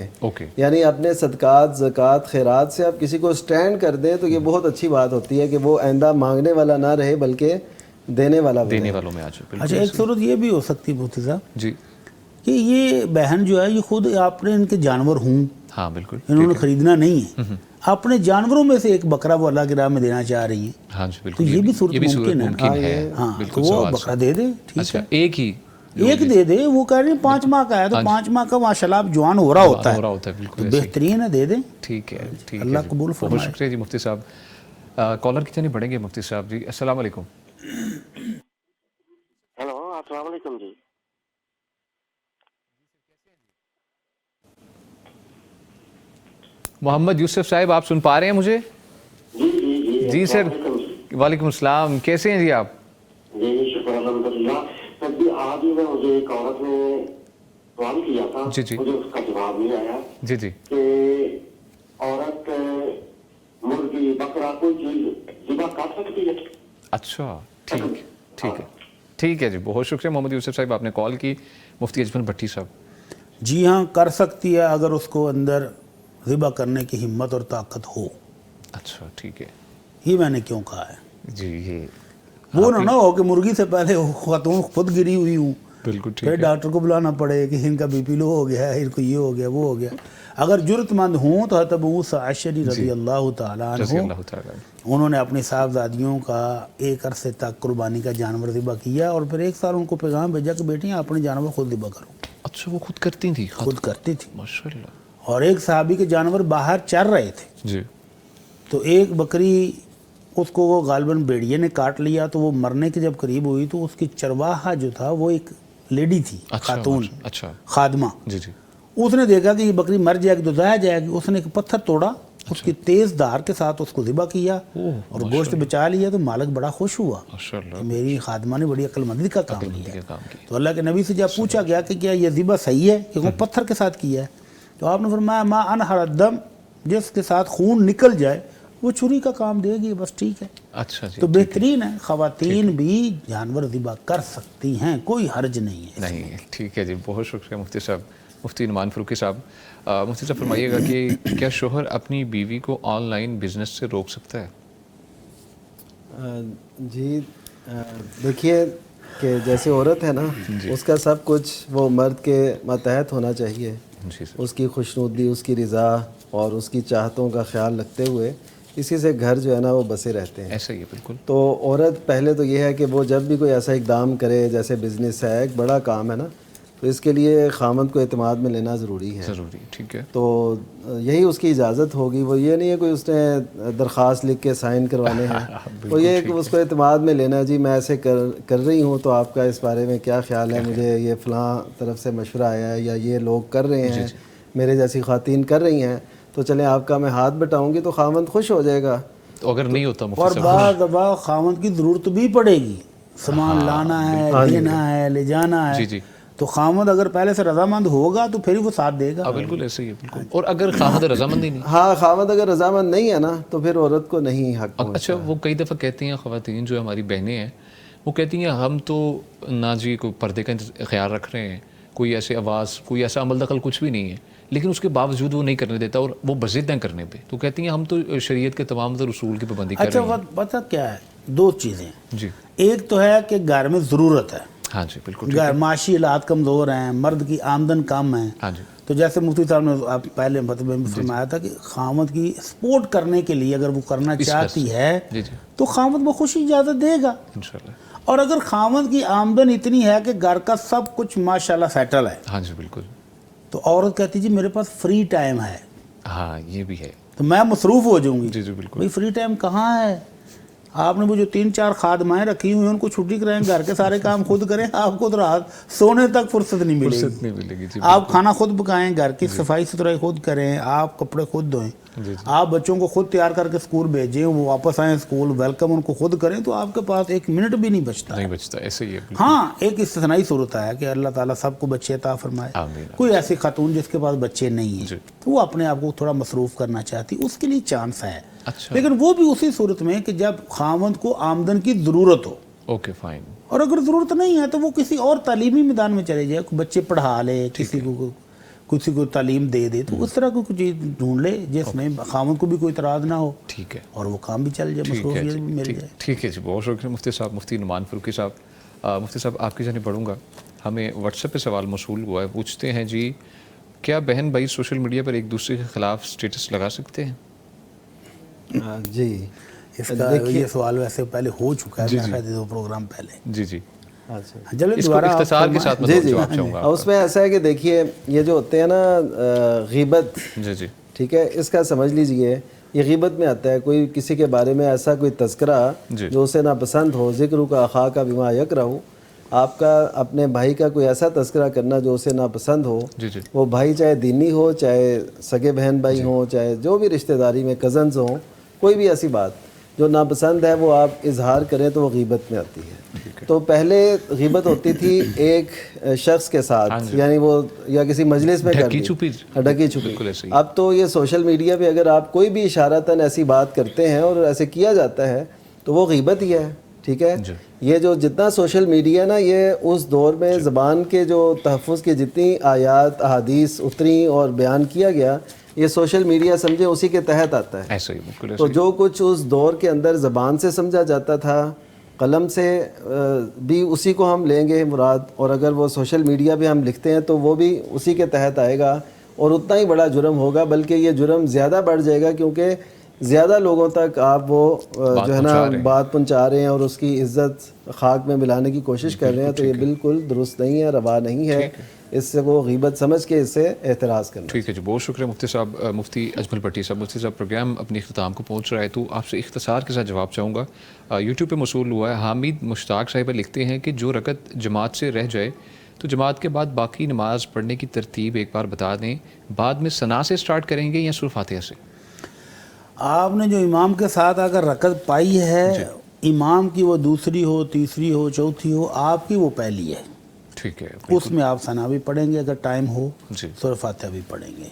[SPEAKER 4] یعنی اپنے صدقات زکوٰۃ خیرات سے آپ کسی کو سٹینڈ کر دیں, تو یہ بہت اچھی بات ہوتی ہے کہ وہ آئندہ مانگنے والا نہ رہے بلکہ دینے والا بنے.
[SPEAKER 2] دینے والوں میں آ جائے.
[SPEAKER 3] اچھا ایک صورت یہ بھی ہو سکتی ہے مفتی صاحب
[SPEAKER 2] جی
[SPEAKER 3] کہ یہ بہن جو ہے یہ خود اپنے ان کے جانور ہوں,
[SPEAKER 2] ہاں بالکل,
[SPEAKER 3] انہوں نے خریدنا نہیں ہے, اپنے جانوروں میں سے ایک بکرا وہ اللہ کی راہ میں دینا چاہ رہی ہیں.
[SPEAKER 2] ہاں جی بالکل,
[SPEAKER 3] تو یہ بھی صورت ممکن
[SPEAKER 2] ہے.
[SPEAKER 3] ہاں تو وہ بکرا دے دے, ٹھیک ہے, ایک دے دے. وہ کہہ رہے ہیں 5 ماہ کا ہے تو 5 ماہ کا ماشاء اللہ جوان ہو رہا ہوتا ہے, بہترین ہے, دے دیں.
[SPEAKER 2] ٹھیک ہے,
[SPEAKER 3] اللہ قبول فرمائے.
[SPEAKER 2] بہت شکریہ جی مفتی صاحب. کالر کی جانب بڑھیں گے مفتی صاحب. جی السلام علیکم.
[SPEAKER 10] ہیلو السلام علیکم جی.
[SPEAKER 2] محمد یوسف صاحب آپ سن پا رہے ہیں مجھے؟ جی سر, وعلیکم السلام, کیسے ہیں جی آپ؟
[SPEAKER 10] جی شکر الحمدللہ. سر جی آج ہی مجھے ایک عورت نے سوال کیا تھا, مجھے اس کا جواب نہیں آیا.
[SPEAKER 2] جی جی.
[SPEAKER 10] کہ عورت مرغی بکرا کوئی چیز ذبح کر سکتی ہے؟
[SPEAKER 2] اچھا ٹھیک ہے جی, بہت شکریہ محمد یوسف صاحب, آپ نے کال کی. مفتی اجمل بھٹی صاحب.
[SPEAKER 3] جی ہاں کر سکتی ہے اگر اس کو اندر ذبح کرنے کی ہمت اور طاقت ہو.
[SPEAKER 2] اچھا ٹھیک ہے,
[SPEAKER 3] یہ میں نے کیوں کہا ہے
[SPEAKER 2] جی, یہ
[SPEAKER 3] وہ نہ ہو کہ مرغی سے پہلے خاتون خود گری ہوئی ہوں,
[SPEAKER 2] بالکل ٹھیک
[SPEAKER 3] پھر ڈاکٹر کو بلانا پڑے کہ ان کا بی پی لو ہو گیا ہے, ان کو یہ ہو گیا وہ ہو گیا. اگر جرت مند ہوں تو حضرت ابو موسیٰ اشعری رضی اللہ تعالیٰ عنہ انہوں نے اپنی صاحبزادیوں کا ایک عرصے تک قربانی کا جانور ذبح کیا, اور پھر 1 سال ان کو پیغام بھیجا کہ بیٹیاں اپنے جانور خود ذبح کرو.
[SPEAKER 2] اچھا وہ خود کرتی تھی؟
[SPEAKER 3] خود کرتی تھی
[SPEAKER 2] ماشاءاللہ.
[SPEAKER 3] اور ایک صحابی کے جانور باہر چر رہے تھے
[SPEAKER 2] جی,
[SPEAKER 3] تو ایک بکری اس کو وہ غالباً بیڑیے نے کاٹ لیا, تو وہ مرنے کے جب قریب ہوئی تو اس کی چرواہا جو تھا وہ ایک لیڈی تھی, خاتون, خادمہ.
[SPEAKER 2] جی جی.
[SPEAKER 3] اس نے دیکھا کہ یہ بکری مر جائے گی تو ضائع جائے گی, اس نے ایک پتھر توڑا, اس کی تیز دھار کے ساتھ اس کو ذبح کیا اور گوشت بچا لیا. تو مالک بڑا خوش ہوا کہ میری خادمہ نے بڑی عقل مندی کا کام کیا. تو اللہ کے نبی سے جب پوچھا گیا کہ کیا یہ ذبح صحیح ہے کہ وہ پتھر کے ساتھ کیا ہے, تو آپ نے فرمایا ما انہر الدم, جس کے ساتھ خون نکل جائے وہ چھری کا کام دے گی, بس ٹھیک ہے.
[SPEAKER 2] اچھا جی,
[SPEAKER 3] تو بہترین ہے, خواتین بھی جانور ذبح کر سکتی ہیں, کوئی حرج نہیں ہے.
[SPEAKER 2] نہیں ٹھیک ہے جی, بہت شکریہ مفتی صاحب. مفتی نعمان فاروقی صاحب, مفتی صاحب فرمائیے گا کہ کیا شوہر اپنی بیوی کو آن لائن بزنس سے روک سکتا ہے؟
[SPEAKER 4] جی دیکھیے کہ جیسے عورت ہے نا, اس کا سب کچھ وہ مرد کے ماتحت ہونا چاہیے. اس کی خوشنودی, اس کی رضا اور اس کی چاہتوں کا خیال رکھتے ہوئے اسی سے گھر جو ہے نا وہ بسے رہتے ہیں.
[SPEAKER 2] ایسا ہی ہے بالکل.
[SPEAKER 4] تو عورت پہلے تو یہ ہے کہ وہ جب بھی کوئی ایسا اقدام کرے, جیسے بزنس ہے, ایک بڑا کام ہے نا, تو اس کے لیے خامند کو اعتماد میں لینا ضروری ہے.
[SPEAKER 2] ضروری, ٹھیک ہے.
[SPEAKER 4] تو یہی اس کی اجازت ہوگی. وہ یہ نہیں ہے کوئی اس نے درخواست لکھ کے سائن کروانے ہیں, وہ یہ کہ اس کو اعتماد میں لینا ہے. جی میں ایسے کر رہی ہوں, تو آپ کا اس بارے میں کیا خیال ہے, مجھے یہ فلاں طرف سے مشورہ آیا ہے, یا یہ لوگ کر رہے ہیں, میرے جیسی خواتین کر رہی ہیں, تو چلیں آپ کا میں ہاتھ بٹاؤں گی, تو خامند خوش ہو جائے گا.
[SPEAKER 2] تو اگر نہیں ہوتا
[SPEAKER 3] اور بعض دفعہ خامند کی ضرورت بھی پڑے گی, سامان لانا ہے, دینا ہے, لے جانا ہے, تو خامد اگر پہلے سے رضامند ہوگا تو پھر وہ ساتھ دے گا.
[SPEAKER 2] بالکل ایسے ہی ہے بالکل. اور اگر خامد رضامند ہی نہیں,
[SPEAKER 4] ہاں خامد اگر رضامند نہیں ہے نا, تو پھر عورت کو نہیں حق.
[SPEAKER 2] اچھا وہ کئی دفعہ کہتی ہیں خواتین جو ہماری بہنیں ہیں, وہ کہتی ہیں ہم تو نہ جی کوئی پردے کا خیال رکھ رہے ہیں, کوئی ایسے آواز, کوئی ایسا عمل دخل کچھ بھی نہیں ہے, لیکن اس کے باوجود وہ نہیں کرنے دیتا اور وہ بضد ہیں کرنے پہ. تو کہتی ہیں ہم تو شریعت کے تمام تر اصول کی پابندی کر رہے ہیں.
[SPEAKER 3] اچھا پتہ کیا ہے, 2 چیزیں
[SPEAKER 2] جی.
[SPEAKER 3] ایک تو ہے کہ گھر میں ضرورت ہے,
[SPEAKER 2] ہاں جی بالکل,
[SPEAKER 3] معاشی حالات کمزور ہیں, مرد کی آمدن کم ہے.
[SPEAKER 2] ہاں جی.
[SPEAKER 3] تو جیسے مفتی صاحب نے آپ پہلے خطبے میں فرمایا تھا کہ خامد کی سپورٹ کرنے کے لیے اگر وہ کرنا چاہتی ہے تو خامد وہ خوشی اجازت دے گا انشاءاللہ. اور اگر خامد کی آمدن اتنی ہے کہ گھر کا سب کچھ ماشاءاللہ سیٹل ہے,
[SPEAKER 2] ہاں جی بالکل,
[SPEAKER 3] تو عورت کہتی جی میرے پاس فری ٹائم ہے.
[SPEAKER 2] ہاں یہ بھی ہے,
[SPEAKER 3] تو میں مصروف ہو جاؤں گی.
[SPEAKER 2] جی جی بالکل.
[SPEAKER 3] بھائی فری ٹائم کہاں ہے؟ آپ نے وہ جو 3-4 خادمائیں رکھی ہوئی ہیں ان کو چھٹی کرائیں, گھر کے سارے کام خود کریں, آپ کو تو رات سونے تک فرصت نہیں ملے گی. آپ کھانا خود پکائیں, گھر کی صفائی ستھرائی خود کریں, آپ کپڑے خود دھوئیں, آپ بچوں کو خود تیار کر کے اسکول بھیجیں, وہ واپس آئیں اسکول, ویلکم ان کو خود کریں, تو آپ کے پاس 1 منٹ بھی نہیں بچتا.
[SPEAKER 2] ایسے ہی ہے.
[SPEAKER 3] ہاں ایک استثنائی صورت ہے کہ اللہ تعالیٰ سب کو بچے عطا فرمائے. کوئی ایسی خاتون جس کے پاس بچے نہیں ہیں تو وہ اپنے آپ کو تھوڑا مصروف کرنا چاہتی, اس کے لیے چانس ہے. لیکن وہ بھی اسی صورت میں کہ جب خاوند کو آمدن کی ضرورت ہو.
[SPEAKER 2] Okay fine. اور
[SPEAKER 3] اگر ضرورت نہیں ہے تو وہ کسی اور تعلیمی میدان میں چلے جائے, بچے پڑھا لے, کسی کو تعلیم دے دے, تو اس طرح کو کچھ چیز ڈھونڈ لے جس میں خاوند کو بھی کوئی اعتراض نہ ہو.
[SPEAKER 2] ٹھیک ہے.
[SPEAKER 3] اور وہ کام بھی چل جائے, مصروفیت بھی مل جائے.
[SPEAKER 2] ٹھیک ہے جی, بہت شکریہ مفتی صاحب, مفتی نعمان فاروقی صاحب. مفتی صاحب آپ کی جانب بڑھوں گا. ہمیں واٹس ایپ پہ سوال موصول ہوا ہے, پوچھتے ہیں جی کیا بہن بھائی سوشل میڈیا پر ایک دوسرے کے خلاف اسٹیٹس لگا سکتے ہیں؟
[SPEAKER 4] جی
[SPEAKER 3] اس کا یہ سوال ویسے پہلے ہو چکا ہے, شاید 2 پروگرام پہلے.
[SPEAKER 2] جی جی
[SPEAKER 3] اس کو
[SPEAKER 2] اختصار کے ساتھ میں جواب چاہوں گا.
[SPEAKER 4] اس میں ایسا ہے کہ دیکھیے یہ جو ہوتے ہیں نا غیبت,
[SPEAKER 2] جی
[SPEAKER 4] ٹھیک ہے, اس کا سمجھ لیجئے یہ غیبت میں آتا ہے. کوئی کسی کے بارے میں ایسا کوئی تذکرہ جو اسے ناپسند ہو, ذکر کا اخا کا بما یکرہ, آپ کا اپنے بھائی کا کوئی ایسا تذکرہ کرنا جو اسے ناپسند ہو, وہ بھائی چاہے دینی ہو, چاہے سگے بہن بھائی ہوں, چاہے جو بھی رشتہ داری میں کزنز ہوں, کوئی بھی ایسی بات جو ناپسند ہے وہ آپ اظہار کریں تو وہ غیبت میں آتی ہے. تو پہلے غیبت ہوتی تھی ایک شخص کے ساتھ, یعنی وہ یا کسی مجلس میں ڈھکی چھپی. اب تو یہ سوشل میڈیا پہ اگر آپ کوئی بھی اشارتاً ایسی بات کرتے ہیں اور ایسے کیا جاتا ہے تو وہ غیبت ہی ہے. ٹھیک ہے, یہ جو جتنا سوشل میڈیا نا, یہ اس دور میں زبان کے جو تحفظ کی جتنی آیات احادیث اتری اور بیان کیا گیا, یہ سوشل میڈیا سمجھے اسی کے تحت آتا ہے. تو جو کچھ اس دور کے اندر زبان سے سمجھا جاتا تھا, قلم سے بھی اسی کو ہم لیں گے مراد, اور اگر وہ سوشل میڈیا پہ ہم لکھتے ہیں تو وہ بھی اسی کے تحت آئے گا, اور اتنا ہی بڑا جرم ہوگا, بلکہ یہ جرم زیادہ بڑھ جائے گا کیونکہ زیادہ لوگوں تک آپ وہ جو ہے نا بات پہنچا رہے ہیں اور اس کی عزت خاک میں ملانے کی کوشش کر رہے ہیں. تو یہ بالکل درست نہیں ہے, روا نہیں ہے, اس سے وہ غیبت سمجھ کے اس سے اعتراض کرنا.
[SPEAKER 2] ٹھیک ہے جی, بہت شکریہ مفتی صاحب. مفتی اجمل بھٹی صاحب, مفتی صاحب پروگرام اپنے اختتام کو پہنچ رہا ہے, تو آپ سے اختصار کے ساتھ جواب چاہوں گا. یوٹیوب پہ موصول ہوا ہے, حامد مشتاق صاحبہ لکھتے ہیں کہ جو رکعت جماعت سے رہ جائے تو جماعت کے بعد باقی نماز پڑھنے کی ترتیب ایک بار بتا دیں, بعد میں ثنا سے سٹارٹ کریں گے یا سورہ فاتحہ سے؟
[SPEAKER 3] آپ نے جو امام کے ساتھ اگر رکعت پائی ہے, امام کی وہ دوسری ہو, تیسری ہو, چوتھی ہو, آپ کی وہ پہلی ہے.
[SPEAKER 2] ٹھیک ہے,
[SPEAKER 3] اس میں آپ ثنا بھی پڑھیں گے اگر ٹائم ہو, سورہ فاتحہ بھی پڑھیں گے,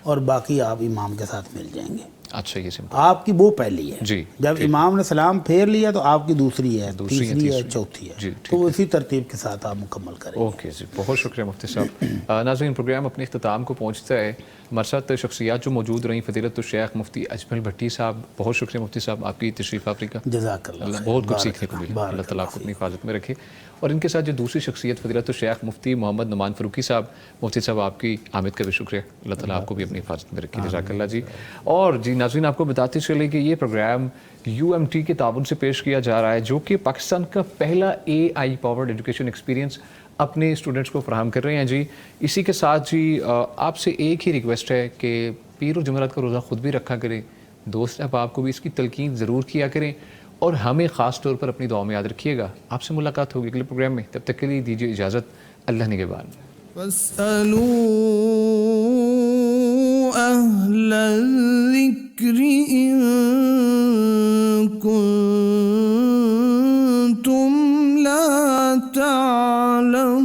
[SPEAKER 3] اور باقی آپ امام کے ساتھ مل جائیں گے.
[SPEAKER 2] اچھا, یہ سمپل.
[SPEAKER 3] آپ کی وہ پہلی ہے. جب امام نے سلام پھیر لیا تو آپ کی دوسری ہے, تیسری ہے, چوتھی ہے, تو اسی ترتیب کے ساتھ آپ مکمل کریں.
[SPEAKER 2] اوکے جی, بہت شکریہ مفتی صاحب. ناظرین, پروگرام اپنے اختتام کو پہنچتا ہے. ہمارے ساتھ شخصیات جو موجود رہیں, فضیلت الشیخ مفتی اجمل بھٹی صاحب, بہت شکریہ مفتی صاحب آپ کی تشریف آفری کا.
[SPEAKER 3] جزاک اللہ,
[SPEAKER 2] بہت کچھ سیکھنے کو ملا, اللہ تعالیٰ آپ کو اپنی حفاظت میں رکھے. اور ان کے ساتھ جو دوسری شخصیت فضیلت الشیخ مفتی محمد نعمان فاروقی صاحب, مفتی صاحب آپ کی آمد کا بھی شکریہ, اللہ تعالیٰ آپ کو بھی اپنی حفاظت میں رکھے. جزاک اللہ جی. اور جی ناظرین, آپ کو بتاتے چلے کہ یہ پروگرام UMT کے تعاون سے پیش کیا جا رہا ہے, جو کہ پاکستان کا پہلا AI پاورڈ ایجوکیشن ایکسپیرینس اپنے اسٹوڈنٹس کو فراہم کر رہے ہیں جی. اسی کے ساتھ جی آپ سے ایک ہی ریکویسٹ ہے کہ پیر و جمعرات کا روزہ خود بھی رکھا کریں, دوست احباب کو بھی اس کی تلقین ضرور کیا کریں, اور ہمیں خاص طور پر اپنی دعا میں یاد رکھیے گا. آپ سے ملاقات ہوگی اگلے پروگرام میں, تب تک کے لیے دیجیے اجازت. اللہ نگہبان.
[SPEAKER 1] فاسألوا أهل الذكر إن كنتم لا تعلمون.